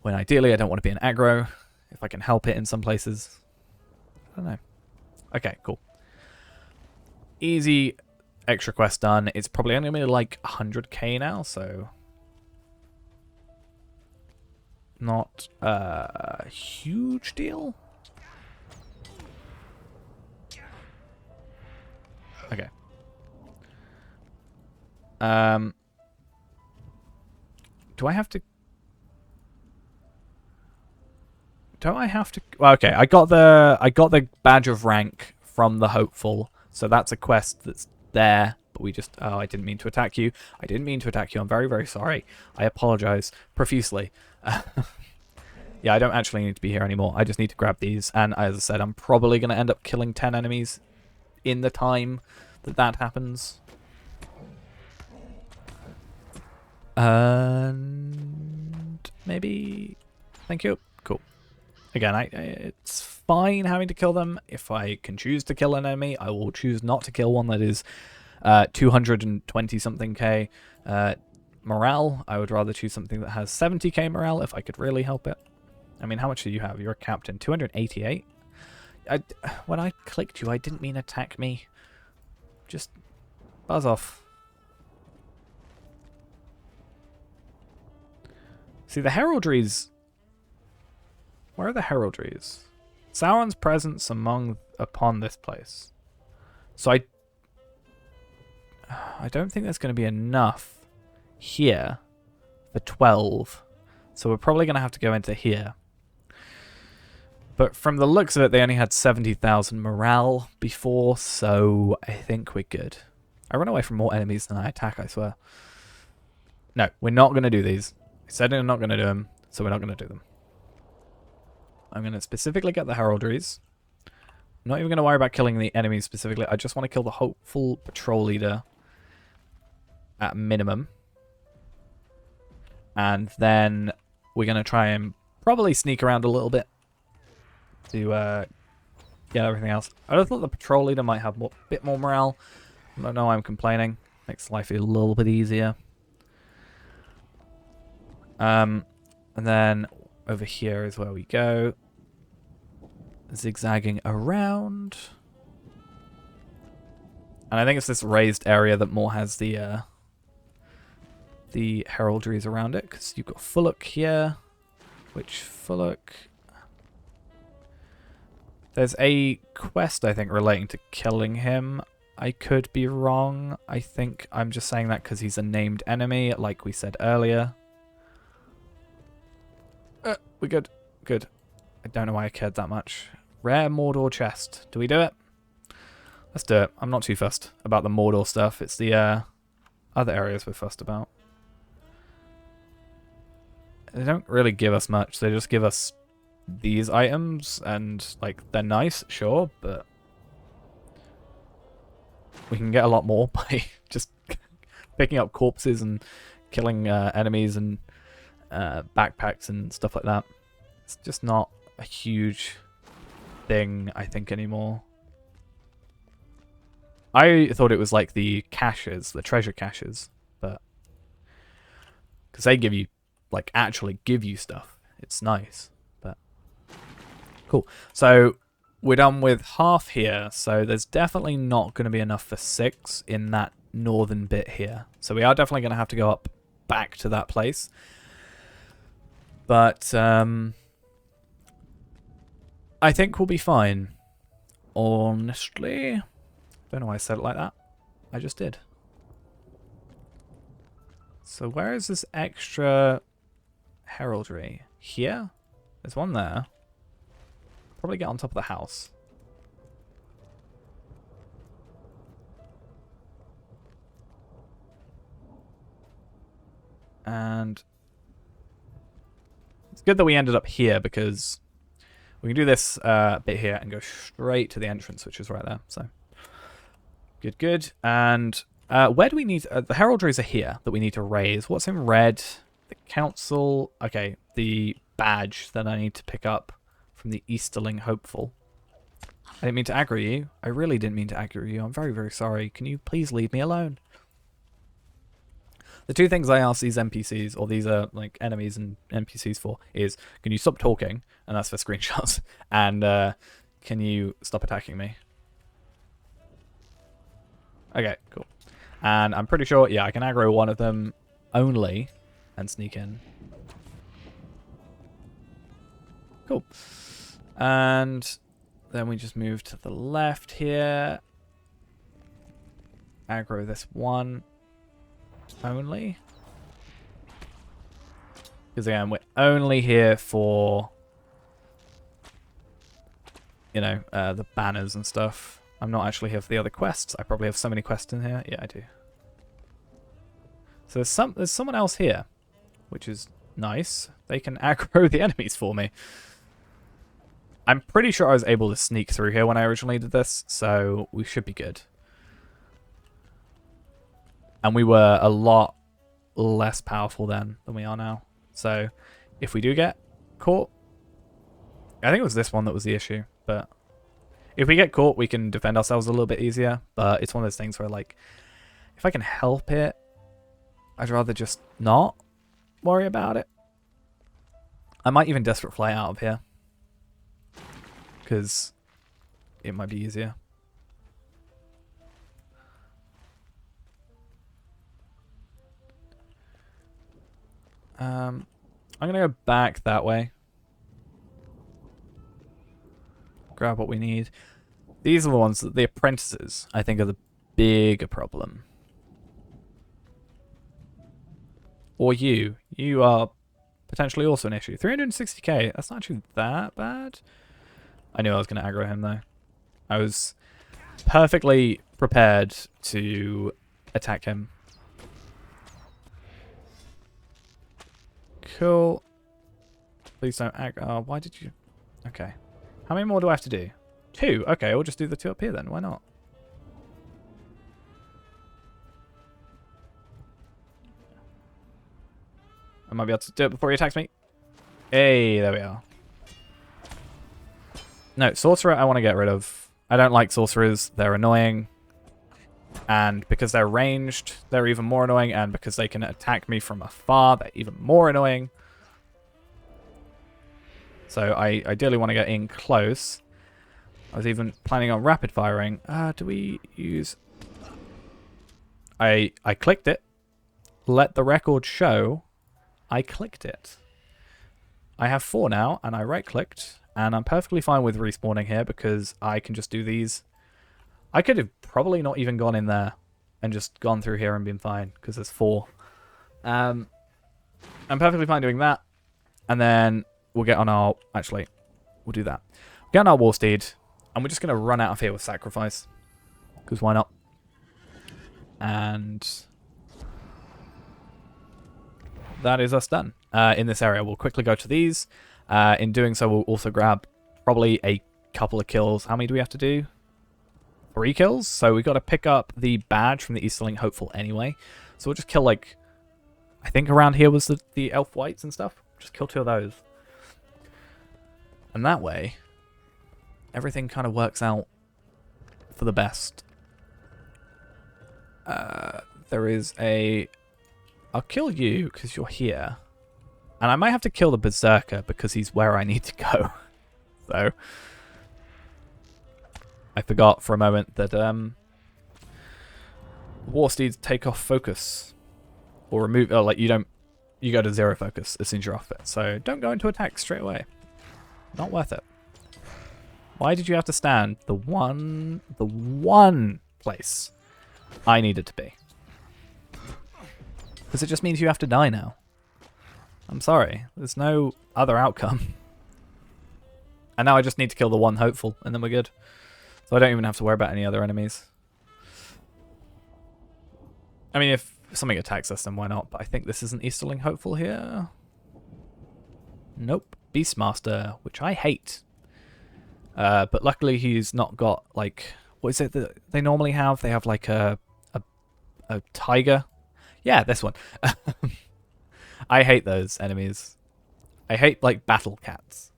Speaker 1: when ideally I don't want to be in aggro if I can help it in some places. I don't know. Okay, cool. Easy extra quest done. It's probably only going to be 100k now, so not a huge deal. Okay. Do I have to... Don't I have to... Well, okay, I got the badge of rank from the hopeful, so that's a quest that's there, but we just... Oh, I didn't mean to attack you. I didn't mean to attack you. I'm very, very sorry. I apologize profusely. Yeah, I don't actually need to be here anymore. I just need to grab these, and as I said, I'm probably going to end up killing 10 enemies in the time that happens. And maybe... Thank you. Cool. Again, it's fine having to kill them. If I can choose to kill an enemy, I will choose not to kill one that is 220 something K morale. I would rather choose something that has 70k morale if I could really help it. I mean, how much do you have? You're a captain. 288? When I clicked you, I didn't mean attack me. Just buzz off. See, the heraldries... Where are the heraldries? Sauron's presence upon this place. So I don't think there's going to be enough here for 12. So we're probably going to have to go into here. But from the looks of it, they only had 70,000 morale before, so I think we're good. I run away from more enemies than I attack, I swear. No, we're not going to do these. I said we're not going to do them, so we're not going to do them. I'm going to specifically get the heraldries. I'm not even going to worry about killing the enemies specifically. I just want to kill the hopeful patrol leader at minimum. And then we're going to try and probably sneak around a little bit to get everything else. I thought the patrol leader might have a bit more morale. I don't know why I'm complaining. Makes life a little bit easier. And then over here is where we go. Zigzagging around. And I think it's this raised area that more has the heraldries around it, because you've got Fuluk here, which Fuluk... There's a quest, I think, relating to killing him. I could be wrong. I think I'm just saying that because he's a named enemy, like we said earlier. We're good. Good. I don't know why I cared that much. Rare Mordor chest. Do we do it? Let's do it. I'm not too fussed about the Mordor stuff. It's the other areas we're fussed about. They don't really give us much. They just give us these items, and like they're nice, sure, but we can get a lot more by just picking up corpses and killing enemies and backpacks and stuff like that. It's just not a huge thing, I think, anymore. I thought it was like the caches, the treasure caches, but because they give you, like, actually give you stuff. It's nice, but cool. So we're done with half here, so there's definitely not going to be enough for 6 in that northern bit here. So we are definitely going to have to go up back to that place. But I think we'll be fine. Honestly, don't know why I said it like that. I just did. So where is this extra heraldry? Here? There's one there. Probably get on top of the house. And it's good that we ended up here because we can do this bit here and go straight to the entrance, which is right there. So good, good. And where do we need... the heraldries are here that we need to raise. What's in red? The council... Okay, the badge that I need to pick up from the Easterling Hopeful. I didn't mean to aggro you. I really didn't mean to aggro you. I'm very, very sorry. Can you please leave me alone? The two things I ask these NPCs, or these like enemies and NPCs for, is can you stop talking, and that's for screenshots, and can you stop attacking me? Okay, cool. And I'm pretty sure, yeah, I can aggro one of them only and sneak in. Cool. And then we just move to the left here. Aggro this one only. Because again, we're only here for, you know, the banners and stuff. I'm not actually here for the other quests. I probably have so many quests in here. Yeah, I do. So there's someone else here, which is nice. They can aggro the enemies for me. I'm pretty sure I was able to sneak through here when I originally did this, so we should be good. And we were a lot less powerful then than we are now. So if we do get caught, I think it was this one that was the issue, but if we get caught, we can defend ourselves a little bit easier. But it's one of those things where, like, if I can help it, I'd rather just not worry about it. I might even Desperate Flight out of here, because it might be easier. I'm going to go back that way. Grab what we need. These are the ones that the apprentices, I think, are the bigger problem. Or you. You are potentially also an issue. 360k, that's not actually that bad. I knew I was going to aggro him, though. I was perfectly prepared to attack him. Cool. Please don't aggro. Why did you... Okay. How many more do I have to do? 2. Okay, I'll just do the 2 up here then. Why not? I might be able to do it before he attacks me. Hey, there we are. No, Sorcerer I want to get rid of. I don't like Sorcerers. They're annoying. And because they're ranged, they're even more annoying. And because they can attack me from afar, they're even more annoying. So I ideally want to get in close. I was even planning on rapid firing. Do we use... I clicked it. Let the record show I clicked it. I have 4 now, and I right-clicked, And I'm perfectly fine with respawning here because I can just do these. I could have probably not even gone in there and just gone through here and been fine because there's 4. I'm perfectly fine doing that. And then we'll get on our... Actually, we'll do that. We'll get on our War Steed. And we're just going to run out of here with Sacrifice. Because why not? And... that is us done in this area. We'll quickly go to these. In doing so, we'll also grab probably a couple of kills. How many do we have to do? 3 kills? So we've got to pick up the badge from the Easterling Hopeful anyway. So we'll just kill, like... I think around here was the Elf Whites and stuff. Just kill 2 of those. And that way, everything kind of works out for the best. There is a... I'll kill you because you're here. And I might have to kill the Berserker because he's where I need to go. So... I forgot for a moment that War Steeds take off focus. Or remove... like, you don't... You go to 0 focus as soon as you're off it. So don't go into attack straight away. Not worth it. Why did you have to stand the one place I needed to be? Because it just means you have to die now. I'm sorry. There's no other outcome. And now I just need to kill the one hopeful, and then we're good. So I don't even have to worry about any other enemies. I mean, if something attacks us, then why not? But I think this is an Easterling hopeful here. Nope. Beastmaster, which I hate. But luckily he's not got, like... What is it that they normally have? They have, like, a tiger. Yeah, this one. I hate those enemies. I hate, like, battle cats.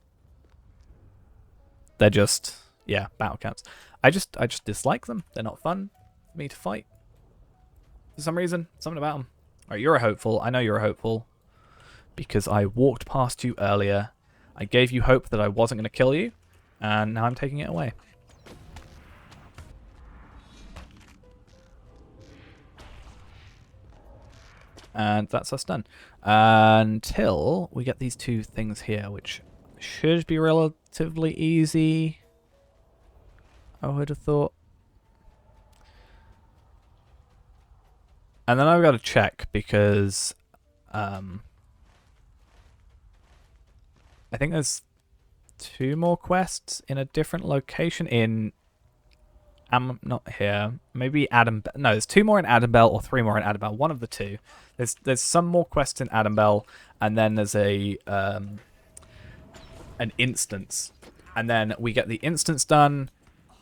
Speaker 1: They're just... Yeah, battle cats. I just dislike them. They're not fun for me to fight. For some reason, something about them. Alright, you're a hopeful. I know you're a hopeful. Because I walked past you earlier. I gave you hope that I wasn't going to kill you. And now I'm taking it away. And that's us done. Until we get these 2 things here, which should be relatively easy. I would have thought. And then I've got to check because I think there's 2 more quests in a different location in not here. Maybe Adam. No, there's 2 more in Adambel or 3 more in Adambel. One of the 2. There's some more quests in Adambel, and then there's a an instance, and then we get the instance done,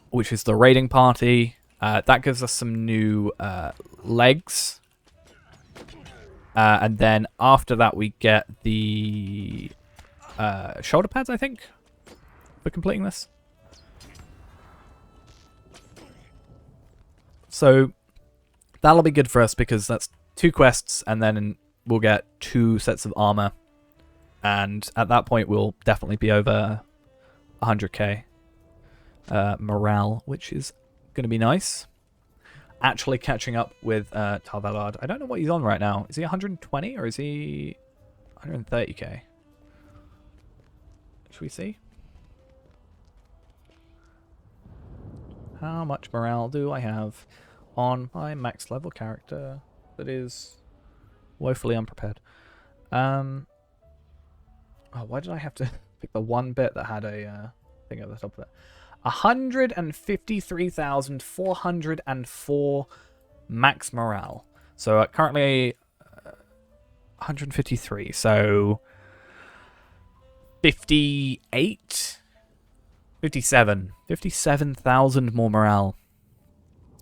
Speaker 1: which is the raiding party. That gives us some new legs. And then after that we get the shoulder pads, I think, for completing this. So that'll be good for us because that's 2 quests and then we'll get 2 sets of armor. And at that point we'll definitely be over 100k morale, which is going to be nice. Actually catching up with Tar Valard. I don't know what he's on right now. Is he 120 or is he 130k? Should we see? How much morale do I have on my max level character that is woefully unprepared? Oh, why did I have to pick the one bit that had a thing at the top of it? 153,404 max morale. So currently 153. So 58, 57,000 more morale.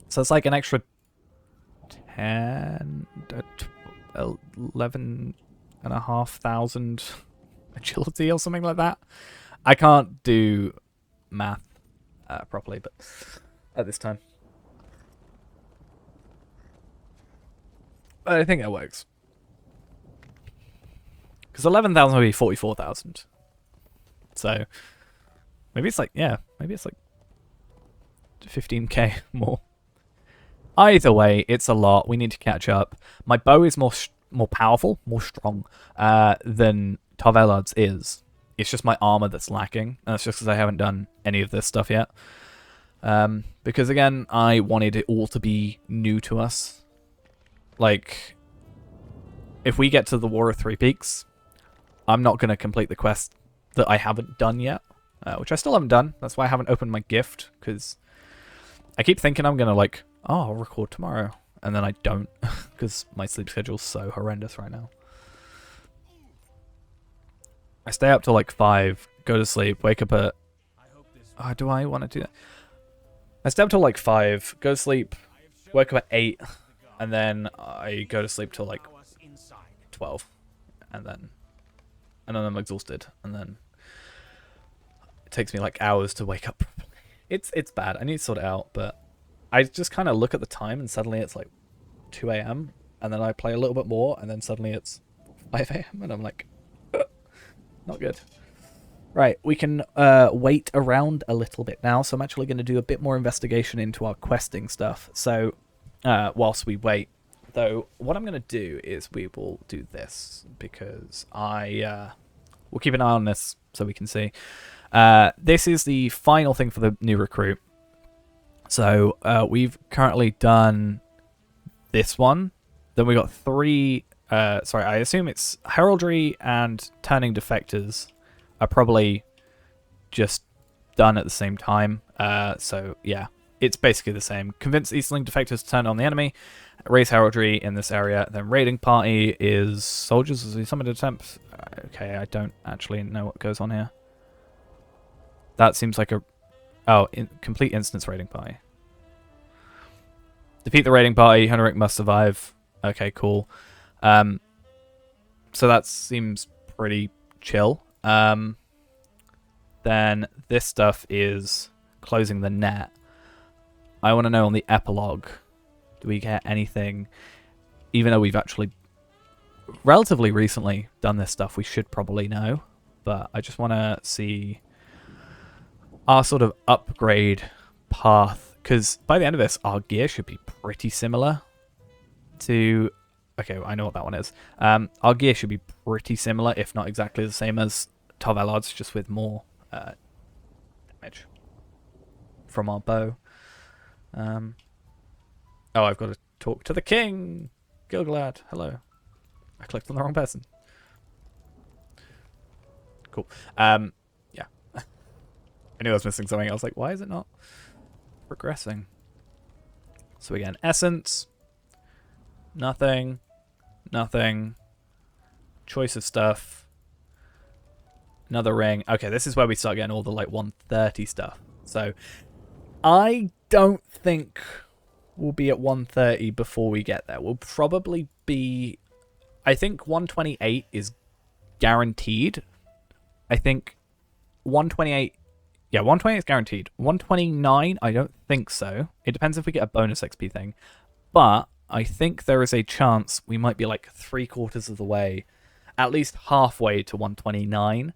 Speaker 1: So it's like an extra 10, 11,500 agility or something like that. I can't do math properly, but at this time. But I think that works. Because 11,000 would be 44,000. So maybe it's like, yeah, maybe it's like 15k more. Either way, it's a lot. We need to catch up. My bow is more powerful, more strong than Tar Valard's is It's just my armor that's lacking. And that's just because I haven't done any of this stuff yet. Because again, I wanted it all to be new to us. Like, if we get to the War of Three Peaks, I'm not going to complete the quest that I haven't done yet. Which I still haven't done. That's why I haven't opened my gift. Because I keep thinking I'm going to like, oh, I'll record tomorrow. And then I don't. Because my sleep schedule's so horrendous right now. I stay up till like 5, go to sleep, wake up at... Oh, do I want to do that? I stay up till like 5, go to sleep, wake up at 8, and then I go to sleep till like 12. And then I'm exhausted, and then it takes me like hours to wake up. It's bad. I need to sort it out, but I just kind of look at the time and suddenly it's like 2 a.m. and then I play a little bit more and then suddenly it's 5 a.m. and I'm like, not good. Right, we can wait around a little bit now, so I'm actually going to do a bit more investigation into our questing stuff. So, whilst we wait, though, what I'm going to do is we will do this, because we'll keep an eye on this so we can see. This is the final thing for the new recruit. So, we've currently done this one. Then we got 3... sorry, I assume it's heraldry and turning defectors are probably just done at the same time. So yeah, it's basically the same. Convince Eastling defectors to turn on the enemy. Raise heraldry in this area. Then raiding party is soldiers as we summon attempt. Okay, I don't actually know what goes on here. That seems like a... Oh, complete instance raiding party. Defeat the raiding party. Hunteric must survive. Okay, cool. So that seems pretty chill. Then this stuff is closing the net. I want to know on the epilogue, do we get anything? Even though we've actually relatively recently done this stuff, we should probably know. But I just want to see our sort of upgrade path. Because by the end of this, our gear should be pretty similar to... Okay, well, I know what that one is. Our gear should be pretty similar, if not exactly the same as Tar Vallard's, just with more damage from our bow. Oh, I've got to talk to the king! Gilgalad, hello. I clicked on the wrong person. Cool. Yeah. I knew I was missing something. I was like, why is it not progressing? So again, essence. Nothing. Nothing. Choice of stuff. Another ring. Okay, this is where we start getting all the like 130 stuff. So I don't think we'll be at 130 before we get there. We'll probably be... I think 128 is guaranteed. I think 128... Yeah, 128 is guaranteed. 129, I don't think so. It depends if we get a bonus XP thing. But I think there is a chance we might be like 3/4 of the way, at least halfway to 129.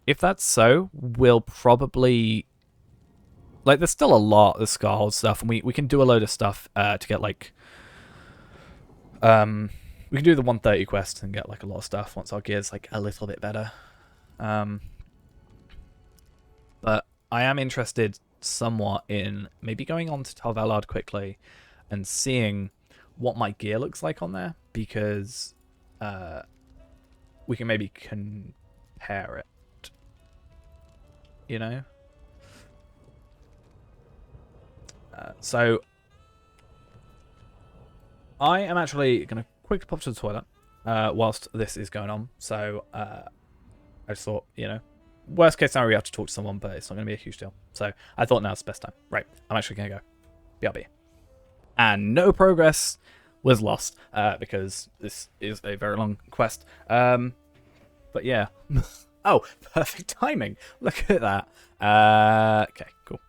Speaker 1: If that's so, we'll probably... Like, there's still a lot of Scarhold stuff, and we can do a load of stuff to get, like... we can do the 130 quest and get, like, a lot of stuff once our gear's, like, a little bit better. But I am interested somewhat in maybe going on to Tar Valard quickly and seeing what my gear looks like on there, because we can maybe compare it, you know? So I am actually going to quickly pop to the toilet whilst this is going on. So I just thought, you know, worst case scenario, we have to talk to someone, but it's not going to be a huge deal. So I thought now's the best time. Right, I'm actually going to go. BRB. And no progress was lost because this is a very long quest. But yeah. Oh, perfect timing. Look at that. Okay, cool.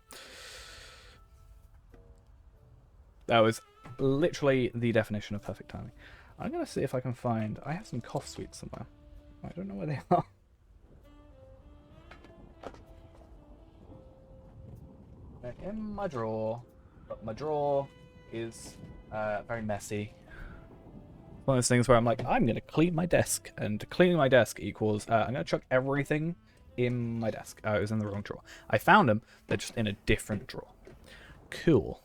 Speaker 1: That was literally the definition of perfect timing. I'm going to see if I can find... I have some cough sweets somewhere. I don't know where they are. They're in my drawer. But my drawer is very messy. one of those things where I'm like, I'm going to clean my desk. And cleaning my desk equals, I'm going to chuck everything in my desk. Oh, it was in the wrong drawer. I found them. They're just in a different drawer. Cool.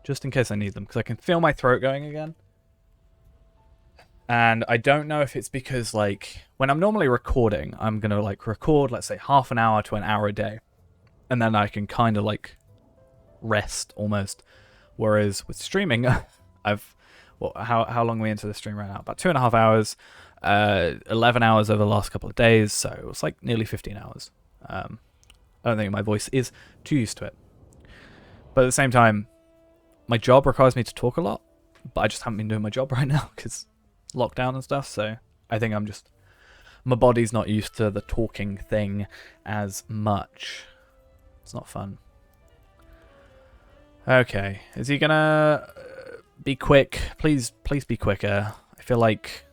Speaker 1: Just in case I need them, because I can feel my throat going again. And I don't know if it's because, like, when I'm normally recording, I'm going to, like, record, let's say, half an hour to an hour a day. And then I can kind of, like, rest, almost. Whereas with streaming, how long are we into the stream right now? About 2.5 hours, 11 hours over the last couple of days, so it's like nearly 15 hours. I don't think my voice is too used to it. But at the same time, my job requires me to talk a lot, but I just haven't been doing my job right now because lockdown and stuff, so I think my body's not used to the talking thing as much. It's not fun. Okay, is he gonna be quick? Please be quicker. I feel like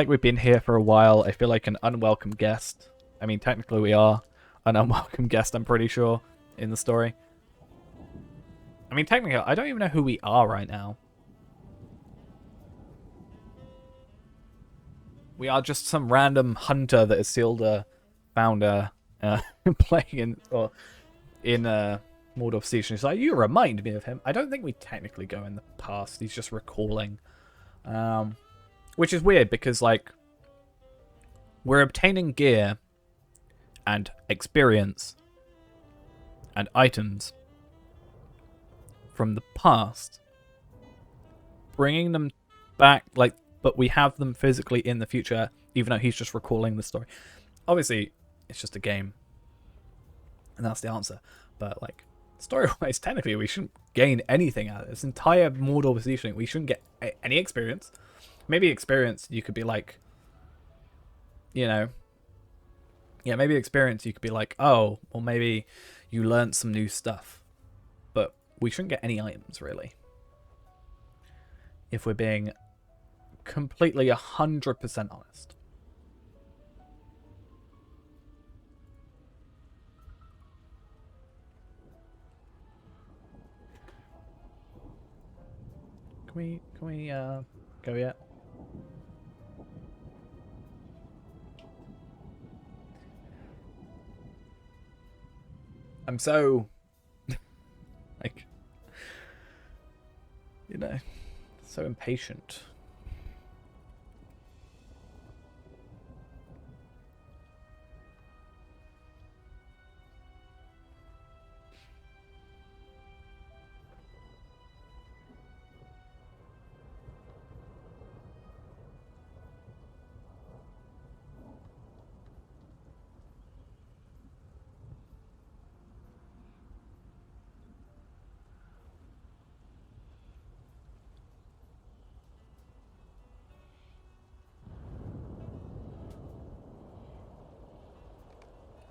Speaker 1: we've been here for a while. I feel like an unwelcome guest. I mean, technically we are an unwelcome guest, I'm pretty sure, in the story. I mean, technically, I don't even know who we are right now. We are just some random hunter that Isildur found playing in Mordor Siege. He's like, you remind me of him. I don't think we technically go in the past. He's just recalling. Which is weird because, like, we're obtaining gear and experience and items from the past, bringing them back, like, but we have them physically in the future, even though he's just recalling the story. Obviously, it's just a game, and that's the answer. But, like, story-wise, technically, we shouldn't gain anything out of this entire Mordor positioning. We shouldn't get any experience. Maybe experience, you could be like, you know, yeah, maybe experience, you could be like, oh, well, maybe you learned some new stuff. But we shouldn't get any items, really. If we're being completely 100% honest. Can we go yet? I'm so like, you know, so impatient.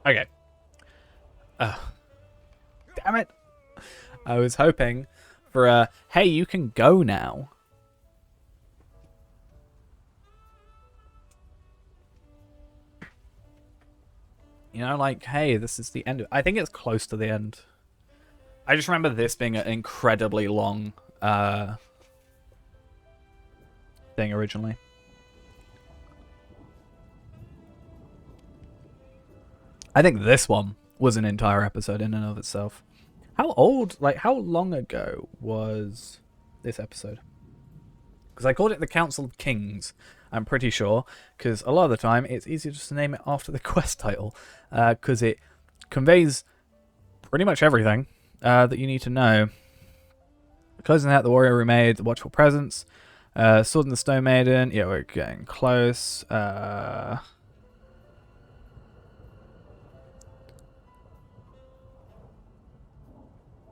Speaker 1: Okay. Damn it. I was hoping for a, hey, you can go now. You know, like, hey, this is the end of it. I think it's close to the end. I just remember this being an incredibly long thing originally. I think this one was an entire episode in and of itself. How long ago was this episode? Because I called it the Council of Kings, I'm pretty sure, because a lot of the time it's easier just to name it after the quest title, because it conveys pretty much everything that you need to know. Closing out the warrior we made, the watchful presence, Sword and the Stone Maiden, yeah, we're getting close,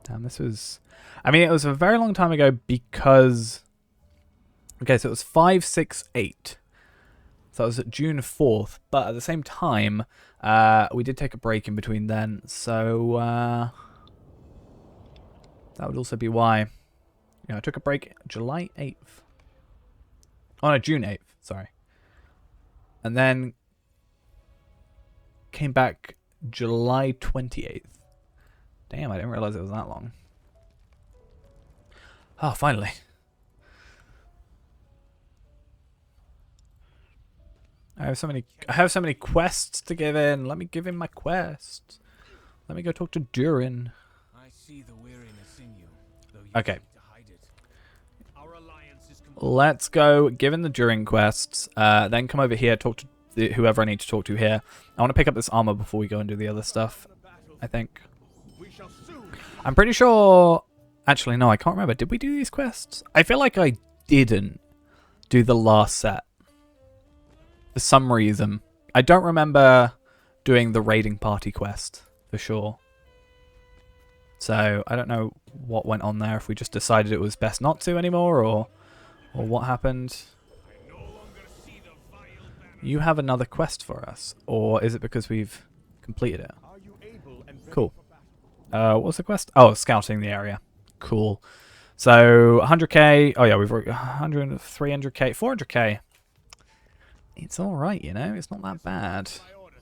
Speaker 1: damn, this was... I mean, it was a very long time ago because... Okay, so it was 568. So it was June 4th. But at the same time, we did take a break in between then. So that would also be why. I took a break July 8th. Oh, no, June 8th. Sorry. And then came back July 28th. Damn, I didn't realize it was that long. Oh, finally. I have so many quests to give in. Let me give in my quests. Let me go talk to Durin.
Speaker 2: I see the weariness in you, though you
Speaker 1: Okay.
Speaker 2: seem to hide it. Our alliance is
Speaker 1: Let's go give in the Durin quests. Then come over here, talk to whoever I need to talk to here. I want to pick up this armor before we go and do the other stuff, I think.
Speaker 3: We shall soon.
Speaker 1: I'm pretty sure... Actually, no, I can't remember. Did we do these quests? I feel like I didn't do the last set. For some reason. I don't remember doing the raiding party quest, for sure. So, I don't know what went on there, if we just decided it was best not to anymore, or what happened. You have another quest for us, or is it because we've completed it?
Speaker 3: Are you able and ready
Speaker 1: Cool.
Speaker 3: for battle?
Speaker 1: What's the quest? Oh, scouting the area. Cool. So, 100k. Oh, yeah, we've got 100, 300k, 400k. It's alright, you know? It's not that bad.
Speaker 3: My orders.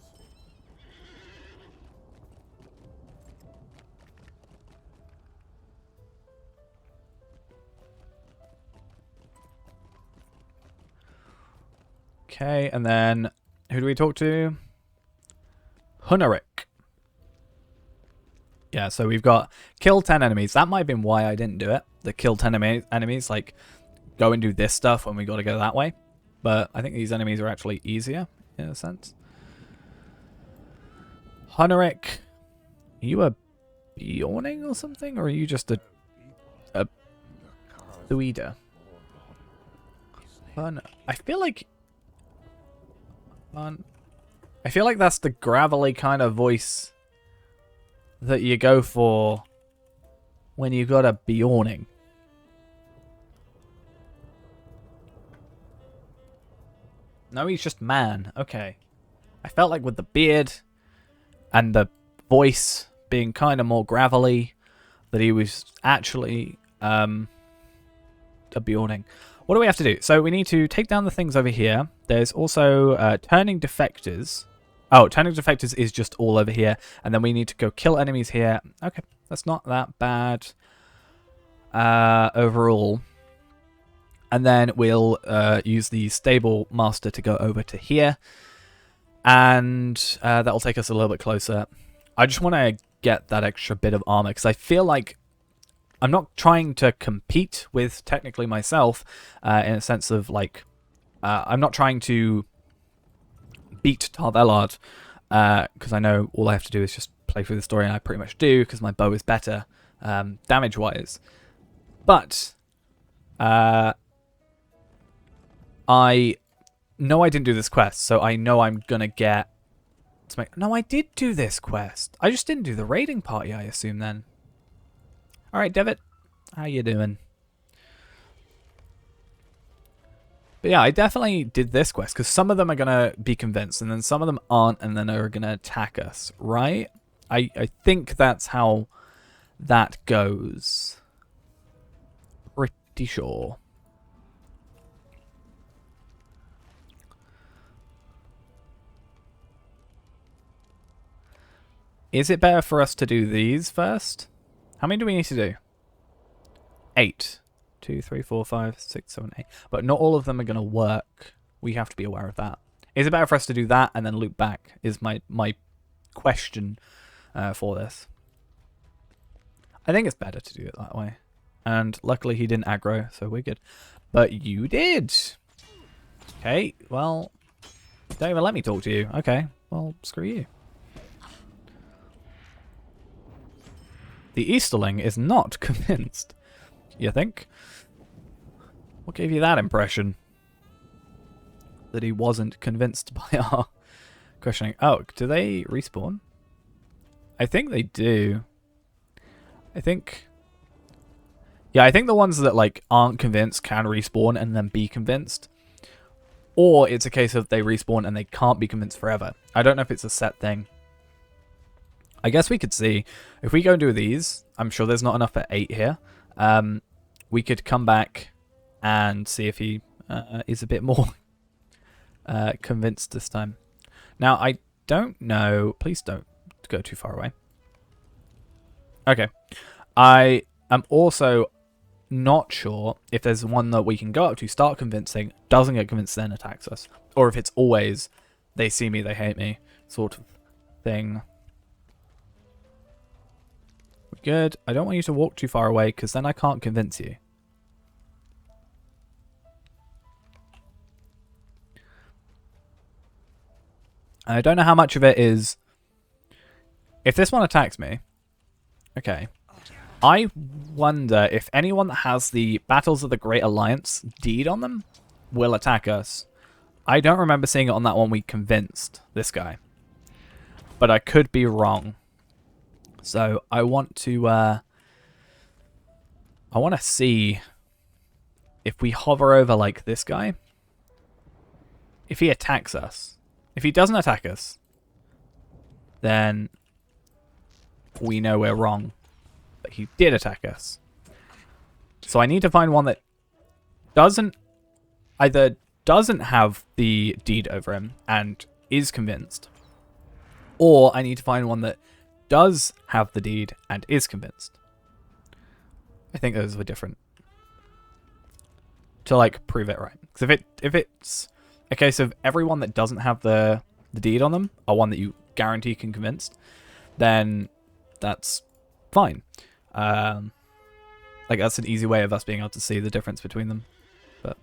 Speaker 1: Okay, and then who do we talk to? Hunneric. Yeah, so we've got kill 10 enemies. That might have been why I didn't do it. The kill 10 enemies, like, go and do this stuff when we got to go that way. But I think these enemies are actually easier, in a sense. Hunneric, are you a Bjorning or something? Or are you just a Thuida? I feel like... I feel like that's the gravelly kind of voice that you go for when you got a Bjorning. No, he's just man. Okay. I felt like with the beard and the voice being kind of more gravelly that he was actually a Bjorning. What do we have to do? So we need to take down the things over here. There's also turning defectors. Oh, turning defectors is just all over here. And then we need to go kill enemies here. Okay, that's not that bad overall. And then we'll use the stable master to go over to here. And that will take us a little bit closer. I just want to get that extra bit of armor because I feel like I'm not trying to compete with technically myself in a sense of like I'm not trying to beat Tar Valard because I know all I have to do is just play through the story, and I pretty much do because my bow is better damage wise. But I know I didn't do this quest, so I know I'm gonna get to make... No, I did do this quest. I just didn't do the raiding party, I assume then. Alright, Devitt. How you doing? But yeah, I definitely did this quest, because some of them are going to be convinced, and then some of them aren't, and then are going to attack us, right? I think that's how that goes. Pretty sure. Is it better for us to do these first? How many do we need to do? 8. 2, 3, 4, 5, 6, 7, 8. But not all of them are going to work. We have to be aware of that. Is it better for us to do that and then loop back? Is my question for this. I think it's better to do it that way. And luckily he didn't aggro, so we're good. But you did! Okay, well... Don't even let me talk to you. Okay, well, screw you. The Easterling is not convinced. You think? What gave you that impression? That he wasn't convinced by our questioning. Oh, do they respawn? I think they do. I think... Yeah, I think the ones that like aren't convinced can respawn and then be convinced. Or it's a case of they respawn and they can't be convinced forever. I don't know if it's a set thing. I guess we could see, if we go and do these, I'm sure there's not enough at 8 here. We could come back and see if he is a bit more convinced this time. Now, I don't know, please don't go too far away. Okay. I am also not sure if there's one that we can go up to, start convincing, doesn't get convinced, then attacks us. Or if it's always, they see me, they hate me, sort of thing. We're good. I don't want you to walk too far away, because then I can't convince you. And I don't know how much of it is... If this one attacks me... Okay. I wonder if anyone that has the Battles of the Great Alliance deed on them will attack us. I don't remember seeing it on that one we convinced this guy. But I could be wrong. So I want to see if we hover over like this guy. If he attacks us. If he doesn't attack us, then we know we're wrong. But he did attack us. So I need to find one that either doesn't have the deed over him and is convinced, or I need to find one that does have the deed and is convinced. I think those were different. To like prove it right. Because if it's a case of everyone that doesn't have the deed on them are one that you guarantee can convince, then that's fine. Like that's an easy way of us being able to see the difference between them. But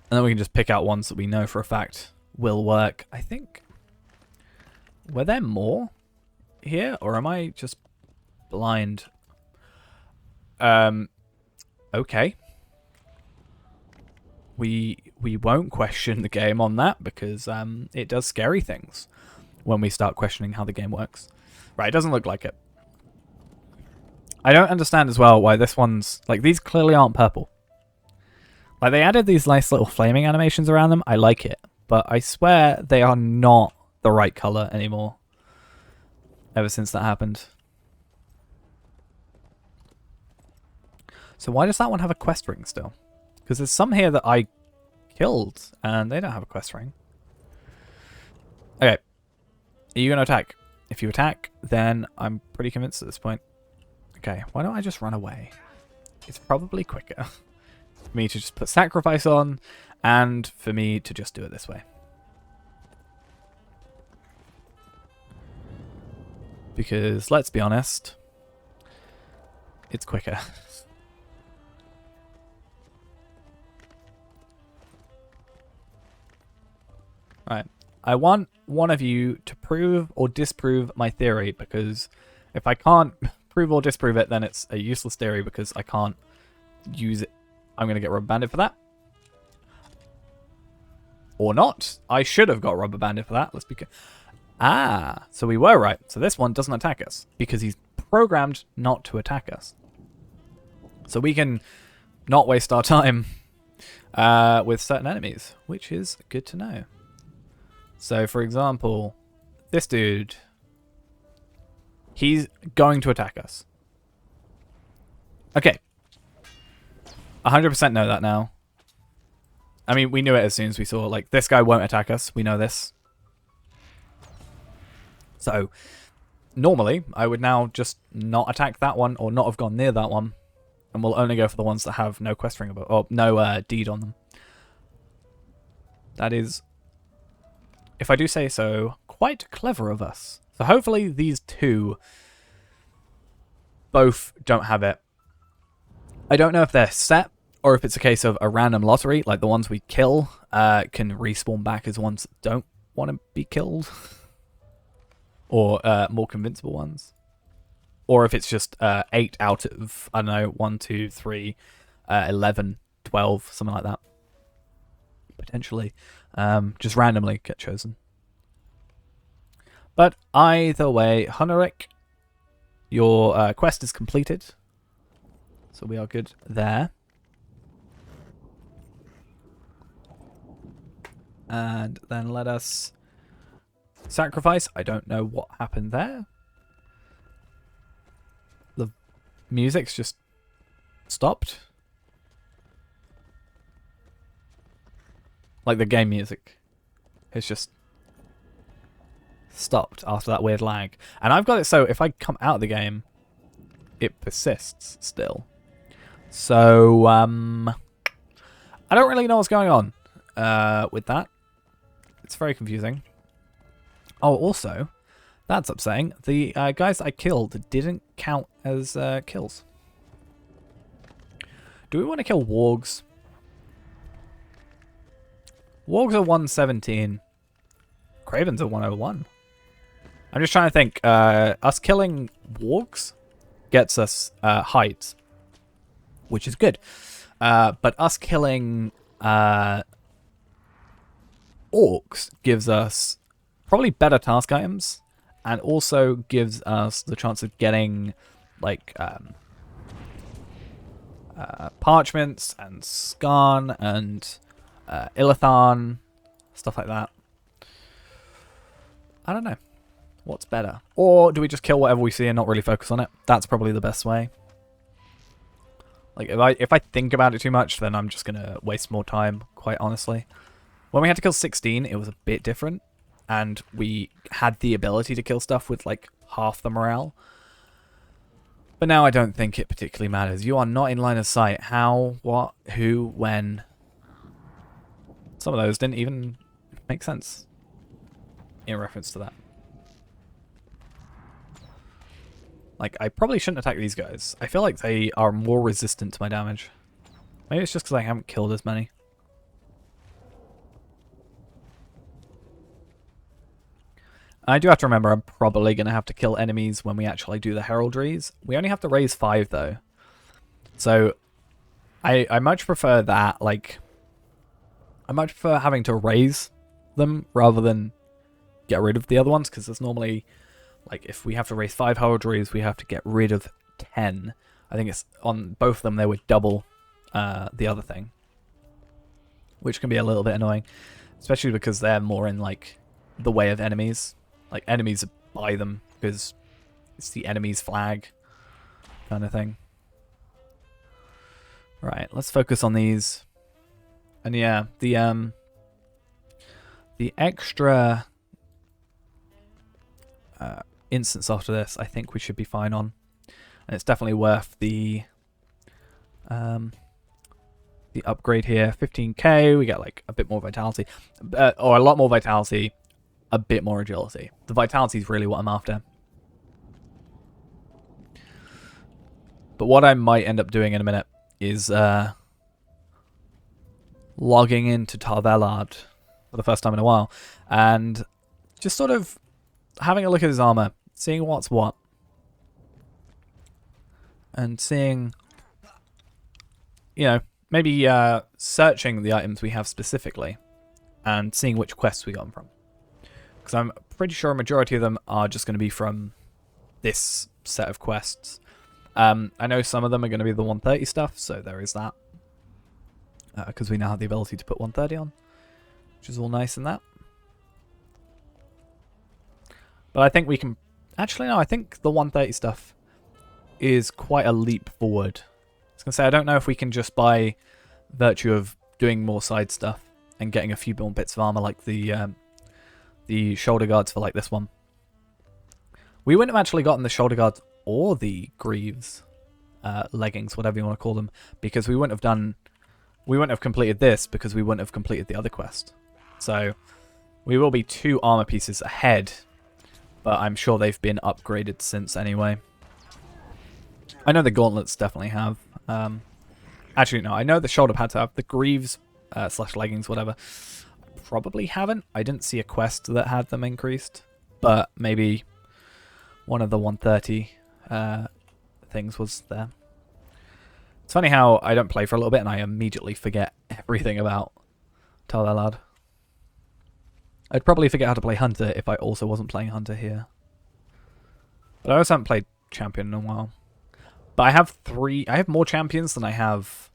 Speaker 1: and then we can just pick out ones that we know for a fact will work. I think, were there more here, or am I just blind? Okay. We won't question the game on that because it does scary things when we start questioning how the game works. Right, it doesn't look like it. I don't understand as well why this one's... Like, these clearly aren't purple. Like, they added these nice little flaming animations around them. I like it. But I swear they are not the right color anymore. Ever since that happened. So why does that one have a quest ring still? Because there's some here that I killed, and they don't have a quest ring. Okay. Are you going to attack? If you attack, then I'm pretty convinced at this point. Okay, why don't I just run away? It's probably quicker for me to just put sacrifice on, and for me to just do it this way. Because, let's be honest, it's quicker. Right. I want one of you to prove or disprove my theory, because if I can't prove or disprove it, then it's a useless theory because I can't use it. I'm going to get rubber banded for that. Or not. I should have got rubber banded for that. Let's be... so we were right. So this one doesn't attack us because he's programmed not to attack us. So we can not waste our time with certain enemies, which is good to know. So, for example, this dude, he's going to attack us. Okay. 100% know that now. I mean, we knew it as soon as we saw, like, this guy won't attack us. We know this. So, normally, I would now just not attack that one or not have gone near that one. And we'll only go for the ones that have no quest ring about, or no deed on them. That is, if I do say so, quite clever of us. So hopefully these two both don't have it. I don't know if they're set or if it's a case of a random lottery, like the ones we kill can respawn back as ones that don't want to be killed. Or more convincible ones. Or if it's just 8 out of, I don't know, 1, 2, 3, 11, 12, something like that. Potentially. Just randomly get chosen. But either way, Huneric, your quest is completed. So we are good there. And then let us sacrifice. I don't know what happened there. The music's just stopped. Like the game music has just stopped after that weird lag. And I've got it so if I come out of the game, it persists still. So, I don't really know what's going on with that. It's very confusing. Oh, also, that's upsetting. The guys I killed didn't count as kills. Do we want to kill wargs? Wargs are 117. Cravens are 101. I'm just trying to think. Us killing wargs gets us height, which is good. But us killing orcs gives us probably better task items, and also gives us the chance of getting like parchments and skarn and Illithon, stuff like that. I don't know. What's better? Or do we just kill whatever we see and not really focus on it? That's probably the best way. Like, if I think about it too much, then I'm just going to waste more time, quite honestly. When we had to kill 16, it was a bit different. And we had the ability to kill stuff with, like, half the morale. But now I don't think it particularly matters. You are not in line of sight. How, what, who, when. Some of those didn't even make sense in reference to that. Like, I probably shouldn't attack these guys. I feel like they are more resistant to my damage. Maybe it's just because I haven't killed as many. I do have to remember I'm probably going to have to kill enemies when we actually do the heraldries. We only have to raise 5 though. So I much prefer that. Like, I much prefer having to raise them rather than get rid of the other ones, because there's normally, like, if we have to raise 5 heraldries, we have to get rid of 10. I think it's on both of them they would double the other thing, which can be a little bit annoying, especially because they're more in like the way of enemies. Like, enemies buy them because it's the enemy's flag kind of thing. Right, let's focus on these. And yeah, the extra instance after this, I think we should be fine on, and it's definitely worth the upgrade here. 15k, we get like a bit more vitality, or a lot more vitality, a bit more agility. The vitality is really what I'm after. But what I might end up doing in a minute is logging into Tar Valard for the first time in a while and just sort of having a look at his armor, seeing what's what, and seeing, you know, maybe searching the items we have specifically and seeing which quests we got them from. Because I'm pretty sure a majority of them are just going to be from this set of quests. I know some of them are going to be the 130 stuff, so there is that. Because we now have the ability to put 130 on, which is all nice and that. But I think we can... Actually, no, I think the 130 stuff is quite a leap forward. I was going to say, I don't know if we can just by virtue of doing more side stuff and getting a few more bits of armor, like the shoulder guards for like this one. We wouldn't have actually gotten the shoulder guards or the greaves leggings, whatever you want to call them, because we wouldn't have completed this because we wouldn't have completed the other quest. So we will be 2 armor pieces ahead, but I'm sure they've been upgraded since anyway. I know the gauntlets definitely have. Actually, no, I know the shoulder pads have. The greaves slash leggings, whatever, probably haven't. I didn't see a quest that had them increased, but maybe one of the 130 things was there. It's funny how I don't play for a little bit and I immediately forget everything about Tar Valard. I'd probably forget how to play Hunter if I also wasn't playing Hunter here. But I also haven't played Champion in a while. But I have more champions than I have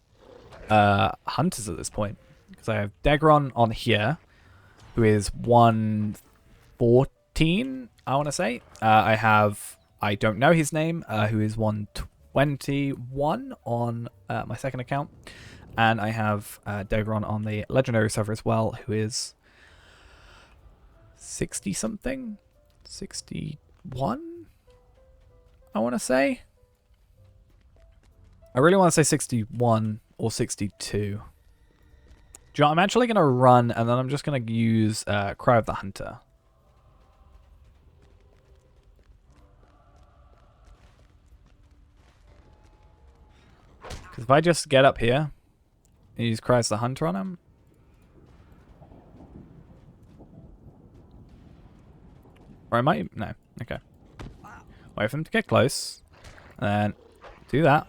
Speaker 1: Hunters at this point. Because I have Degron on here, who is 114, I want to say. I don't know his name, who is 121 on my second account. And I have Degron on the Legendary server as well, who is 60-something. 61? I want to say. I really want to say 61 or 62. Do you know what? I'm actually going to run, and then I'm just going to use Cry of the Hunter. Because if I just get up here and use Cry of the Hunter on him. Or I might... No. Okay. Wait for him to get close. And then do that.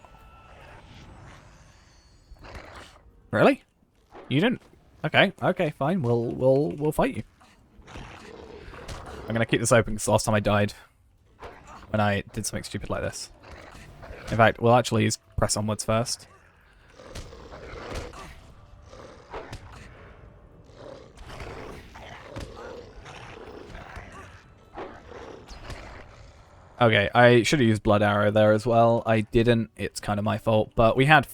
Speaker 1: Really? You didn't? Okay. Okay, fine. We'll fight you. I'm gonna keep this open because last time I died when I did something stupid like this. In fact, we'll actually use press onwards first. Okay, I should have used Blood Arrow there as well. I didn't. It's kind of my fault. But we had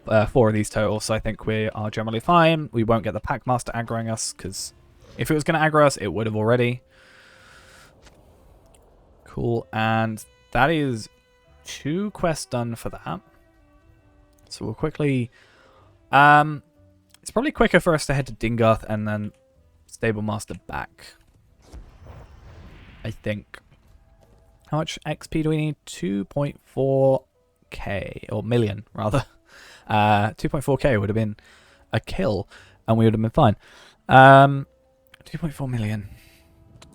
Speaker 1: 4 of these total, so I think we are generally fine. We won't get the Packmaster aggroing us, because if it was going to aggro us, it would have already. Cool, and that is 2 quests done for that. So we'll quickly... it's probably quicker for us to head to Dingarth and then Stablemaster back. I think. How much XP do we need? 2.4k, or million, rather. 2.4k would have been a kill, and we would have been fine. 2.4 million.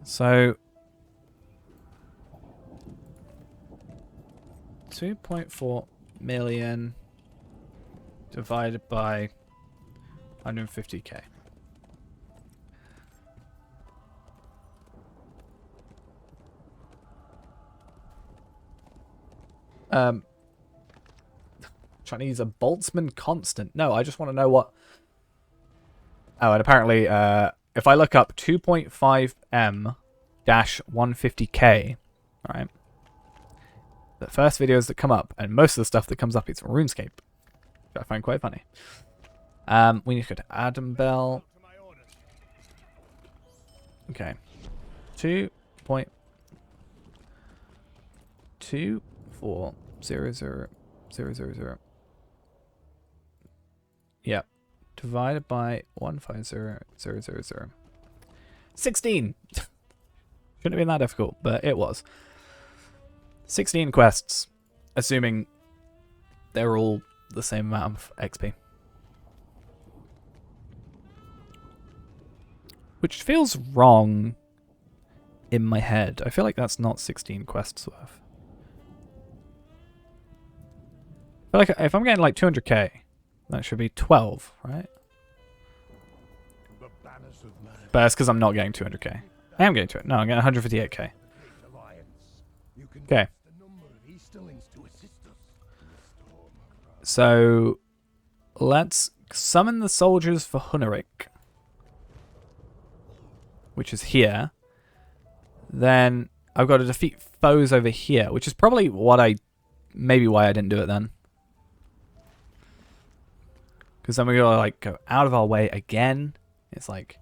Speaker 1: So... 2.4 million divided by 150k. Trying to use a Boltzmann constant. No, I just want to know what... Oh, and apparently, if I look up 2.5m-150k, alright, the first videos that come up, and most of the stuff that comes up is from RuneScape, which I find quite funny. We need to go to Adam Bell. Okay. 2.2400000. Yep. Divided by 150,000. 16! Shouldn't have been that difficult, but it was. 16 quests, assuming they're all the same amount of XP. Which feels wrong in my head. I feel like that's not 16 quests worth. I feel like if I'm getting like 200k, that should be 12, right? But that's because I'm not getting 200k. I am getting to it. No, I'm getting 158k. Okay. So, let's summon the soldiers for Hunnerik, which is here. Then I've got to defeat foes over here, which is probably maybe why I didn't do it then. Because then we gotta like go out of our way again. It's like,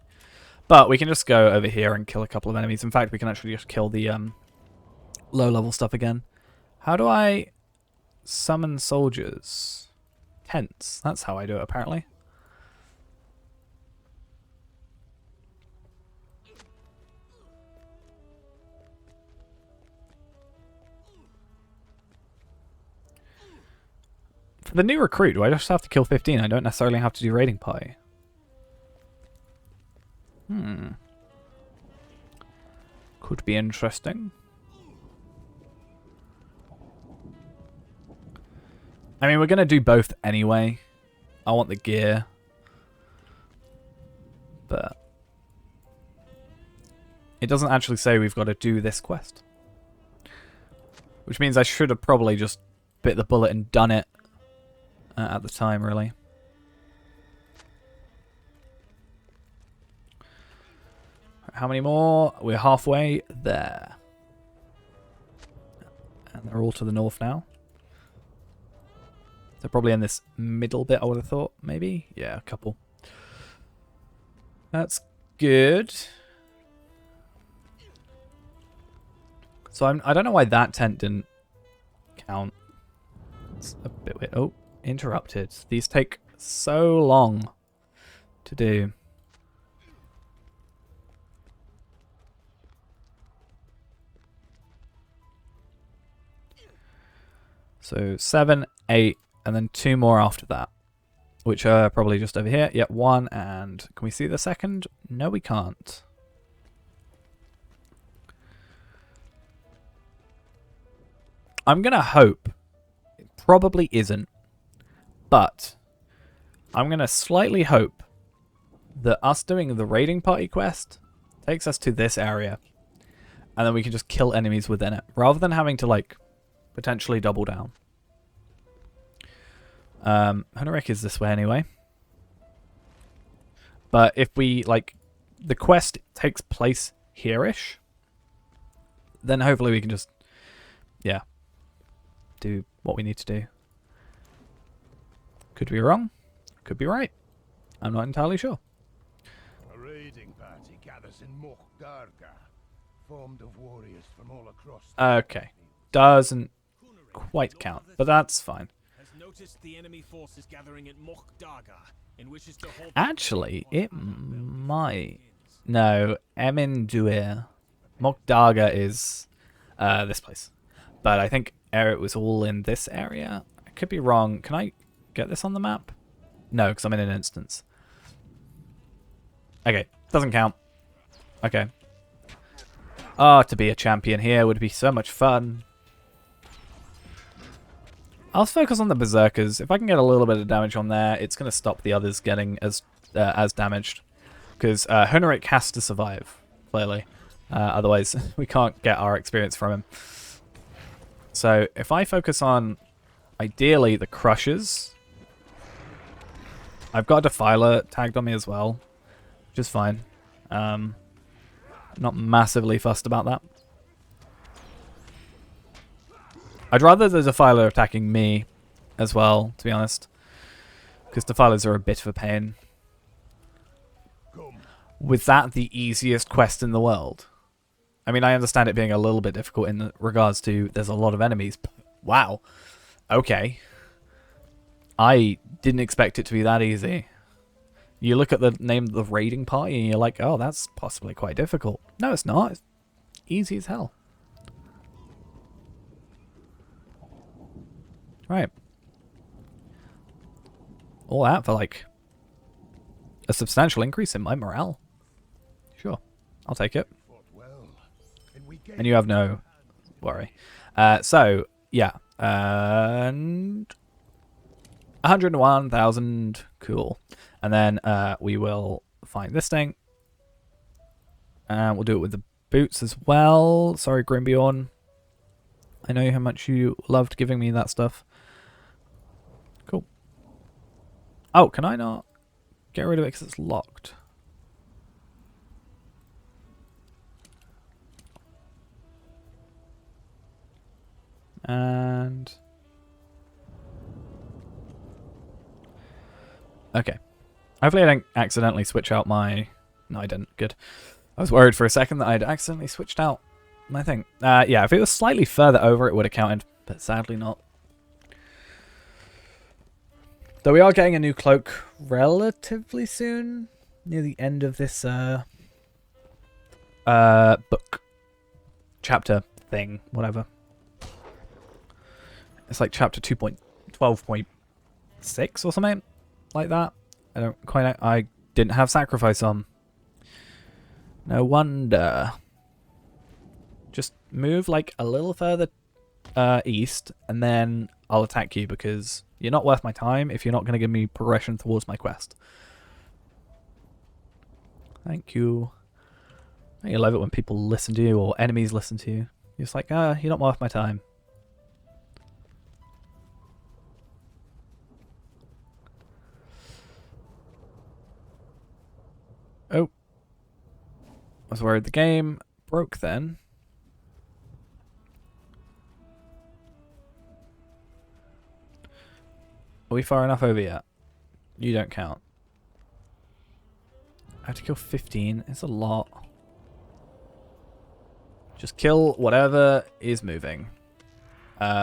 Speaker 1: but we can just go over here and kill a couple of enemies. In fact, we can actually just kill the low level stuff again. How do I summon soldiers? Tents. That's how I do it, apparently. For the new recruit, do I just have to kill 15? I don't necessarily have to do raiding party. Could be interesting. I mean, we're going to do both anyway. I want the gear. But it doesn't actually say we've got to do this quest. Which means I should have probably just bit the bullet and done it at the time, really. How many more? We're halfway there. And they're all to the north now. They're probably in this middle bit, I would have thought, maybe? Yeah, a couple. That's good. So I don't know why that tent didn't count. It's a bit weird. Oh, interrupted. These take so long to do. So 7, 8, and then 2 more after that, which are probably just over here. Yep, 1, and can we see the second? No, we can't. I'm gonna hope it probably isn't, but I'm gonna slightly hope that us doing the raiding party quest takes us to this area, and then we can just kill enemies within it, rather than having to like potentially double down. Huneric is this way anyway. But if we, like, the quest takes place here-ish, then hopefully we can just, yeah, do what we need to do. Could be wrong. Could be right. I'm not entirely sure.
Speaker 5: A raiding party gathers in Moch Darga, formed of warriors from all across the
Speaker 1: Okay. Doesn't quite count, but that's fine.
Speaker 2: Has noticed the enemy forces gathering at Moch Darga and wishes to hold.
Speaker 1: Actually, it might. No, Emin-Duir. Moch Darga is this place. But I think it was all in this area. I could be wrong. Can I get this on the map? No, because I'm in an instance. Okay, doesn't count. Okay. Oh, to be a champion here would be so much fun. I'll focus on the berserkers. If I can get a little bit of damage on there, it's going to stop the others getting as damaged. Because Huneric has to survive, clearly. Otherwise, we can't get our experience from him. So, if I focus on, ideally, the Crushers. I've got a Defiler tagged on me as well, which is fine. Not massively fussed about that. I'd rather the Defiler attacking me as well, to be honest. Because Defilers are a bit of a pain. Was that the easiest quest in the world? I mean, I understand it being a little bit difficult in regards to there's a lot of enemies, but wow. Okay. I didn't expect it to be that easy. You look at the name of the raiding party and you're like, oh, that's possibly quite difficult. No, it's not. It's easy as hell. Right. All that for, like, a substantial increase in my morale. Sure. I'll take it. And you have no worry. So, yeah. And 101,000. Cool. And then we will find this thing. And we'll do it with the boots as well. Sorry, Grimbjorn. I know how much you loved giving me that stuff. Cool. Oh, can I not get rid of it because it's locked? And... okay. Hopefully I don't accidentally switch out my... No, I didn't. Good. I was worried for a second that I'd accidentally switched out my thing. Yeah, if it was slightly further over, it would have counted, but sadly not. Though we are getting a new cloak relatively soon, near the end of this book. Chapter thing, whatever. It's like chapter 2.12.6 or something like that. I don't quite know. I didn't have sacrifice on. No wonder. Just move like a little further east and then I'll attack you because you're not worth my time if you're not going to give me progression towards my quest. Thank you. I love it when people listen to you or enemies listen to you. You're just like, you're not worth my time. Oh. I was worried the game broke then. Are we far enough over yet? You don't count. I have to kill 15. It's a lot. Just kill whatever is moving.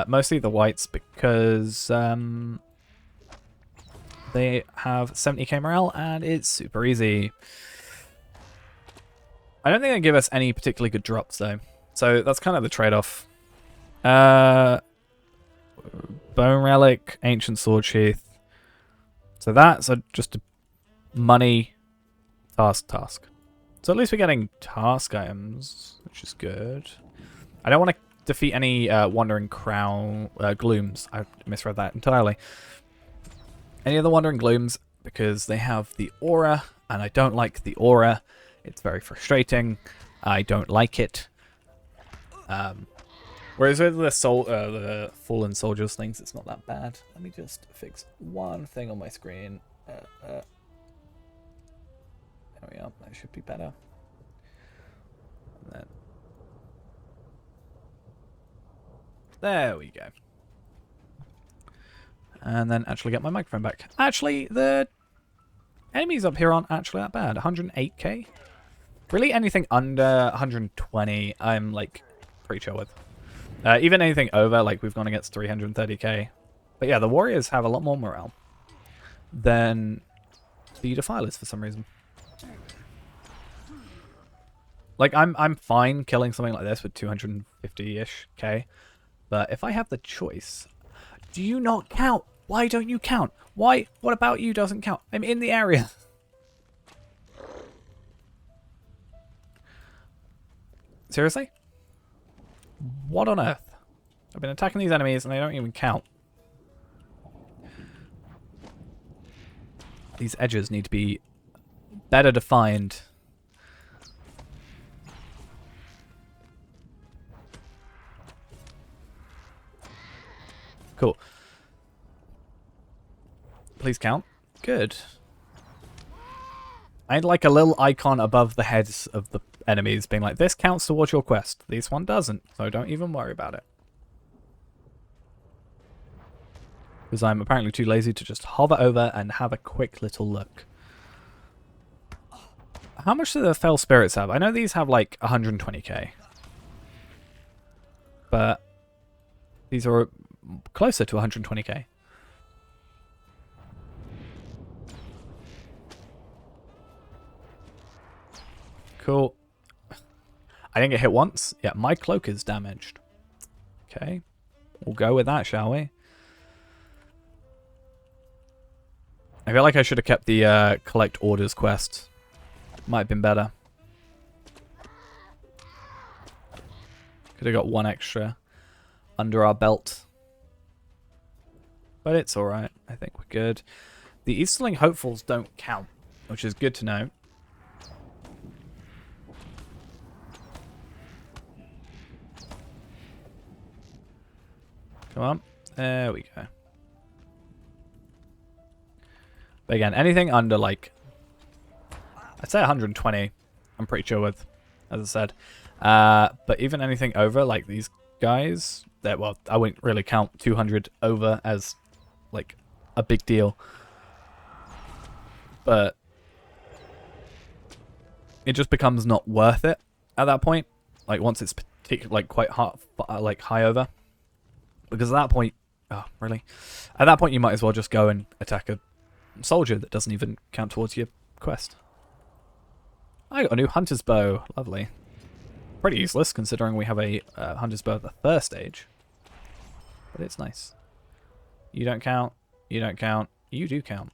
Speaker 1: Mostly the whites because they have 70k morale and it's super easy. I don't think they give us any particularly good drops though. So that's kind of the trade-off. Bone Relic, Ancient Sword Sheath. So that's just a money task. So at least we're getting task items, which is good. I don't want to defeat any Wandering Crown Glooms. I misread that entirely. Any of the Wandering Glooms, because they have the aura, and I don't like the aura. It's very frustrating. I don't like it. Whereas with the Fallen Soldiers things, it's not that bad. Let me just fix one thing on my screen. There we are. That should be better. And then there we go. And then actually get my microphone back. Actually, the enemies up here aren't actually that bad. 108k. Really, anything under 120, I'm like pretty chill with. Even anything over, like we've gone against 330k. But yeah, the warriors have a lot more morale than the defilers for some reason. Like I'm fine killing something like this with 250-ish k, but if I have the choice, do you not count? Why don't you count? Why? What about you doesn't count? I'm in the area. Seriously? What on earth? I've been attacking these enemies and they don't even count. These edges need to be better defined. Cool. Please count. Good. I'd like a little icon above the heads of the enemies being like, this counts towards your quest. This one doesn't, so don't even worry about it. Because I'm apparently too lazy to just hover over and have a quick little look. How much do the Fell Spirits have? I know these have like 120k. But these are closer to 120k. Cool. I didn't get hit once. Yeah, my cloak is damaged. Okay. We'll go with that, shall we? I feel like I should have kept the collect orders quest. Might have been better. Could have got one extra under our belt. But it's alright. I think we're good. The Easterling Hopefuls don't count, which is good to know. Come on. There we go. But again, anything under like, I'd say 120, I'm pretty chill with, as I said. But even anything over, like these guys, that, well, I wouldn't really count 200 over as like a big deal. But it just becomes not worth it at that point. Like once it's like quite hard, like high over. Because at that point, oh really? At that point you might as well just go and attack a soldier that doesn't even count towards your quest. I got a new hunter's bow. Lovely. Pretty useless considering we have a hunter's bow at the first stage. But it's nice. You don't count. You don't count. You do count.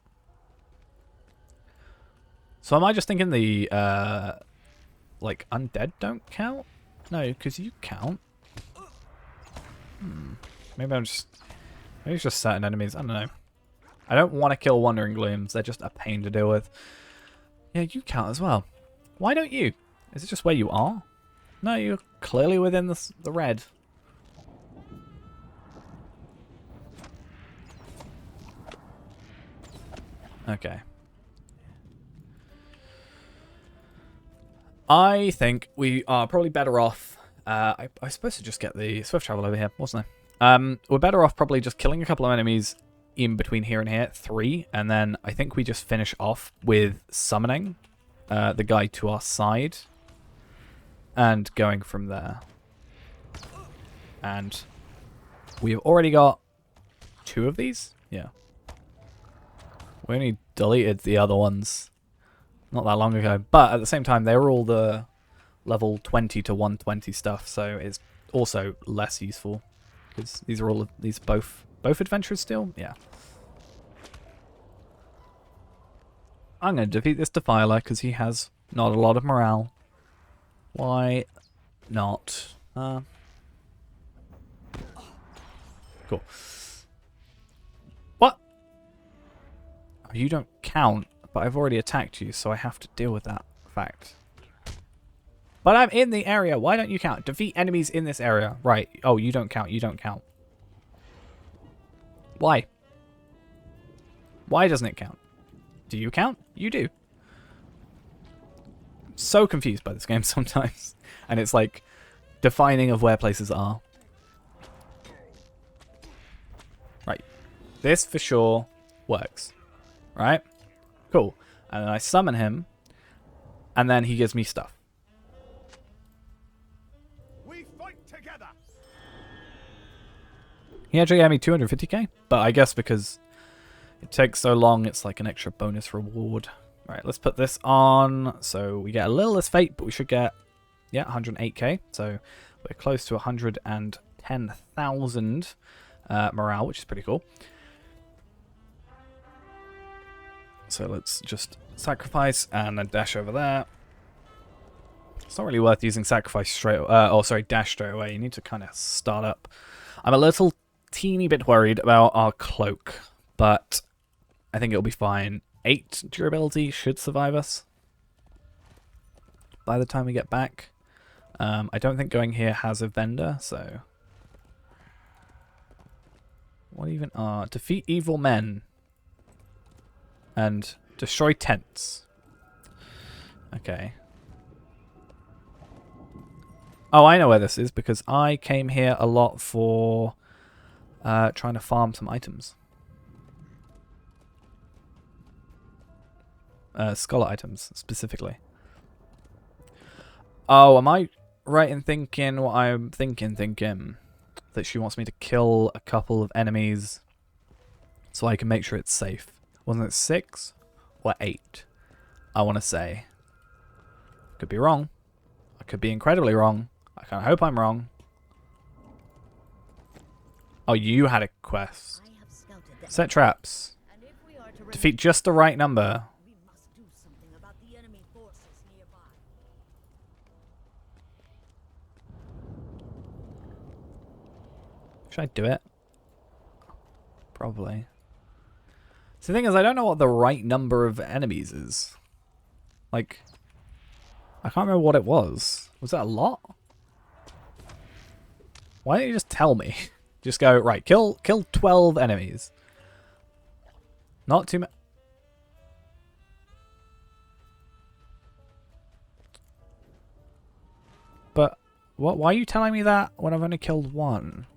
Speaker 1: So am I just thinking the like undead don't count? No, because you count. Maybe it's just certain enemies. I don't know. I don't want to kill Wandering Glooms. They're just a pain to deal with. Yeah, you count as well. Why don't you? Is it just where you are? No, you're clearly within the red. Okay. I think we are probably better off. I was supposed to just get the swift travel over here, wasn't I? We're better off probably just killing a couple of enemies in between here and here, 3, and then I think we just finish off with summoning the guy to our side and going from there. And we've already got 2 of these? Yeah. We only deleted the other ones not that long ago. But at the same time, they were all the level 20 to 120 stuff, so it's also less useful. Because these are all these both adventurers still? Yeah. I'm going to defeat this Defiler because he has not a lot of morale. Why not? Cool. What? Oh, you don't count, but I've already attacked you, so I have to deal with that fact. But I'm in the area. Why don't you count? Defeat enemies in this area. Right. Oh, you don't count. You don't count. Why? Why doesn't it count? Do you count? You do. I'm so confused by this game sometimes. And it's like defining of where places are. Right. This for sure works. Right? Cool. And then I summon him. And then he gives me stuff.
Speaker 5: We fight together.
Speaker 1: He actually gave me 250k. But I guess because it takes so long, it's like an extra bonus reward. Right, let's put this on. So we get a little less fate, but we should get, yeah, 108k. So we're close to 110,000 morale, which is pretty cool. So let's just sacrifice and then dash over there. It's not really worth using sacrifice dash straight away. You need to kind of start up. I'm a little teeny bit worried about our cloak, but I think it'll be fine. 8 durability should survive us by the time we get back. I don't think going here has a vendor, so... What even are... Defeat evil men. And destroy tents. Okay. Oh, I know where this is, because I came here a lot for trying to farm some items. Scholar items, specifically. Oh, am I right in thinking what I'm thinking? That she wants me to kill a couple of enemies so I can make sure it's safe. Wasn't it 6 or 8? I want to say. Could be wrong. I could be incredibly wrong. I kind of hope I'm wrong. Oh, you had a quest. Set traps. Defeat just the right number. Should I do it? Probably. So the thing is, I don't know what the right number of enemies is. Like, I can't remember what it was. Was that a lot? Why don't you just tell me? Just go, right, kill 12 enemies. Not too many. But, what? Why are you telling me that when I've only killed 1?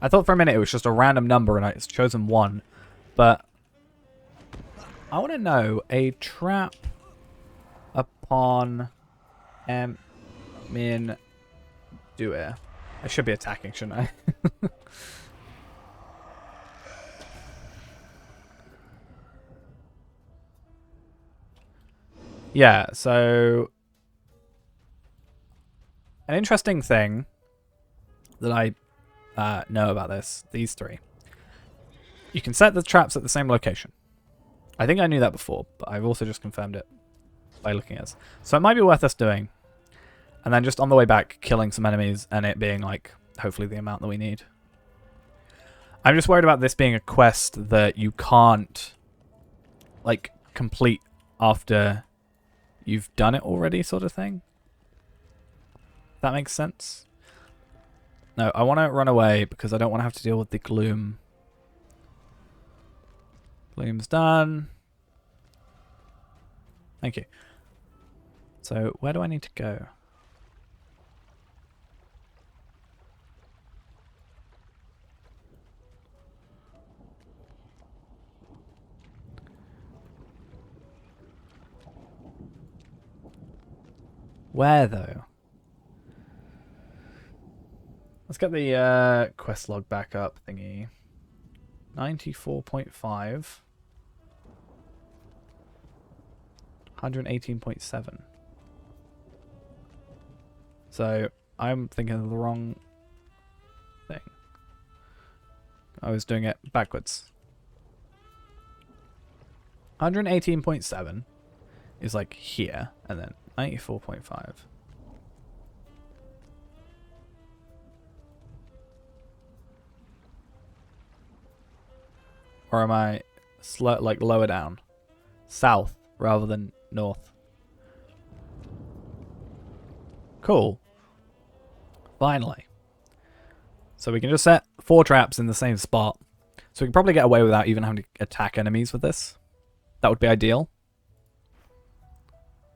Speaker 1: I thought for a minute it was just a random number and I've chosen 1. But I want to know a trap upon Min Duer. I should be attacking, shouldn't I? Yeah, so an interesting thing that I know about these 3. You can set the traps at the same location. I think I knew that before, but I've also just confirmed it by looking at this. So it might be worth us doing. And then just on the way back, killing some enemies and it being like, hopefully the amount that we need. I'm just worried about this being a quest that you can't like complete after you've done it already, sort of thing. That makes sense? No, I want to run away because I don't want to have to deal with the gloom. Gloom's done. Thank you. So, where do I need to go? Where, though? Let's get the quest log back up thingy. 94.5. 118.7. So I'm thinking of the wrong thing. I was doing it backwards. 118.7 is like here, and then 94.5. Or am I like lower down? South rather than north. Cool. Finally. So we can just set 4 traps in the same spot. So we can probably get away without even having to attack enemies with this. That would be ideal.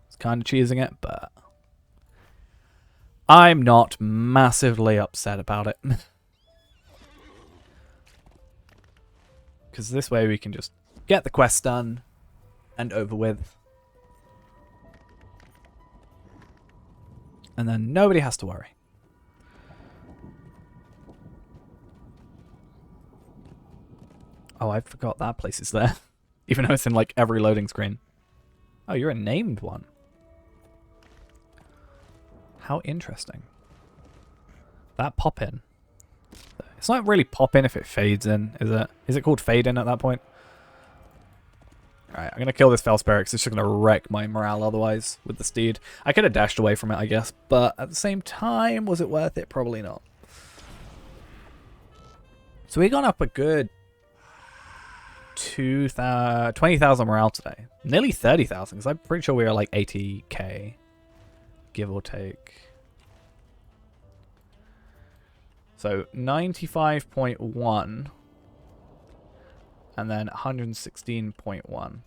Speaker 1: It's kind of cheesing it, but I'm not massively upset about it. Because this way we can just get the quest done and over with. And then nobody has to worry. Oh, I forgot that place is there. Even though it's in like every loading screen. Oh, you're a named one. How interesting. That pop in. It's not really pop in if it fades in, is it? Is it called fade in at that point? Alright, I'm going to kill this Fel Spirit because it's just going to wreck my morale otherwise with the steed. I could have dashed away from it, I guess, but at the same time, was it worth it? Probably not. So we got up a good 20,000 morale today. Nearly 30,000 because I'm pretty sure we were like 80k, give or take. So 95.1 and then 116.1.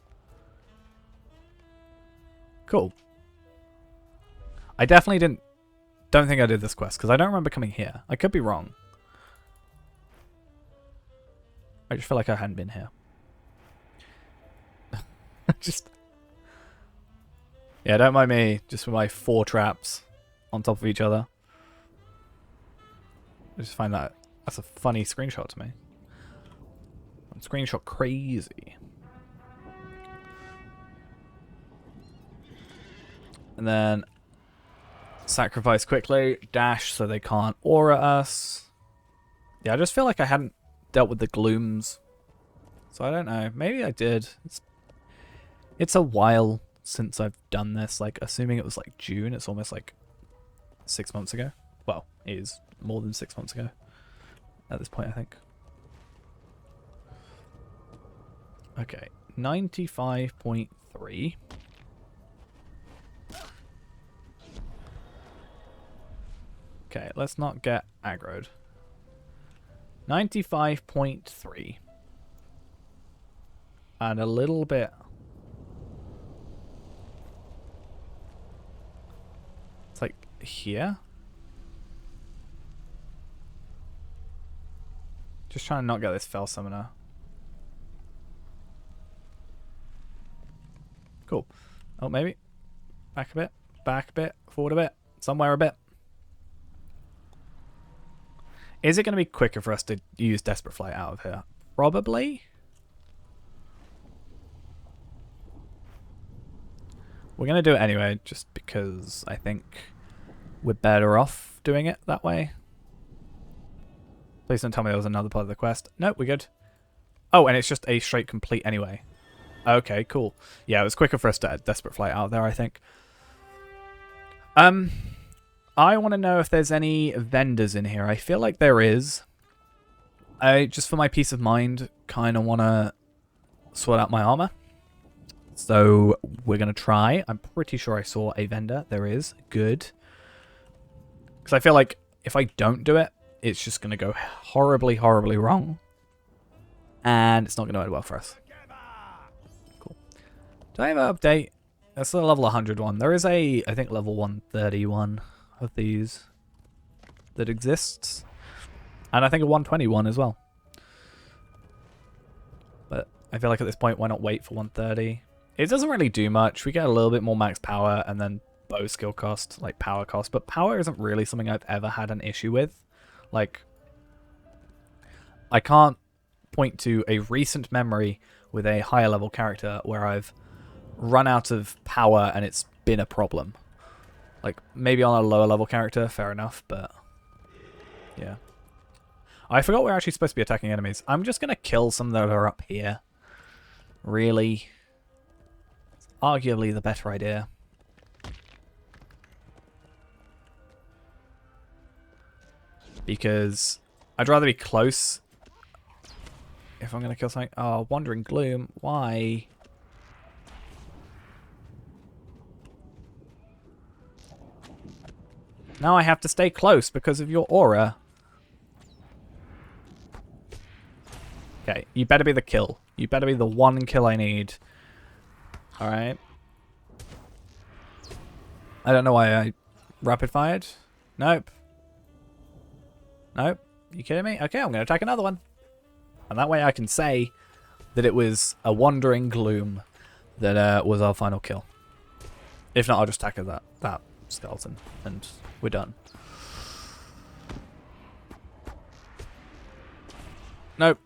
Speaker 1: Cool. I definitely don't think I did this quest because I don't remember coming here. I could be wrong. I just feel like I hadn't been here. Yeah, don't mind me just with my 4 traps on top of each other. I just find that's a funny screenshot to me. I'm screenshot crazy. And then sacrifice quickly, dash so they can't aura us. Yeah, I just feel like I hadn't dealt with the glooms. So I don't know. Maybe I did. It's a while since I've done this. Like, assuming it was like June, it's almost like 6 months ago. Well, it is more than 6 months ago at this point, I think. Okay, 95.3. Okay, let's not get aggroed. 95.3. And a little bit. It's like here. Just trying to not get this Fel Summoner. Cool. Oh, maybe. Back a bit, forward a bit, somewhere a bit. Is it going to be quicker for us to use Desperate Flight out of here? Probably. We're going to do it anyway, just because I think we're better off doing it that way. Please don't tell me there was another part of the quest. Nope, we're good. Oh, and it's just a straight complete anyway. Okay, cool. Yeah, it was quicker for us to Desperate Flight out there, I think. I want to know if there's any vendors in here. I feel like there is. I, just for my peace of mind, kind of want to sort out my armor. So we're going to try. I'm pretty sure I saw a vendor. There is. Good. Because I feel like if I don't do it, it's just going to go horribly, horribly wrong. And it's not going to end well for us. Cool. Do I have an update? That's the level 100 one. There is a, I think, level 131 of these that exists. And I think a 121 as well. But I feel like at this point, why not wait for 130? It doesn't really do much. We get a little bit more max power and then bow skill cost, like power cost. But power isn't really something I've ever had an issue with. Like, I can't point to a recent memory with a higher level character where I've run out of power and it's been a problem. Like, maybe on a lower level character, fair enough, but yeah. I forgot we're actually supposed to be attacking enemies. I'm just going to kill some that are up here. Really? It's arguably the better idea. Because I'd rather be close if I'm going to kill something. Oh, Wandering Gloom. Why? Now I have to stay close because of your aura. Okay, you better be the kill. You better be the one kill I need. Alright. I don't know why I rapid fired. Nope. Nope. You kidding me? Okay, I'm going to attack another one. And that way I can say that it was a Wandering Gloom that was our final kill. If not, I'll just attack that skeleton and we're done. Nope.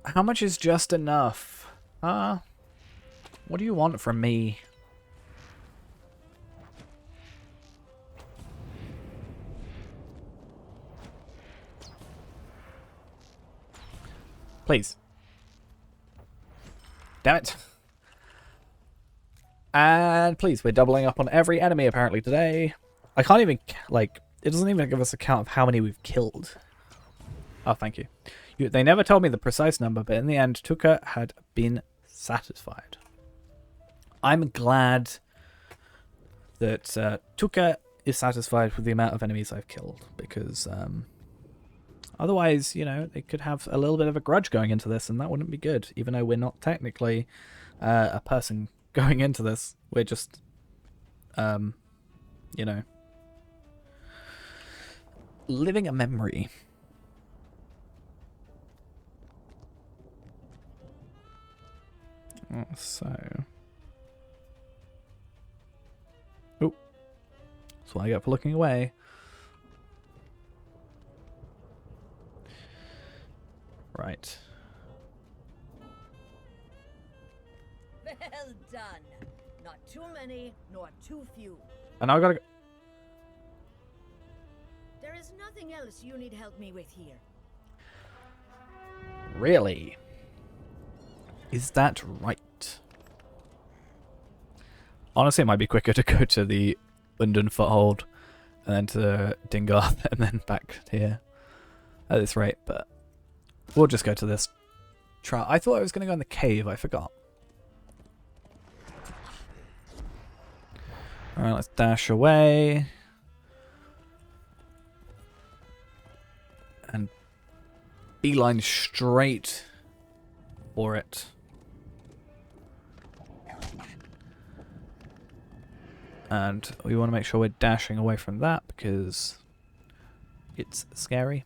Speaker 1: How much is just enough? What do you want from me? Please. Damn it. And please, we're doubling up on every enemy apparently today. I can't even, like, it doesn't even give us a count of how many we've killed. Oh, thank you. They never told me the precise number, but in the end, Tuka had been satisfied. I'm glad that Tuka is satisfied with the amount of enemies I've killed, because otherwise, you know, they could have a little bit of a grudge going into this, and that wouldn't be good, even though we're not technically a person going into this. We're just, you know, living a memory. So, oh, that's what I get for looking away. Right.
Speaker 6: Well done. Not too many, nor too few.
Speaker 1: And I gotta go.
Speaker 6: There is nothing else you need help me with here.
Speaker 1: Really? Is that right? Honestly, it might be quicker to go to the Undun Foothold and then to Dingarth and then back here at this rate, but we'll just go to this trial. I thought I was going to go in the cave, I forgot. Alright, let's dash away. And beeline straight for it. And we want to make sure we're dashing away from that because it's scary.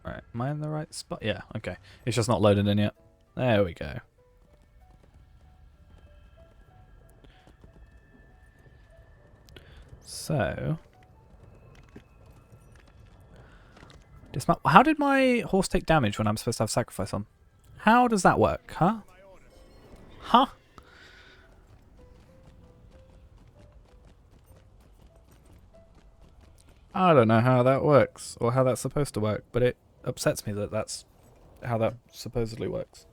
Speaker 1: Alright, am I in the right spot? Yeah, okay. It's just not loaded in yet. There we go. So... dismount. How did my horse take damage when I'm supposed to have sacrifice on? How does that work, huh? Huh? I don't know how that works, or how that's supposed to work, but it upsets me that that's how that supposedly works.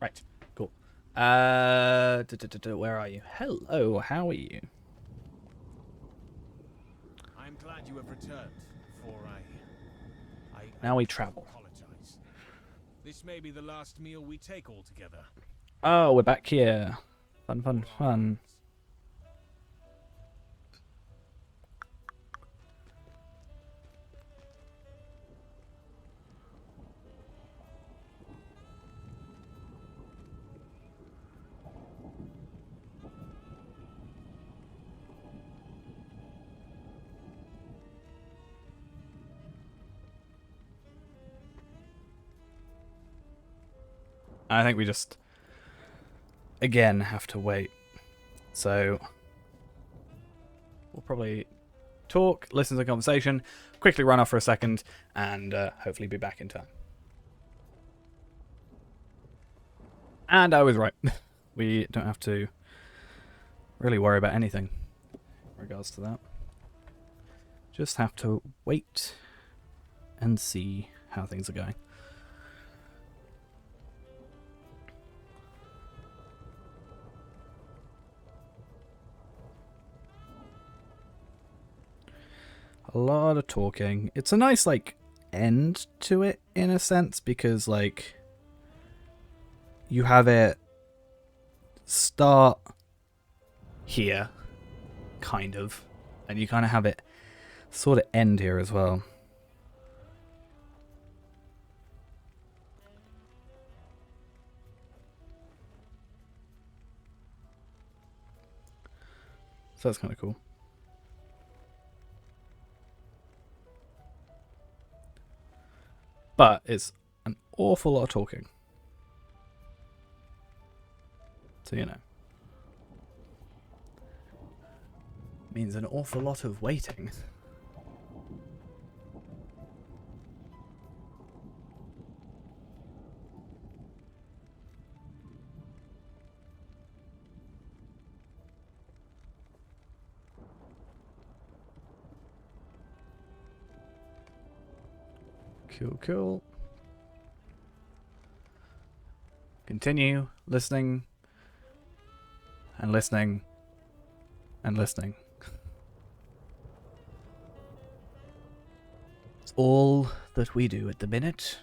Speaker 1: Right, cool. Where are you? Hello, how are you?
Speaker 2: I'm glad you have returned, for I
Speaker 1: Now we travel.
Speaker 2: apologize. This may be the last meal we take all together.
Speaker 1: Oh, we're back here. Fun, fun, fun. I think we just, again, have to wait. So we'll probably talk, listen to the conversation, quickly run off for a second, and hopefully be back in time. And I was right. We don't have to really worry about anything in regards to that. Just have to wait and see how things are going. A lot of talking. It's a nice, like, end to it, in a sense, because, like, you have it start here, kind of, and you kind of have it sort of end here as well. So that's kind of cool. But it's an awful lot of talking. So, you know. Means an awful lot of waiting. Cool, cool. Continue listening and listening and listening. It's all that we do at the minute.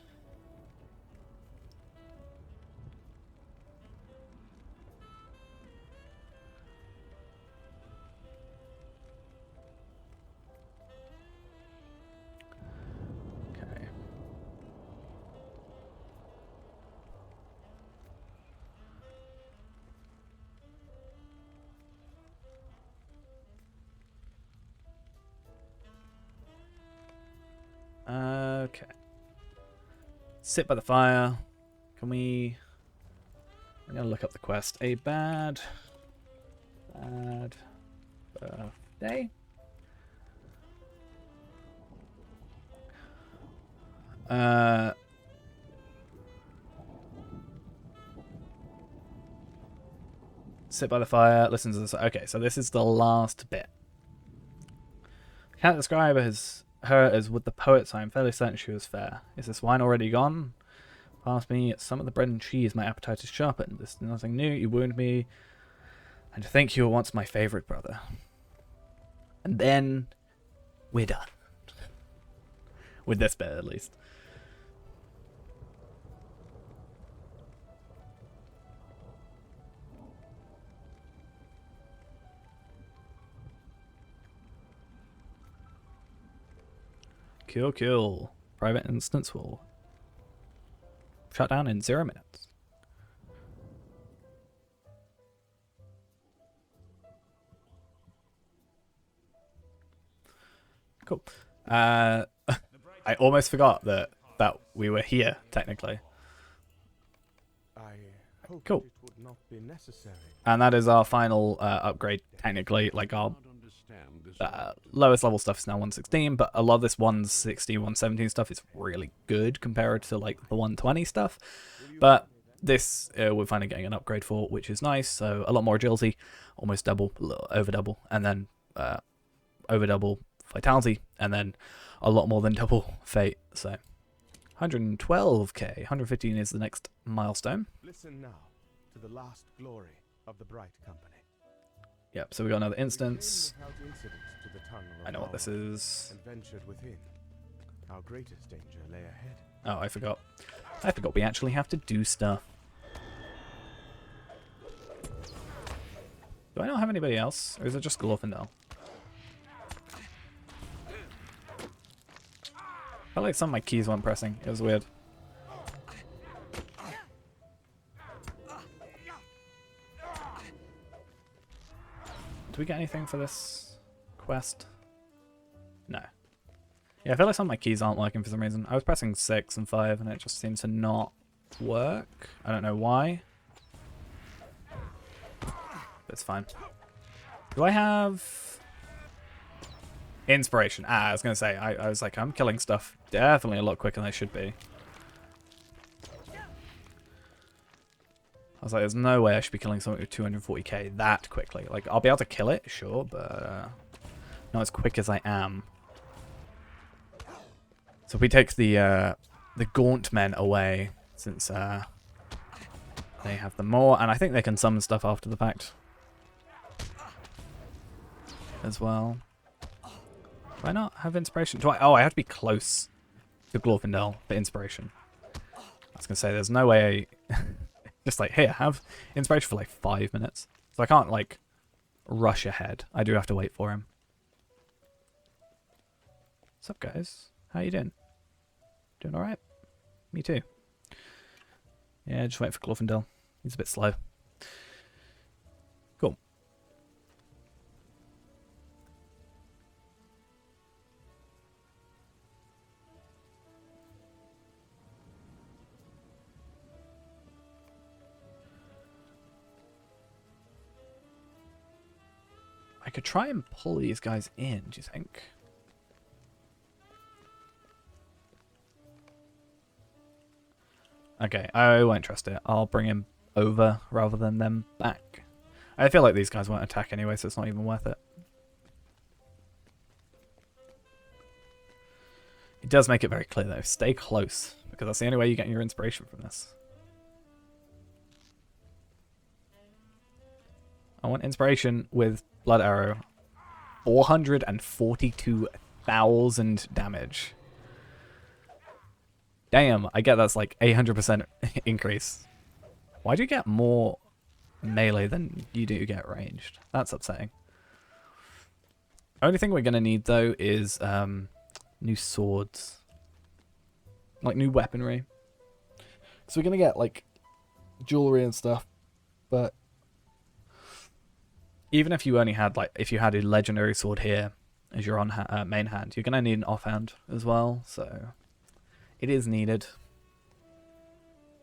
Speaker 1: Okay. Sit by the fire. Can we... I'm going to look up the quest. A bad birthday? Sit by the fire, listen to this. Okay, so this is the last bit. I can't describe her as with the poets. I am fairly certain she was fair. Is this wine already gone? Pass me some of the bread and cheese. My appetite is sharpened. This is nothing new. You wound me, and to think you were once my favourite brother. And then we're done. With this bit, at least. Kill, kill. Private instance will shut down in 0 minutes. Cool. I almost forgot that we were here, technically.
Speaker 3: I hope
Speaker 1: Cool.
Speaker 3: it would not be necessary.
Speaker 1: And that is our final upgrade, technically. Like, our lowest level stuff is now 116, but a lot of this 116, 117 stuff is really good compared to, like, the 120 stuff. But this, we're finally getting an upgrade for, which is nice. So, a lot more agility, almost double, over double, and then over double vitality, and then a lot more than double fate. So 112k, 115 is the next milestone.
Speaker 3: Listen now to the last glory of the Bright Company.
Speaker 1: Yep, so we got another
Speaker 3: We came
Speaker 1: instance.
Speaker 3: without incident to the tunnel of
Speaker 1: I know what this
Speaker 3: power
Speaker 1: is.
Speaker 3: and ventured within. Our greatest danger lay ahead.
Speaker 1: Oh, I forgot we actually have to do stuff. Do I not have anybody else, or is it just Glorfindel? I felt like some of my keys weren't pressing. It was weird. Do we get anything for this quest? No. Yeah, I feel like some of my keys aren't working for some reason. I was pressing 6 and 5 and it just seems to not work. I don't know why. That's fine. Do I have inspiration? I was going to say, I was like, I'm killing stuff definitely a lot quicker than I should be. I was like, there's no way I should be killing something with 240k that quickly. Like, I'll be able to kill it, sure, but not as quick as I am. So if we take the Gaunt Men away, since they have them more, and I think they can summon stuff after the fact as well. Do I not have inspiration? Do I? Oh, I have to be close to Glorfindel for inspiration. I was going to say, there's no way I... Just like, here, have inspiration for like 5 minutes. So I can't like rush ahead. I do have to wait for him. What's up, guys? How you doing? Doing alright? Me too. Yeah, just wait for Glorfindel. He's a bit slow. Cool. I could try and pull these guys in, do you think? Okay, I won't trust it. I'll bring him over rather than them back. I feel like these guys won't attack anyway, so it's not even worth it. It does make it very clear though. Stay close, because that's the only way you get your inspiration from this. I want inspiration with Blood Arrow. 442,000 damage. Damn, I get that's like 800% increase. Why do you get more melee than you do get ranged? That's upsetting. Only thing we're going to need though is new swords. Like new weaponry. So we're going to get like jewelry and stuff, but even if you only had, like, if you had a legendary sword here as your on main hand, you're going to need an offhand as well, so it is needed.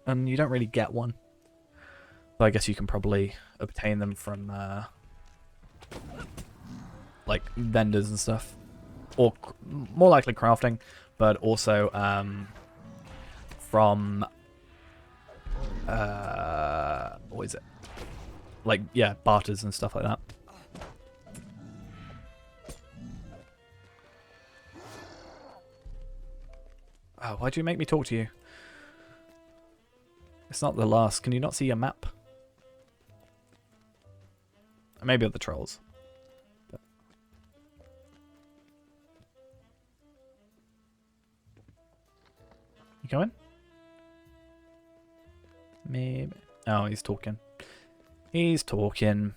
Speaker 1: And you don't really get one. But I guess you can probably obtain them from, like, vendors and stuff. Or more likely crafting, but also from, what is it? Like, yeah, barters and stuff like that. Oh, why do you make me talk to you? It's not the last. Can you not see your map? Maybe other trolls. But... You going? Maybe. Oh, he's talking. He's talking.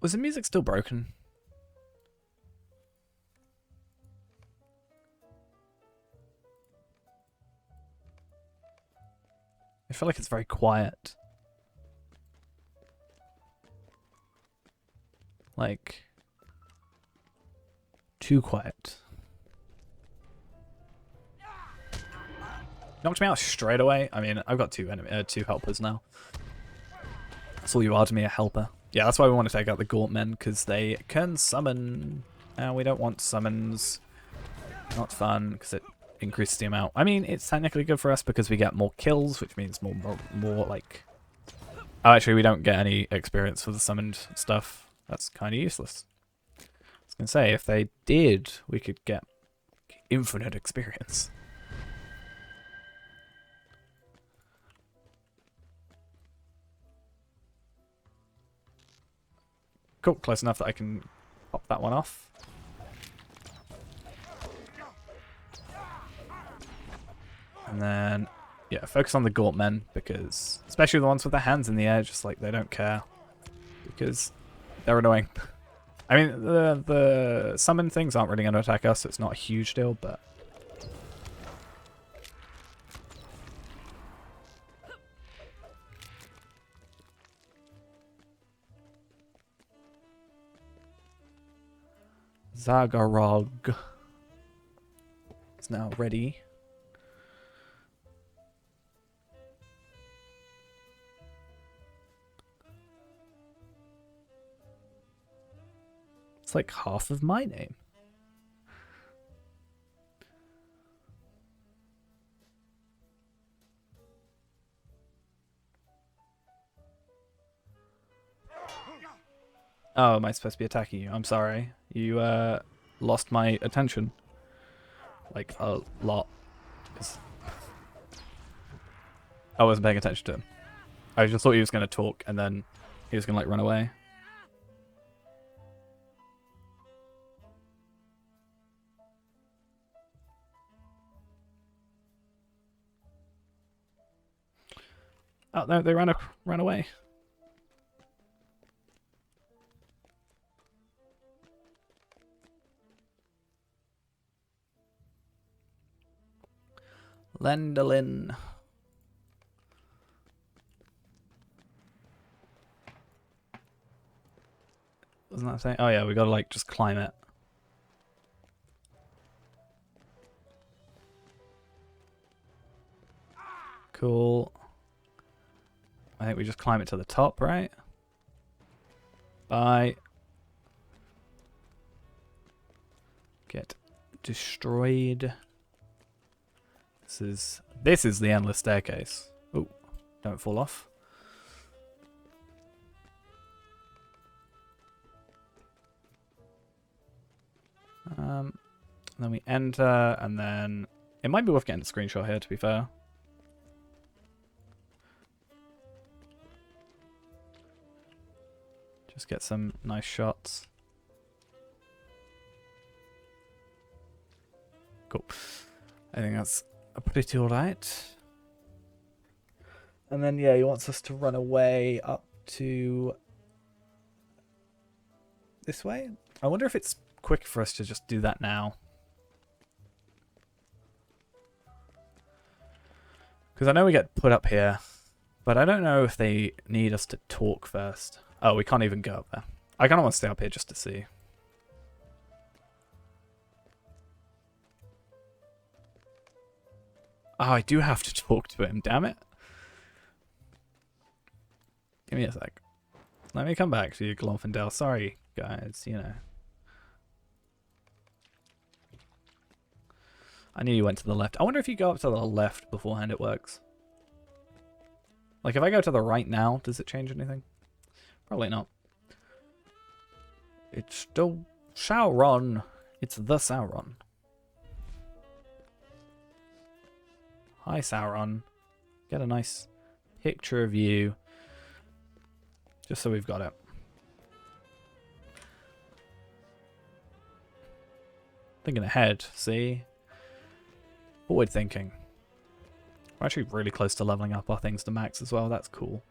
Speaker 1: Was the music still broken? I feel like it's very quiet. Like, too quiet. Knocked me out straight away. I mean, I've got two helpers now. That's all you are to me, a helper. Yeah, that's why we want to take out the Gaunt Men, because they can summon. And we don't want summons. Not fun, because it increases the amount. I mean, it's technically good for us because we get more kills, which means more like... Oh, actually, we don't get any experience for the summoned stuff. That's kind of useless. I was going to say, if they did, we could get infinite experience. Cool, close enough that I can pop that one off. And then, yeah, focus on the Gaunt men, because, especially the ones with their hands in the air, just like, they don't care. Because they're annoying. I mean, the summon things aren't really going to attack us, so it's not a huge deal, but... Zagarog is now ready. It's like half of my name. Oh, am I supposed to be attacking you? I'm sorry. You lost my attention. Like a lot. 'Cause I wasn't paying attention to him. I just thought he was going to talk and then he was going to like run away. Oh no, they ran away. Lendalin. Wasn't that saying? Oh yeah, we gotta like just climb it. Cool. I think we just climb it to the top, right? Bye. Get destroyed. This is the endless staircase. Oh, don't fall off. Then we enter, and then it might be worth getting a screenshot here, to be fair. Just get some nice shots. Cool. I think that's pretty alright. And then, yeah, he wants us to run away up to this way. I wonder if it's quick for us to just do that now. Because I know we get put up here, but I don't know if they need us to talk first. Oh, we can't even go up there. I kind of want to stay up here just to see. Oh, I do have to talk to him, damn it. Give me a sec. Let me come back to you, Glorfindel. Sorry, guys, you know. I knew you went to the left. I wonder if you go up to the left beforehand it works. Like, if I go to the right now, does it change anything? Probably not. It's still Sauron. It's the Sauron. Hi, Sauron. Get a nice picture of you. Just so we've got it. Thinking ahead, see? Forward thinking. We're actually really close to leveling up our things to max as well. That's cool.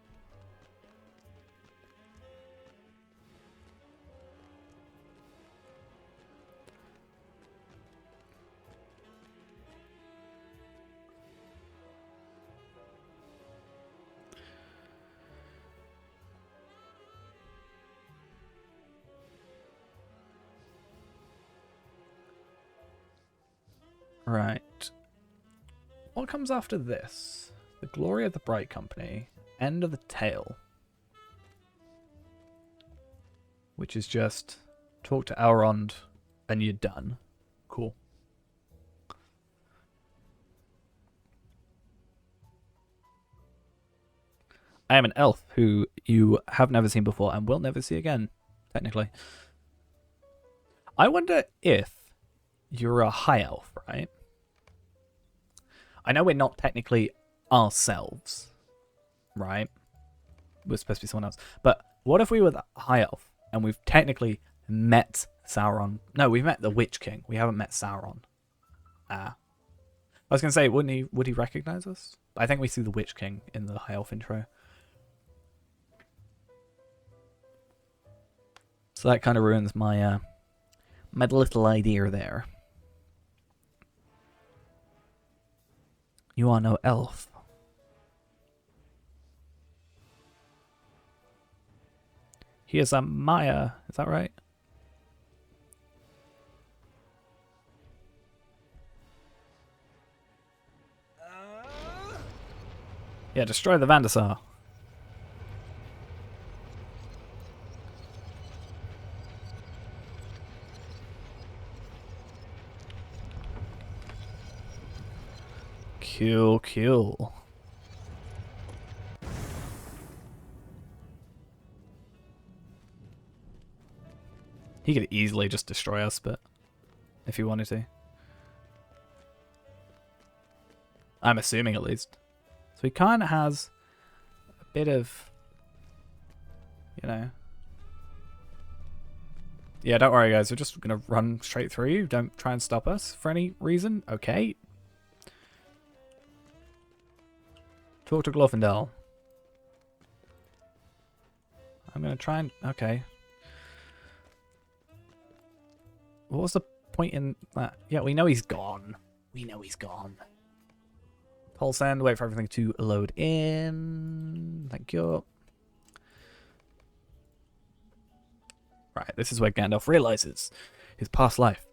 Speaker 1: Right. What comes after this? The Glory of the Bright Company. End of the Tale. Which is just talk to Elrond and you're done. Cool. I am an elf who you have never seen before and will never see again, technically. I wonder if you're a high elf, right? I know we're not technically ourselves, right? We're supposed to be someone else. But what if we were the high elf and we've technically met Sauron? No, we've met the Witch King. We haven't met Sauron. I was gonna say, would he recognize us? I think we see the Witch King in the High Elf intro. So that kind of ruins my my little idea there. You are no elf. He is a Maya, is that right? Yeah, destroy the Vandasar. Cool. He could easily just destroy us, but if he wanted to. I'm assuming at least. So he kind of has a bit of, you know. Yeah, don't worry guys, we're just going to run straight through you. Don't try and stop us for any reason. Okay. Talk to Glorfindel. I'm going to try and... Okay. What was the point in that? Yeah, we know he's gone. We know he's gone. Whole send, wait for everything to load in. Thank you. Right, this is where Gandalf realizes his past life.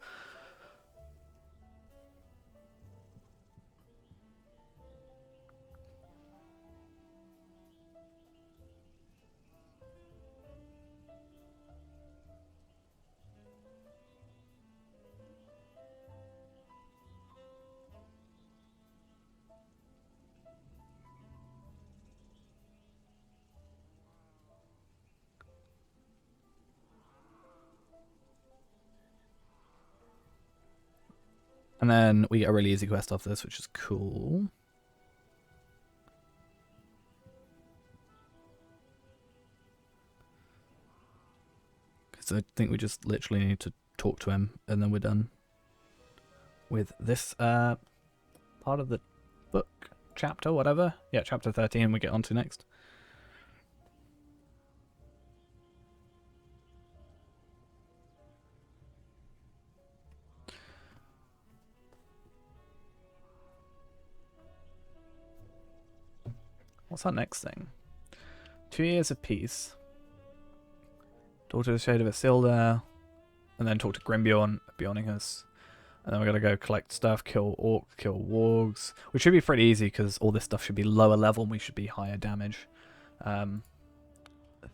Speaker 1: And then we get a really easy quest off this, which is cool. Because I think we just literally need to talk to him, and then we're done with this part of the book, chapter, whatever. Yeah, chapter 13 we get on to next. What's our next thing? 2 years of peace. Talk to the Shade of Isildur. And then talk to Grimbeorn, Bjorninghus. And then we're going to go collect stuff, kill orcs, kill wargs. Which should be pretty easy because all this stuff should be lower level and we should be higher damage. Than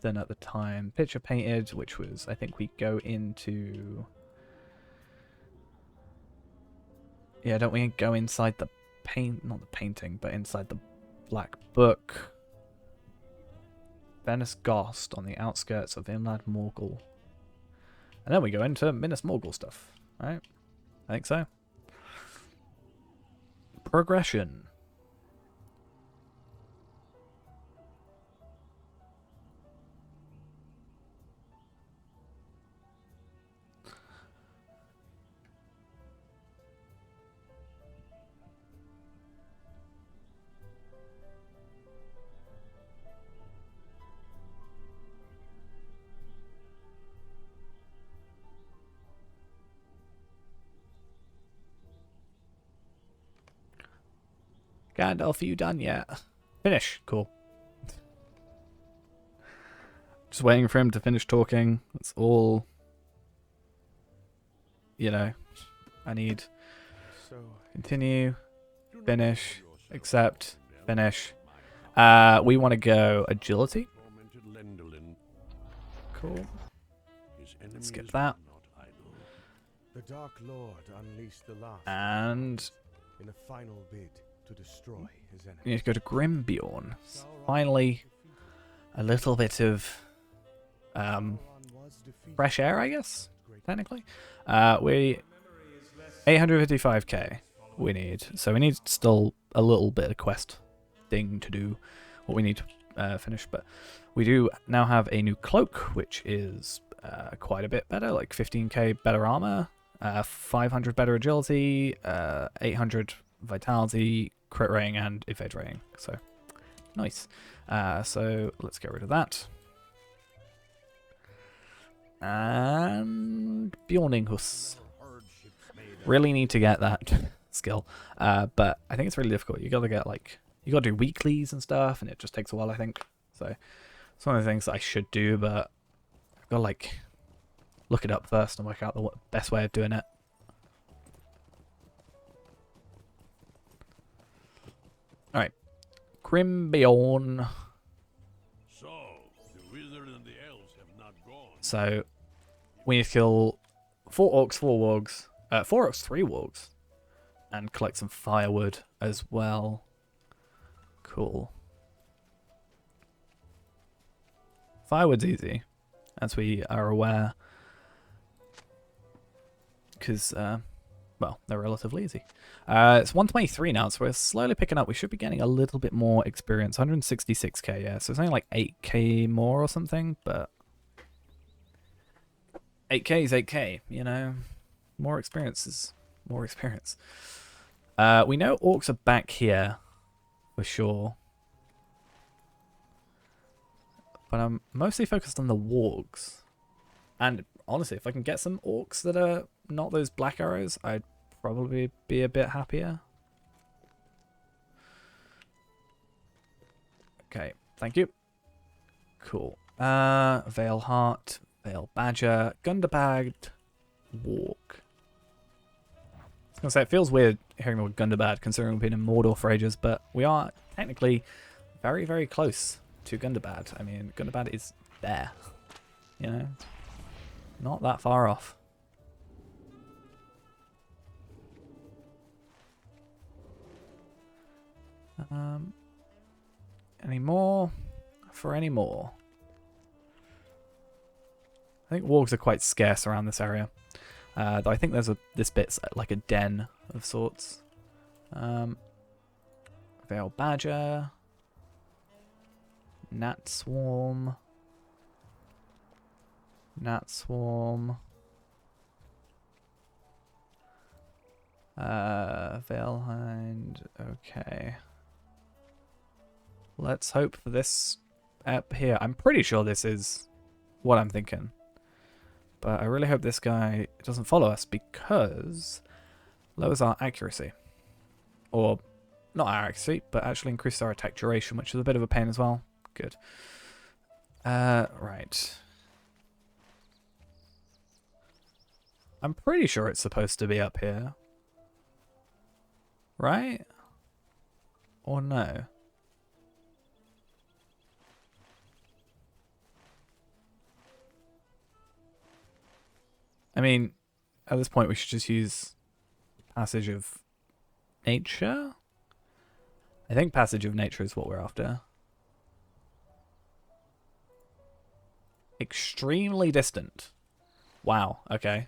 Speaker 1: at the time. Picture painted, which was, I think we go into... Yeah, don't we go inside the paint... Not the painting, but inside the Black Book. Venice Gost on the outskirts of Imlad Morgul. And then we go into Minas Morgul stuff, right? I think so. Progression. Gandalf, are you done yet? Finish. Cool. Just waiting for him to finish talking. That's all. You know, I need. Continue. Finish. Accept. Finish. We want to go agility. Cool. Skip that.
Speaker 3: The Dark Lord unleashed the last
Speaker 1: And
Speaker 3: in a final bid to destroy his enemy.
Speaker 1: we need to go to Grimbeorn. Finally, a little bit of fresh air, I guess, technically. We 855k we need. So we need still a little bit of quest thing to do what we need to finish. But we do now have a new cloak, which is quite a bit better, like 15k better armor, 500 better agility, 800 vitality, crit rating, and evade rating. So nice. So let's get rid of that. And Bjorninghus. Really need to get that skill. But I think it's really difficult. You gotta get like, you gotta do weeklies and stuff, and it just takes a while, I think. So it's one of the things that I should do, but I've gotta like look it up first and work out the best way of doing it. Alright. Grimbeorn.
Speaker 7: So, the wizard and the elves have not gone.
Speaker 1: So we need to kill 4 orcs, 4 wargs. 4 orcs, 3 wargs. And collect some firewood as well. Cool. Firewood's easy, as we are aware. Because, well, they're relatively easy. It's 123 now, so we're slowly picking up. We should be getting a little bit more experience. 166k, yeah. So it's only like 8k more or something, but 8k is 8k, you know? More experience is more experience. We know orcs are back here, for sure. But I'm mostly focused on the wargs. And honestly, if I can get some orcs that are not those black arrows, I'd probably be a bit happier. Okay, thank you. Cool. Vale Heart, Vale Badger, Gundabad, Warg. I was gonna say, it feels weird hearing the word Gundabad considering we've been in Mordor for ages, but we are technically very, very close to Gundabad. I mean, Gundabad is there, you know? Not that far off. Any more? For any more? I think wargs are quite scarce around this area. Though I think there's this bit's like a den of sorts. Vale Badger. Gnat Swarm. Gnat Swarm. Vale Hind. Okay. Let's hope for this up here. I'm pretty sure this is what I'm thinking. But I really hope this guy doesn't follow us because lowers our accuracy. Or not our accuracy, but actually increases our attack duration, which is a bit of a pain as well. Good. Right. I'm pretty sure it's supposed to be up here. Right? Or no? I mean, at this point we should just use Passage of Nature? I think Passage of Nature is what we're after. Extremely distant. Wow, okay.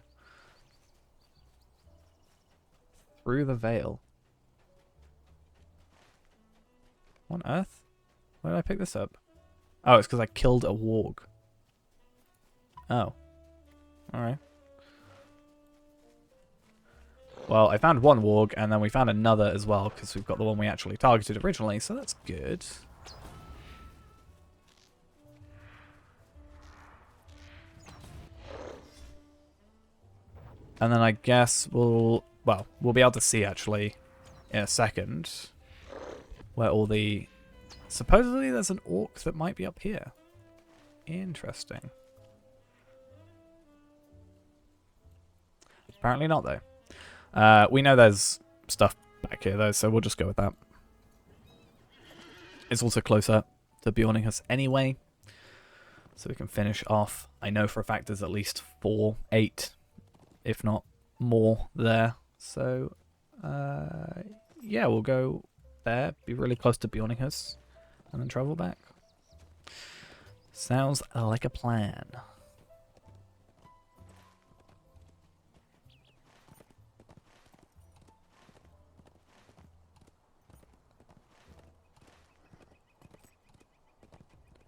Speaker 1: Through the veil. What on earth? Where did I pick this up? Oh, it's because I killed a warg. Oh. Alright. Well, I found one warg, and then we found another as well, because we've got the one we actually targeted originally, so that's good. And then I guess we'll be able to see, actually, in a second, where all the... Supposedly there's an orc that might be up here. Interesting. Apparently not, though. We know there's stuff back here, though, so we'll just go with that. It's also closer to Bjorninghus anyway, so we can finish off. I know for a fact there's at least 4, 8, if not more there. So, yeah, we'll go there, be really close to Bjorninghus, and then travel back. Sounds like a plan.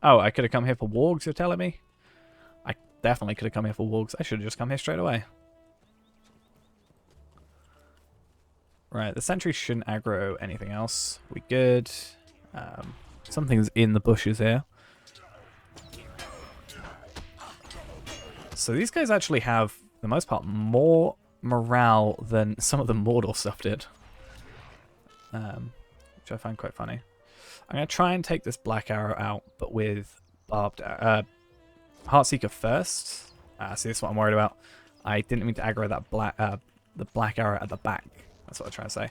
Speaker 1: Oh, I could have come here for wargs, you're telling me? I definitely could have come here for wargs. I should have just come here straight away. Right, the sentry shouldn't aggro anything else. We good. Something's in the bushes here. So these guys actually have, for the most part, more morale than some of the Mordor stuff did. Which I find quite funny. I'm going to try and take this Black Arrow out, but with Barbed Heartseeker first. See, this is what I'm worried about. I didn't mean to aggro that the Black Arrow at the back. That's what I'm trying to say.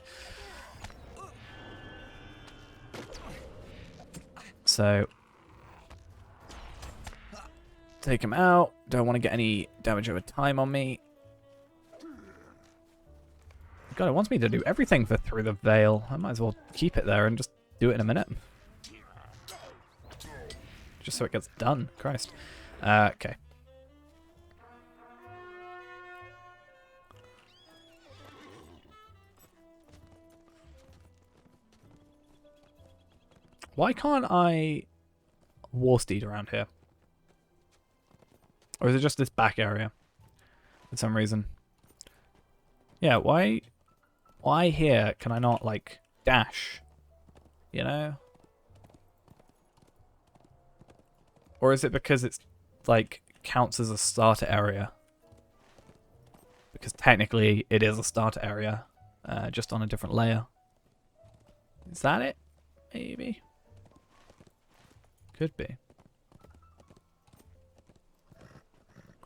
Speaker 1: So, take him out. Don't want to get any damage over time on me. God, it wants me to do everything for Through the Veil. I might as well keep it there and just do it in a minute. Just so it gets done. Christ. Okay. Why can't I War Steed around here? Or is it just this back area? For some reason. Yeah, why here can I not, like, dash? You know? Or is it because it's, like, counts as a starter area? Because technically it is a starter area, just on a different layer. Is that it? Maybe. Could be.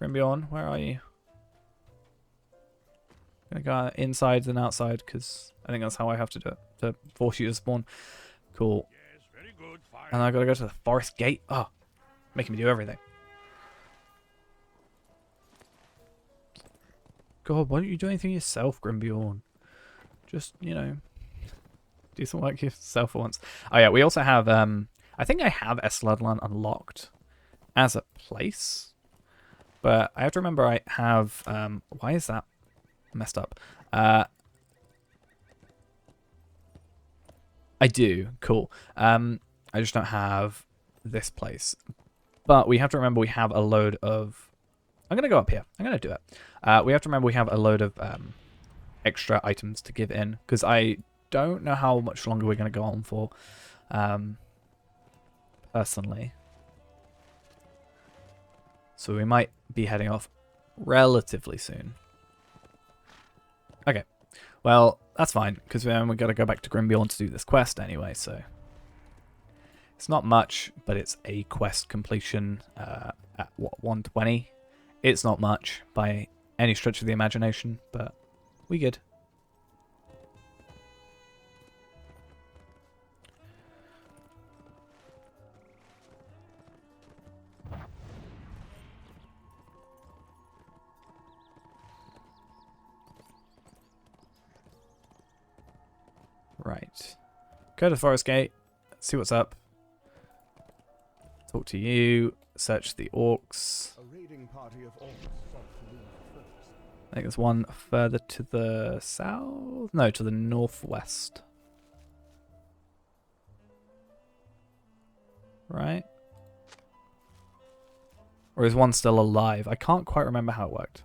Speaker 1: Grimbeorn, where are you? Gonna go inside than outside, because I think that's how I have to do it, to force you to spawn. Cool.
Speaker 7: Yes, very good. Fire.
Speaker 1: And I gotta go to the forest gate. Oh, making me do everything. God, why don't you do anything yourself, Grimbeorn? Just, you know, do some work yourself for once. Oh yeah, we also have, I think I have Esladlan unlocked as a place. But I have to remember I have, why is that messed up? I do, cool. I just don't have this place. But we have to remember we have a load of, I'm going to go up here. I'm going to do it. We have to remember we have a load of extra items to give in. Because I don't know how much longer we're going to go on for. Personally. So we might be heading off relatively soon. Okay. Well, that's fine, because then we've got to go back to Grimbeorn to do this quest anyway, so... It's not much, but it's a quest completion at, what, 120? It's not much by any stretch of the imagination, but we good. Right. Go to the forest gate, see what's up. Talk to you, search the orcs.
Speaker 3: A raiding party of orcs sought to move first.
Speaker 1: I think there's one further to the south? No, to the northwest. Right? Or is one still alive? I can't quite remember how it worked.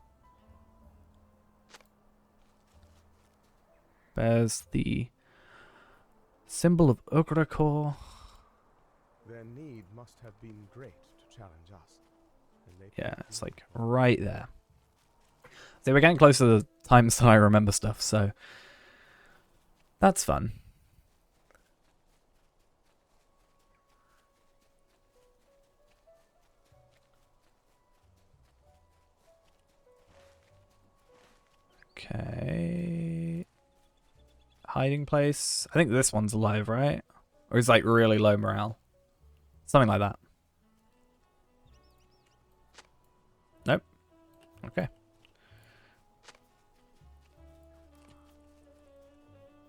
Speaker 1: There's the symbol of Ugrakor.
Speaker 3: Their need must have been great to challenge us. And they
Speaker 1: Yeah, it's like right there. So we're getting close to the times that I remember stuff, so that's fun. Okay. Hiding place. I think this one's alive, right? Or is like really low morale. Something like that. Nope. Okay.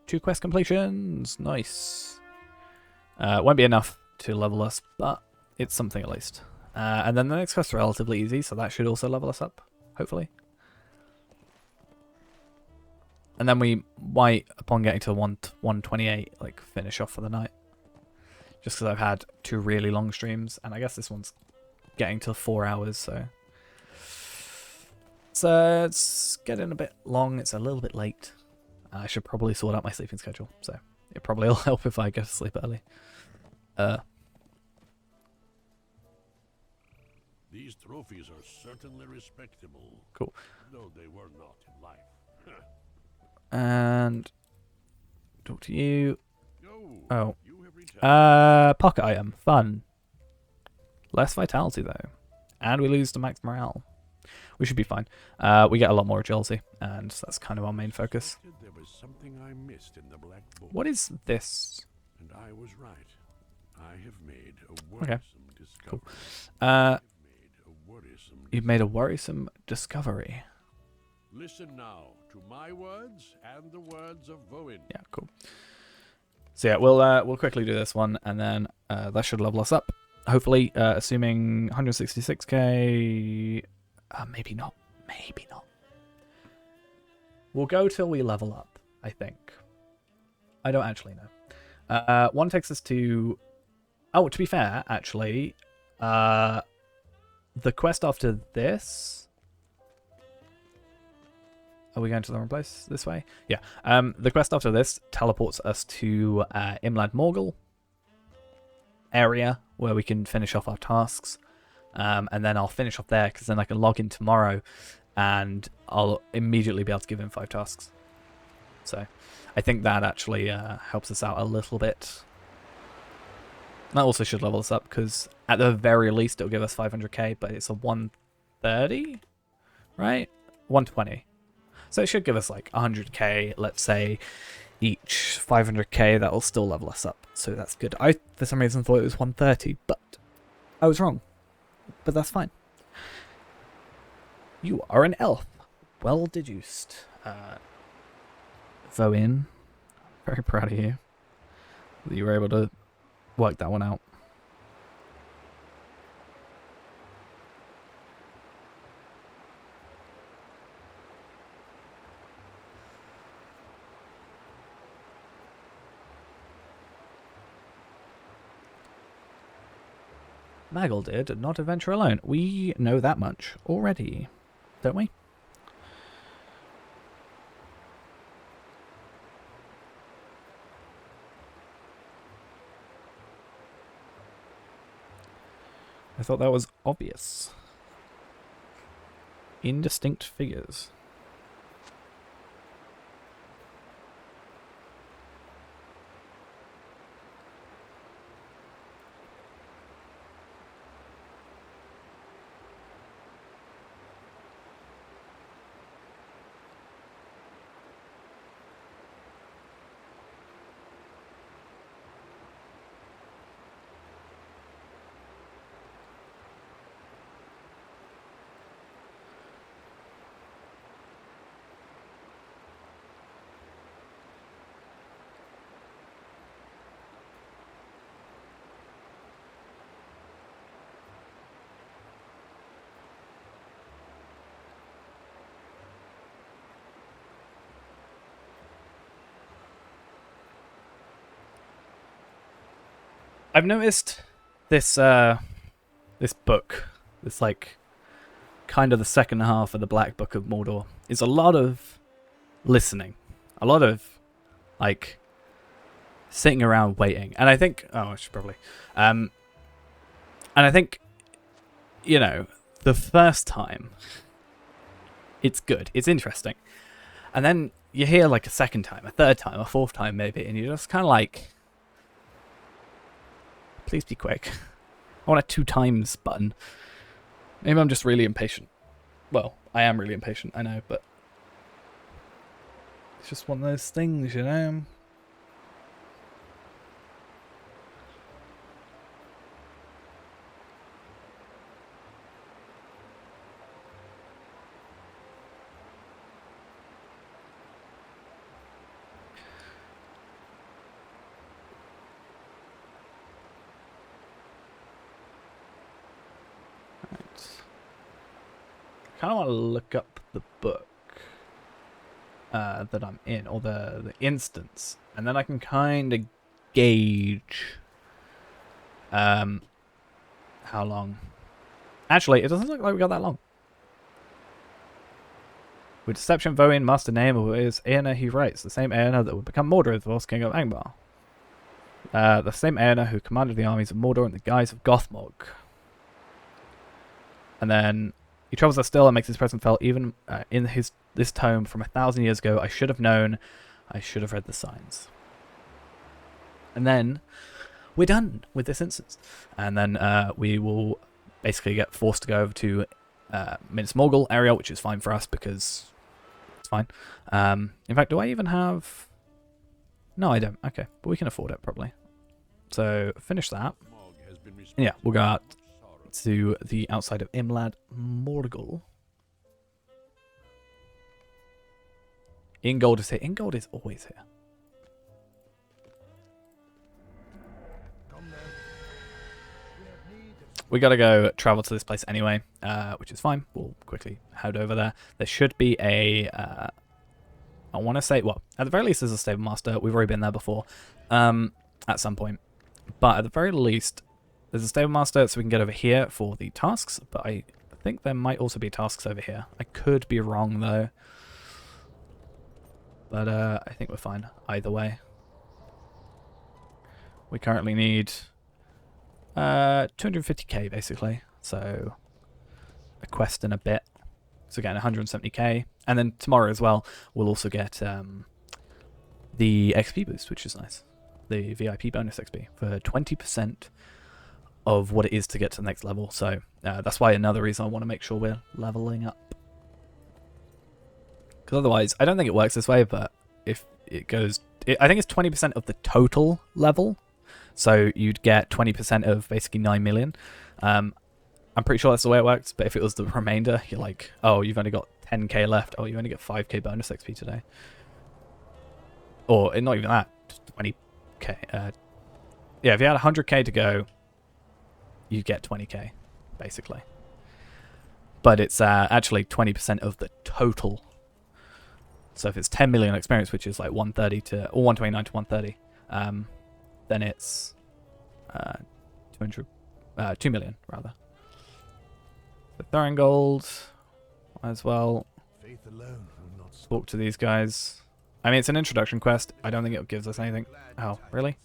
Speaker 1: 2 quest completions. Nice. Won't be enough to level us, but it's something at least. And then the next quest's relatively easy, so that should also level us up, hopefully. And then we might, upon getting to 128, like finish off for the night. Just because I've had 2 really long streams, and I guess this one's getting to 4 hours, so... So it's getting a bit long, it's a little bit late. I should probably sort out my sleeping schedule, so it probably will help if I go to sleep early.
Speaker 7: These trophies are certainly respectable.
Speaker 1: Cool.
Speaker 7: Though they were not in life.
Speaker 1: And talk to you. Oh.
Speaker 7: You have returned.
Speaker 1: Pocket item. Fun. Less vitality though. And we lose to max morale. We should be fine. We get a lot more agility, and that's kind of our main focus.
Speaker 7: There was something I missed in the Black Book.
Speaker 1: What is this?
Speaker 7: And I was right. I have made a
Speaker 1: Okay.
Speaker 7: worrisome discovery.
Speaker 1: Cool.
Speaker 7: Worrisome
Speaker 1: You've made a worrisome discovery.
Speaker 7: Listen now to my words and the words of Voin.
Speaker 1: Yeah, cool. So yeah, we'll quickly do this one, and then that should level us up. Hopefully, assuming 166k. Maybe not. Maybe not. We'll go till we level up, I think. I don't actually know. One takes us to... Oh, to be fair, actually, the quest after this... Are we going to the wrong place? This way? Yeah. The quest after this teleports us to Imlad Morgul area, where we can finish off our tasks. And then I'll finish off there, because then I can log in tomorrow, and I'll immediately be able to give him 5 tasks. So I think that actually helps us out a little bit. That also should level us up, because at the very least it'll give us 500k, but it's a 130, right? 120. So it should give us like 100k, let's say, each 500k. That'll still level us up, so that's good. I, for some reason, thought it was 130, but I was wrong. But that's fine. You are an elf. Well deduced. Voin, very proud of you that you were able to work that one out. Maggle did not adventure alone. We know that much already, don't we? I thought that was obvious. Indistinct figures. I've noticed this this book, this like kind of the second half of the Black Book of Mordor, is a lot of listening, a lot of like sitting around waiting. And I think, oh, I should probably, and I think, you know, the first time it's good, it's interesting, and then you hear like a second time, a third time, a fourth time maybe, and you're just kind of like, please be quick. I want a 2 times button. Maybe I'm just really impatient. Well, I am really impatient, I know, but it's just one of those things, you know? I kind of want to look up the book that I'm in, or the instance, and then I can kind of gauge how long. Actually, it doesn't look like we got that long. With deception, Voin, master name is Aena, he writes. The same Aena that would become Mordor, the false king of Angmar. The same Aena who commanded the armies of Mordor in the guise of Gothmog. And then he travels us still and makes his presence felt even in this tome from 1,000 years ago. I should have known. I should have read the signs. And then we're done with this instance. And then we will basically get forced to go over to Minas Morgul area, which is fine for us because it's fine. In fact, do I even have... No, I don't. Okay, but we can afford it probably. So finish that.
Speaker 7: Mog has been
Speaker 1: Yeah, we'll go out
Speaker 7: sorrow.
Speaker 1: to the outside of Imlad Morgul. Ingold is here. Ingold is always here.
Speaker 5: Come then. We have need of
Speaker 1: We gotta go travel to this place anyway, which is fine. We'll quickly head over there. There should be a... I want to say... Well, at the very least, there's a stable master. We've already been there before at some point. But at the very least, there's a stable master, so we can get over here for the tasks. But I think there might also be tasks over here. I could be wrong, though. But I think we're fine either way. We currently need 250k, basically. So a quest in a bit. So again, 170k. And then tomorrow as well, we'll also get the XP boost, which is nice. The VIP bonus XP for 20% of what it is to get to the next level. So that's why another reason I want to make sure we're leveling up. Because otherwise, I don't think it works this way, but if it goes... I think it's 20% of the total level. So you'd get 20% of basically 9 million. I'm pretty sure that's the way it works, but if it was the remainder, you're like, oh, you've only got 10k left. Oh, you only get 5k bonus XP today. Or not even that, just 20k. Yeah, if you had 100k to go, you get 20k, basically. But it's actually 20% of the total. So if it's 10 million experience, which is like 130 to, or 129 to 130, then it's 2 million rather. The Thoringold as well.
Speaker 5: faith alone will not
Speaker 1: Talk to these guys. I mean, it's an introduction quest. I don't think it gives us anything. Oh, really?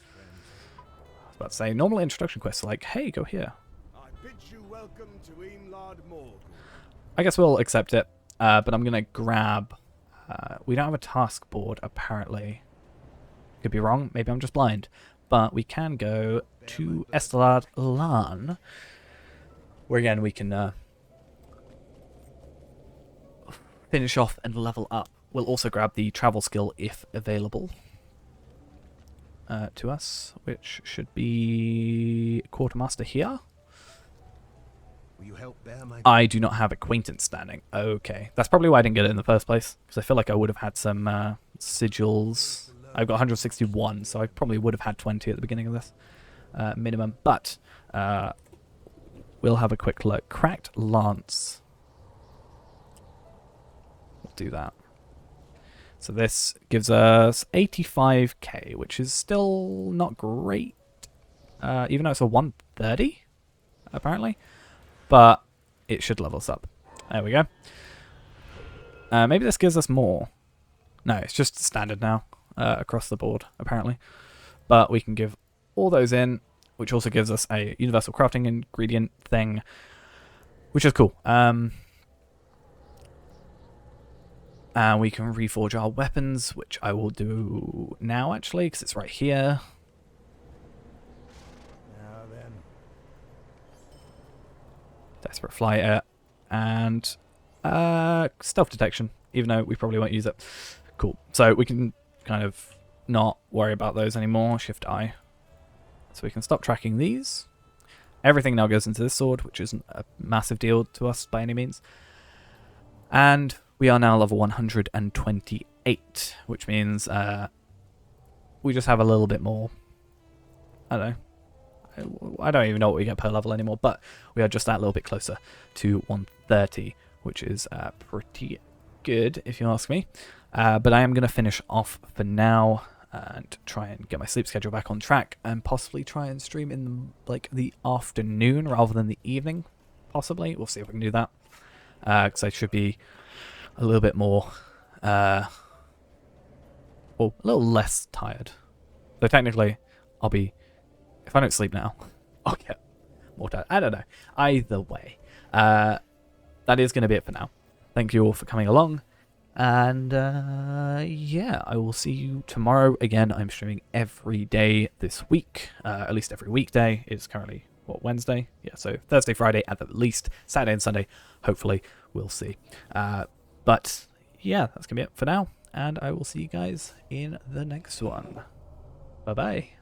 Speaker 1: I was about to say, normal introduction quests are like, hey, go here.
Speaker 3: I bid you welcome to Imlad Morgul.
Speaker 1: I guess we'll accept it, but I'm going to grab... we don't have a task board, apparently. Could be wrong. Maybe I'm just blind. But we can go to Estelad Lan, where again we can finish off and level up. We'll also grab the travel skill if available to us, which should be Quartermaster here.
Speaker 5: Will you help bear my
Speaker 1: I do not have acquaintance standing. Okay. That's probably why I didn't get it in the first place, because I feel like I would have had some sigils. I've got 161, so I probably would have had 20 at the beginning of this minimum. But we'll have a quick look. Cracked Lance. We'll do that. So this gives us 85k, which is still not great, even though it's a 130, apparently. But it should level us up. There we go. Maybe this gives us more. No, it's just standard now across the board, apparently. But we can give all those in, which also gives us a universal crafting ingredient thing, which is cool. And we can reforge our weapons, which I will do now, actually, because it's right here.
Speaker 5: now then?
Speaker 1: Desperate Flight and stealth detection, even though we probably won't use it. Cool. So we can kind of not worry about those anymore. Shift I. So we can stop tracking these. Everything now goes into this sword, which isn't a massive deal to us by any means. And we are now level 128, which means we just have a little bit more. I don't know. I don't even know what we get per level anymore, but we are just that little bit closer to 130, which is pretty good, if you ask me. But I am going to finish off for now and try and get my sleep schedule back on track, and possibly try and stream in like the afternoon rather than the evening, possibly. We'll see if we can do that, because I should be a little bit more, well, a little less tired. So technically, I'll be, if I don't sleep now, I'll get more tired. I don't know. Either way, that is going to be it for now. Thank you all for coming along. And yeah, I will see you tomorrow. Again, I'm streaming every day this week, at least every weekday. It's currently, what, Wednesday? Yeah, so Thursday, Friday at the least. Saturday and Sunday, hopefully, we'll see. But yeah, that's going to be it for now. And I will see you guys in the next one. Bye-bye.